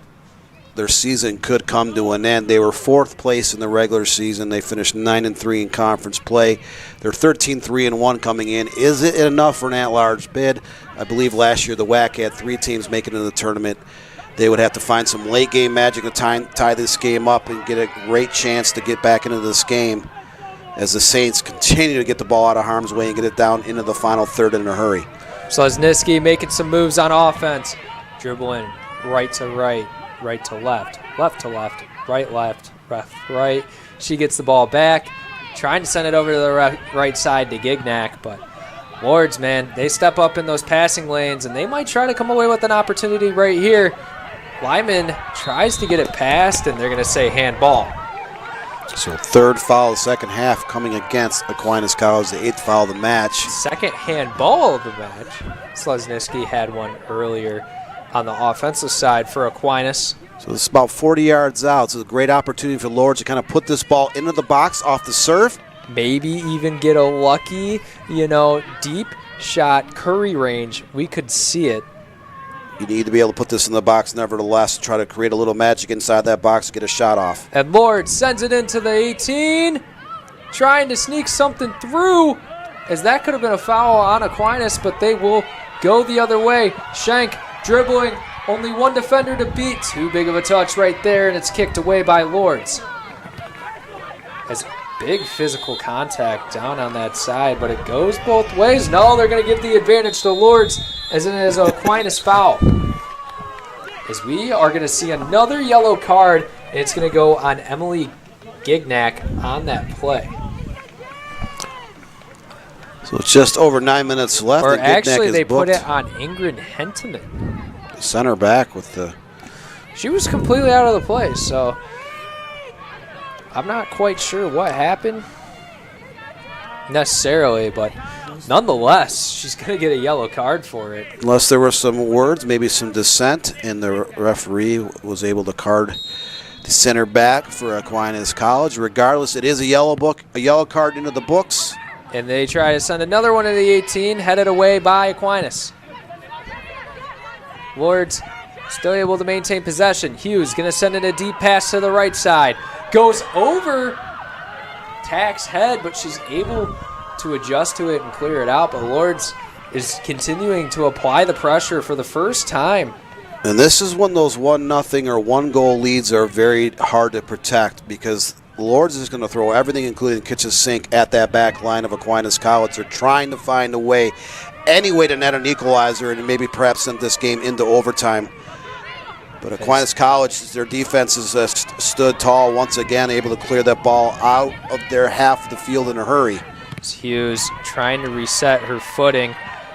their season could come to an end. They were 4th place in the regular season. They finished 9-3 in conference play. They're 13-3-1 coming in. Is it enough for an at-large bid? I believe last year the WHAC had 3 teams making it to the tournament. They would have to find some late-game magic to tie this game up and get a great chance to get back into this game as the Saints continue to get the ball out of harm's way and get it down into the final third in a hurry. Slesniski making some moves on offense. Dribbling right to right. Right to left to left, right, left, right. She gets the ball back, trying to send it over to the right side to Gignac, but Lourdes, man, they step up in those passing lanes, and they might try to come away with an opportunity right here. Lyman tries to get it past, and they're going to say handball. So 3rd foul of the second half coming against Aquinas College, the 8th foul of the match. Second handball of the match. Slesniski had one earlier on the offensive side for Aquinas. So it's about 40 yards out. So it's a great opportunity for Lourdes to kind of put this ball into the box off the serve. Maybe even get a lucky, deep shot Curry range. We could see it. You need to be able to put this in the box nevertheless, try to create a little magic inside that box to get a shot off. And Lourdes sends it into the 18, trying to sneak something through, as that could have been a foul on Aquinas, but they will go the other way. Schenk dribbling, only one defender to beat. Too big of a touch right there, and it's kicked away by Lourdes. As big physical contact down on that side, but it goes both ways. No, they're going to give the advantage to Lourdes, as it is Aquinas foul. As we are going to see another yellow card, and it's going to go on Emily Gignac on that play. So it's just over 9 minutes left. Or actually, they put it on Ingrid Hentemann. Center back with the... She was completely out of the play, so I'm not quite sure what happened necessarily, but nonetheless, she's going to get a yellow card for it. Unless there were some words, maybe some dissent, and the referee was able to card the center back for Aquinas College. Regardless, it is a yellow card into the books. And they try to send another one to the 18, headed away by Aquinas. Lourdes still able to maintain possession. Hughes going to send in a deep pass to the right side. Goes over Tack's head, but she's able to adjust to it and clear it out. But Lourdes is continuing to apply the pressure for the first time. And this is when those 1-0 or 1-goal leads are very hard to protect, because Lourdes is going to throw everything, including kitchen sink, at that back line of Aquinas College. They're trying to find a way, any way to net an equalizer and maybe perhaps send this game into overtime. But Aquinas College, their defense has stood tall once again, able to clear that ball out of their half of the field in a hurry. Hughes trying to reset her footing,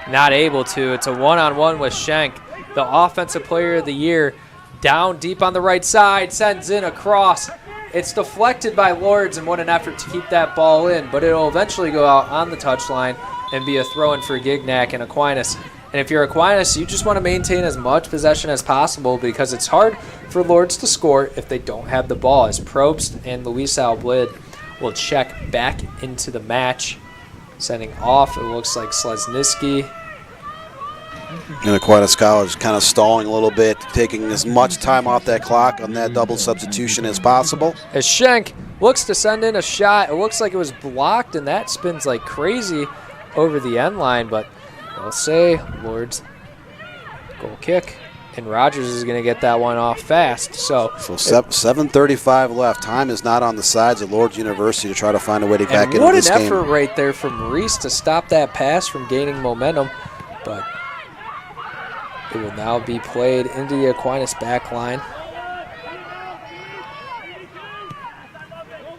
not able to. It's a one-on-one with Schenk, the offensive player of the year, down deep on the right side, sends in a cross. It's deflected by Lourdes, and what an effort to keep that ball in, but it'll eventually go out on the touchline and be a throw-in for Gignac and Aquinas. And if you're Aquinas, you just want to maintain as much possession as possible, because it's hard for Lourdes to score if they don't have the ball, as Probst and Luisa Alblid will check back into the match. Sending off, it looks like Slesniski. And Aquinas College kind of stalling a little bit, taking as much time off that clock on that double substitution as possible. As Schenk looks to send in a shot, it looks like it was blocked, and that spins like crazy over the end line, but I'll say Lourdes goal kick, and Rogers is going to get that one off fast. So 7:35 left. Time is not on the sides of Lourdes University to try to find a way to back into this game. What an effort right there from Reese to stop that pass from gaining momentum, but it will now be played into the Aquinas back line.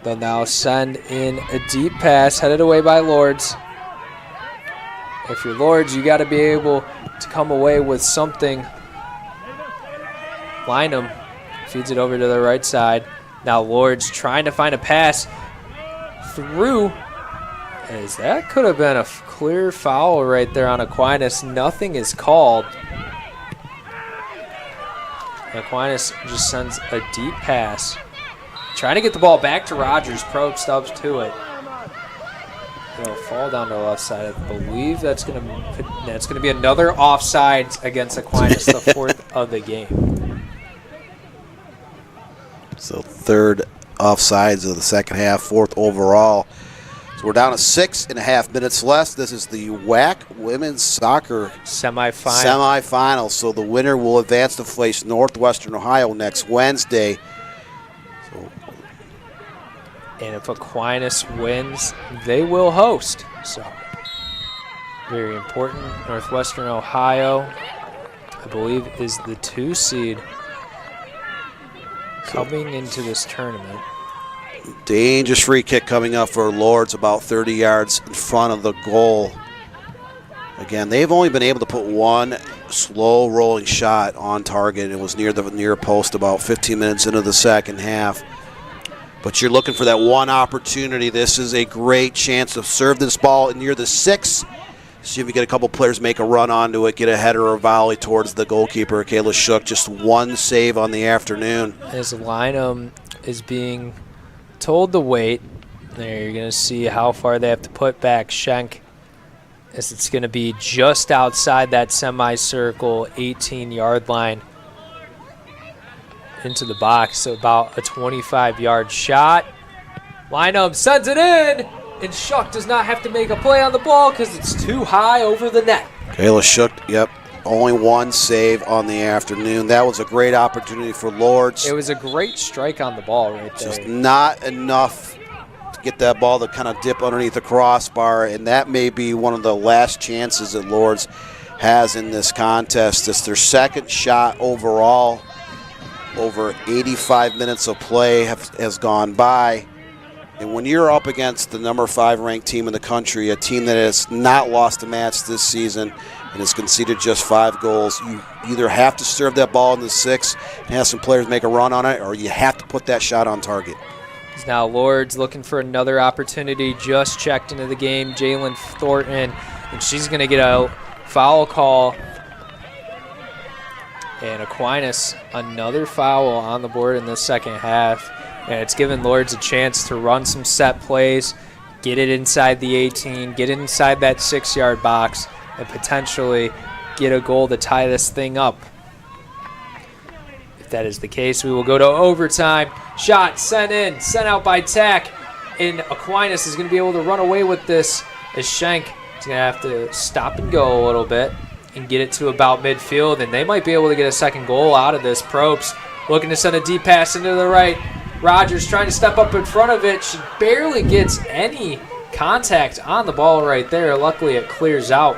They'll now send in a deep pass headed away by Lourdes. If you're Lourdes, you got to be able to come away with something. Lynham feeds it over to the right side. Now Lourdes trying to find a pass through, as that could have been a clear foul right there on Aquinas. Nothing is called. Aquinas just sends a deep pass. Trying to get the ball back to Rogers. Probe stubs to it. It'll fall down to the left side. I believe that's going to be another offsides against Aquinas, the fourth of the game. So third offsides of the second half, fourth overall. So we're down to 6.5 minutes left. This is the WHAC women's soccer semifinal. So the winner will advance to face Northwestern Ohio next Wednesday. And if Aquinas wins, they will host. So very important. Northwestern Ohio, I believe, is the 2 seed coming into this tournament. Dangerous free kick coming up for Lourdes, about 30 yards in front of the goal. Again, they've only been able to put one slow rolling shot on target. It was near the near post about 15 minutes into the second half. But you're looking for that one opportunity. This is a great chance to serve this ball near the 6. See if you get a couple players make a run onto it, get a header or volley towards the goalkeeper, Kayla Shook. Just one save on the afternoon. As Lynham is being told to wait, there you're going to see how far they have to put back Schenk, as it's going to be just outside that semicircle 18-yard line into the box, so about a 25-yard shot. Lynham sends it in, and Shook does not have to make a play on the ball because it's too high over the net. Kayla Shook, yep, only one save on the afternoon. That was a great opportunity for Lourdes. It was a great strike on the ball right there. Just not enough to get that ball to kind of dip underneath the crossbar, and that may be one of the last chances that Lourdes has in this contest. It's their second shot overall. Over 85 minutes of play has gone by. And when you're up against the number 5 ranked team in the country, a team that has not lost a match this season and has conceded just 5 goals, you either have to serve that ball in the 6 and have some players make a run on it, or you have to put that shot on target. Now Lourdes looking for another opportunity, just checked into the game, Jalen Thornton, and she's going to get a foul call. And Aquinas, another foul on the board in the second half. And it's given Lourdes a chance to run some set plays, get it inside the 18, get it inside that 6-yard box, and potentially get a goal to tie this thing up. If that is the case, we will go to overtime. Shot sent in, sent out by Tack. And Aquinas is going to be able to run away with this, as Schenk is going to have to stop and go a little bit and get it to about midfield, and they might be able to get a second goal out of this. Probst looking to send a deep pass into the right. Rogers trying to step up in front of it. She barely gets any contact on the ball right there. Luckily, it clears out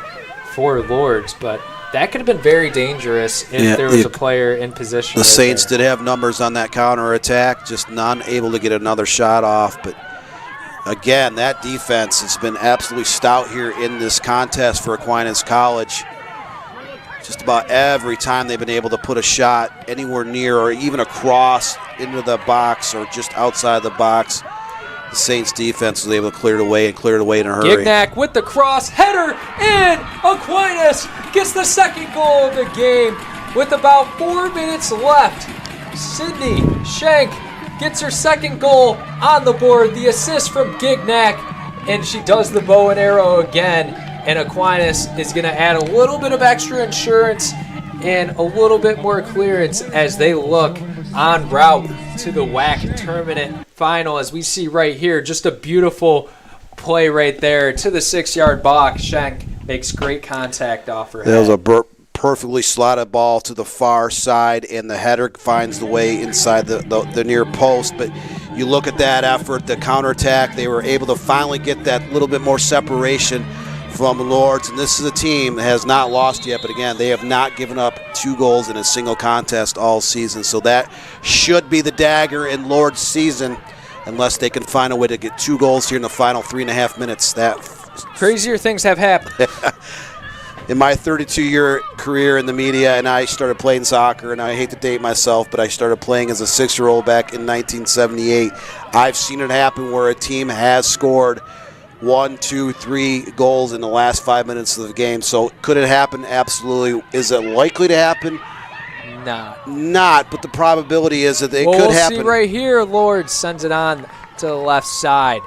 for Lourdes, but that could have been very dangerous if there was a player in position. The Saints did have numbers on that counter attack, just not able to get another shot off. But again, that defense has been absolutely stout here in this contest for Aquinas College. Just about every time they've been able to put a shot anywhere near or even across into the box or just outside the box, the Saints defense was able to clear it away and clear it away in a hurry. Gignac with the cross, header in. Aquinas gets the second goal of the game with about 4 minutes left. Sydney Schenk gets her second goal on the board. The assist from Gignac, and she does the bow and arrow again, and Aquinas is going to add a little bit of extra insurance and a little bit more clearance as they look en route to the WHAC tournament final. As we see right here, just a beautiful play right there to the 6-yard box. Schenk makes great contact off her head. There was a perfectly slotted ball to the far side, and the header finds the way inside the near post. But you look at that effort, the counterattack, they were able to finally get that little bit more separation from Lourdes. And this is a team that has not lost yet, but again, they have not given up 2 goals in a single contest all season. So that should be the dagger in Lourdes' season, unless they can find a way to get 2 goals here in the final 3.5 minutes. That crazier things have happened. In my 32-year career in the media, and I started playing soccer, and I hate to date myself, but I started playing as a 6-year-old back in 1978. I've seen it happen where a team has scored 1, 2, 3 goals in the last 5 minutes of the game. So could it happen? Absolutely. Is it likely to happen? Not, but the probability is that it could happen. We'll see right here. Lourdes sends it on to the left side.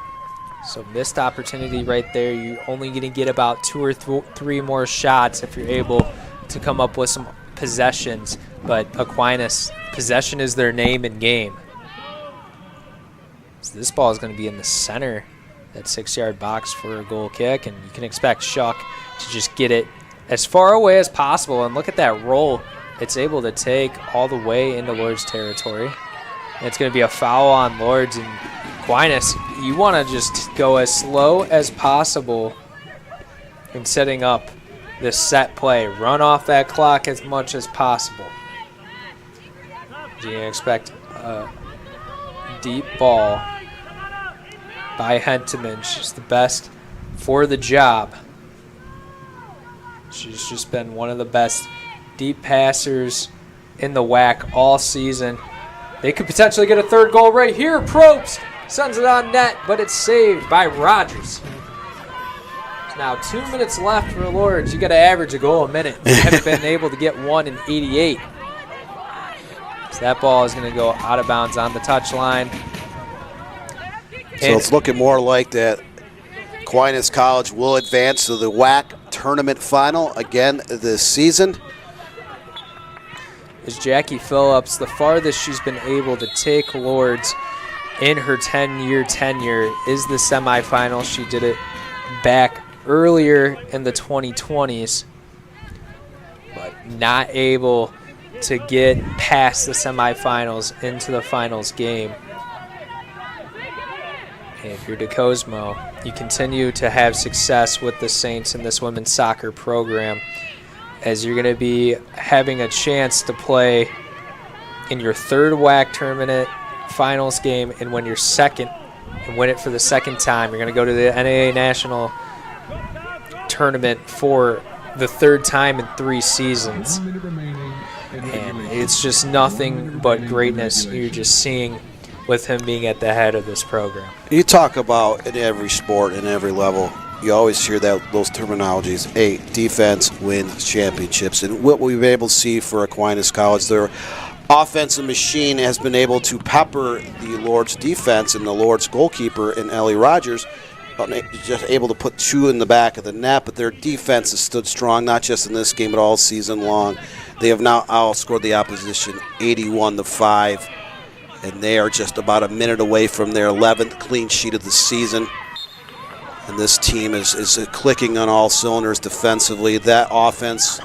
So missed opportunity right there. You're only going to get about 2 or 3 more shots if you're able to come up with some possessions. But Aquinas, possession is their name in game. So this ball is going to be in the center, that 6-yard box for a goal kick, and you can expect Shuck to just get it as far away as possible. And look at that roll it's able to take all the way into Lourdes territory. And it's going to be a foul on Lourdes, and Aquinas, you want to just go as slow as possible in setting up this set play. Run off that clock as much as possible. You expect a deep ball by Hentemann. She's the best for the job. She's just been one of the best deep passers in the WHAC all season. They could potentially get a 3rd goal right here. Probst sends it on net, but it's saved by Rogers. There's now 2 minutes left for Lourdes. You got to average a goal a minute. You haven't been able to get one in 88. So that ball is going to go out of bounds on the touchline. So it's looking more like that Aquinas College will advance to the WHAC tournament final again this season. Is Jackie Phillips, the farthest she's been able to take Lourdes in her 10-year tenure is the semifinal. She did it back earlier in the 2020s, but not able to get past the semifinals into the finals game. And if you're DeCosmo, you continue to have success with the Saints in this women's soccer program, as you're going to be having a chance to play in your 3rd WHAC tournament finals game and win your 2nd and win it for the 2nd time. You're going to go to the NAA National Tournament for the 3rd time in 3 seasons. And it's just nothing but greatness you're just seeing with him being at the head of this program. You talk about in every sport, in every level, you always hear those terminologies. Hey, defense wins championships. And what we've been able to see for Aquinas College, their offensive machine has been able to pepper the Lourdes defense, and the Lourdes goalkeeper in Ellie Rogers just able to put 2 in the back of the net. But their defense has stood strong, not just in this game, but all season long. They have now outscored the opposition 81-5. And they are just about a minute away from their 11th clean sheet of the season. And this team is clicking on all cylinders defensively. That offense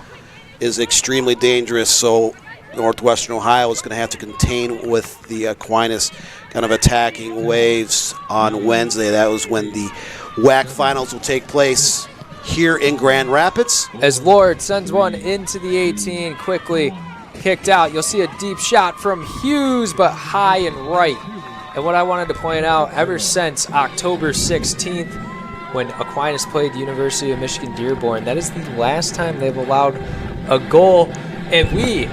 is extremely dangerous, so Northwestern Ohio is going to have to contain with the Aquinas kind of attacking waves on Wednesday. That was when the WHAC finals will take place here in Grand Rapids. As Lourdes sends one into the 18 quickly. Kicked out. You'll see a deep shot from Hughes, but high and right. And what I wanted to point out, ever since October 16th, when Aquinas played the University of Michigan Dearborn, that is the last time they've allowed a goal. And we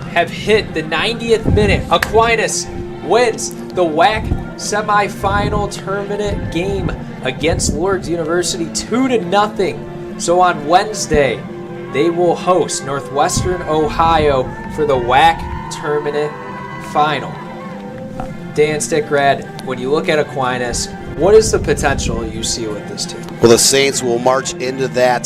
have hit the 90th minute. Aquinas wins the WHAC semifinal tournament game against Lourdes University 2-0. So on Wednesday, they will host Northwestern Ohio for the WHAC tournament final. Dan Stickrad, when you look at Aquinas, What is the potential you see with this team? Well, the Saints will march into that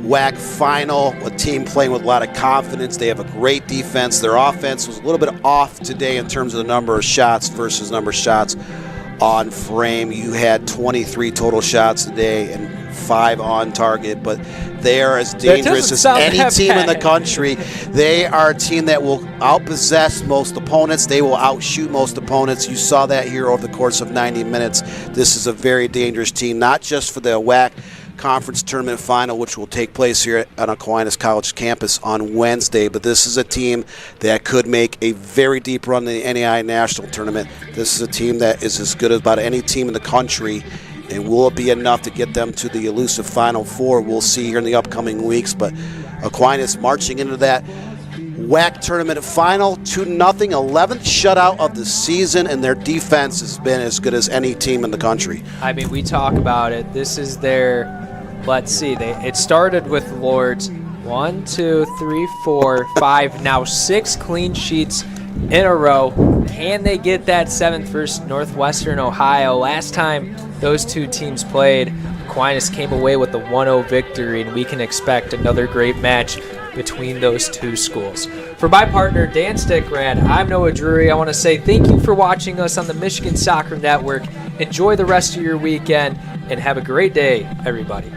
WHAC final, a team playing with a lot of confidence. They have a great defense. Their offense was a little bit off today in terms of the number of shots versus number of shots on frame. You had 23 total shots today and 5 on target, but they are as dangerous as any team in the country. They are a team that will outpossess most opponents. They will outshoot most opponents. You saw that here over the course of 90 minutes. This is a very dangerous team, not just for the WHAC Conference Tournament Final, which will take place here at Aquinas College campus on Wednesday, but this is a team that could make a very deep run in the NAIA National Tournament. This is a team that is as good as about any team in the country, and will it be enough to get them to the elusive Final Four? We'll see here in the upcoming weeks, but Aquinas marching into that WHAC tournament final 2-0, 11th shutout of the season, and their defense has been as good as any team in the country. I mean, we talk about it. This is their, let's see, it started with Lourdes. 1, 2, 3, 4, 5, now 6 clean sheets in a row. Can they get that 7th versus Northwestern Ohio? Last time those two teams played, Aquinas came away with the 1-0 victory, and we can expect another great match between those two schools. For my partner, Dan Stickrand, I'm Noah Drury. I want to say thank you for watching us on the Michigan Soccer Network. Enjoy the rest of your weekend, and have a great day, everybody.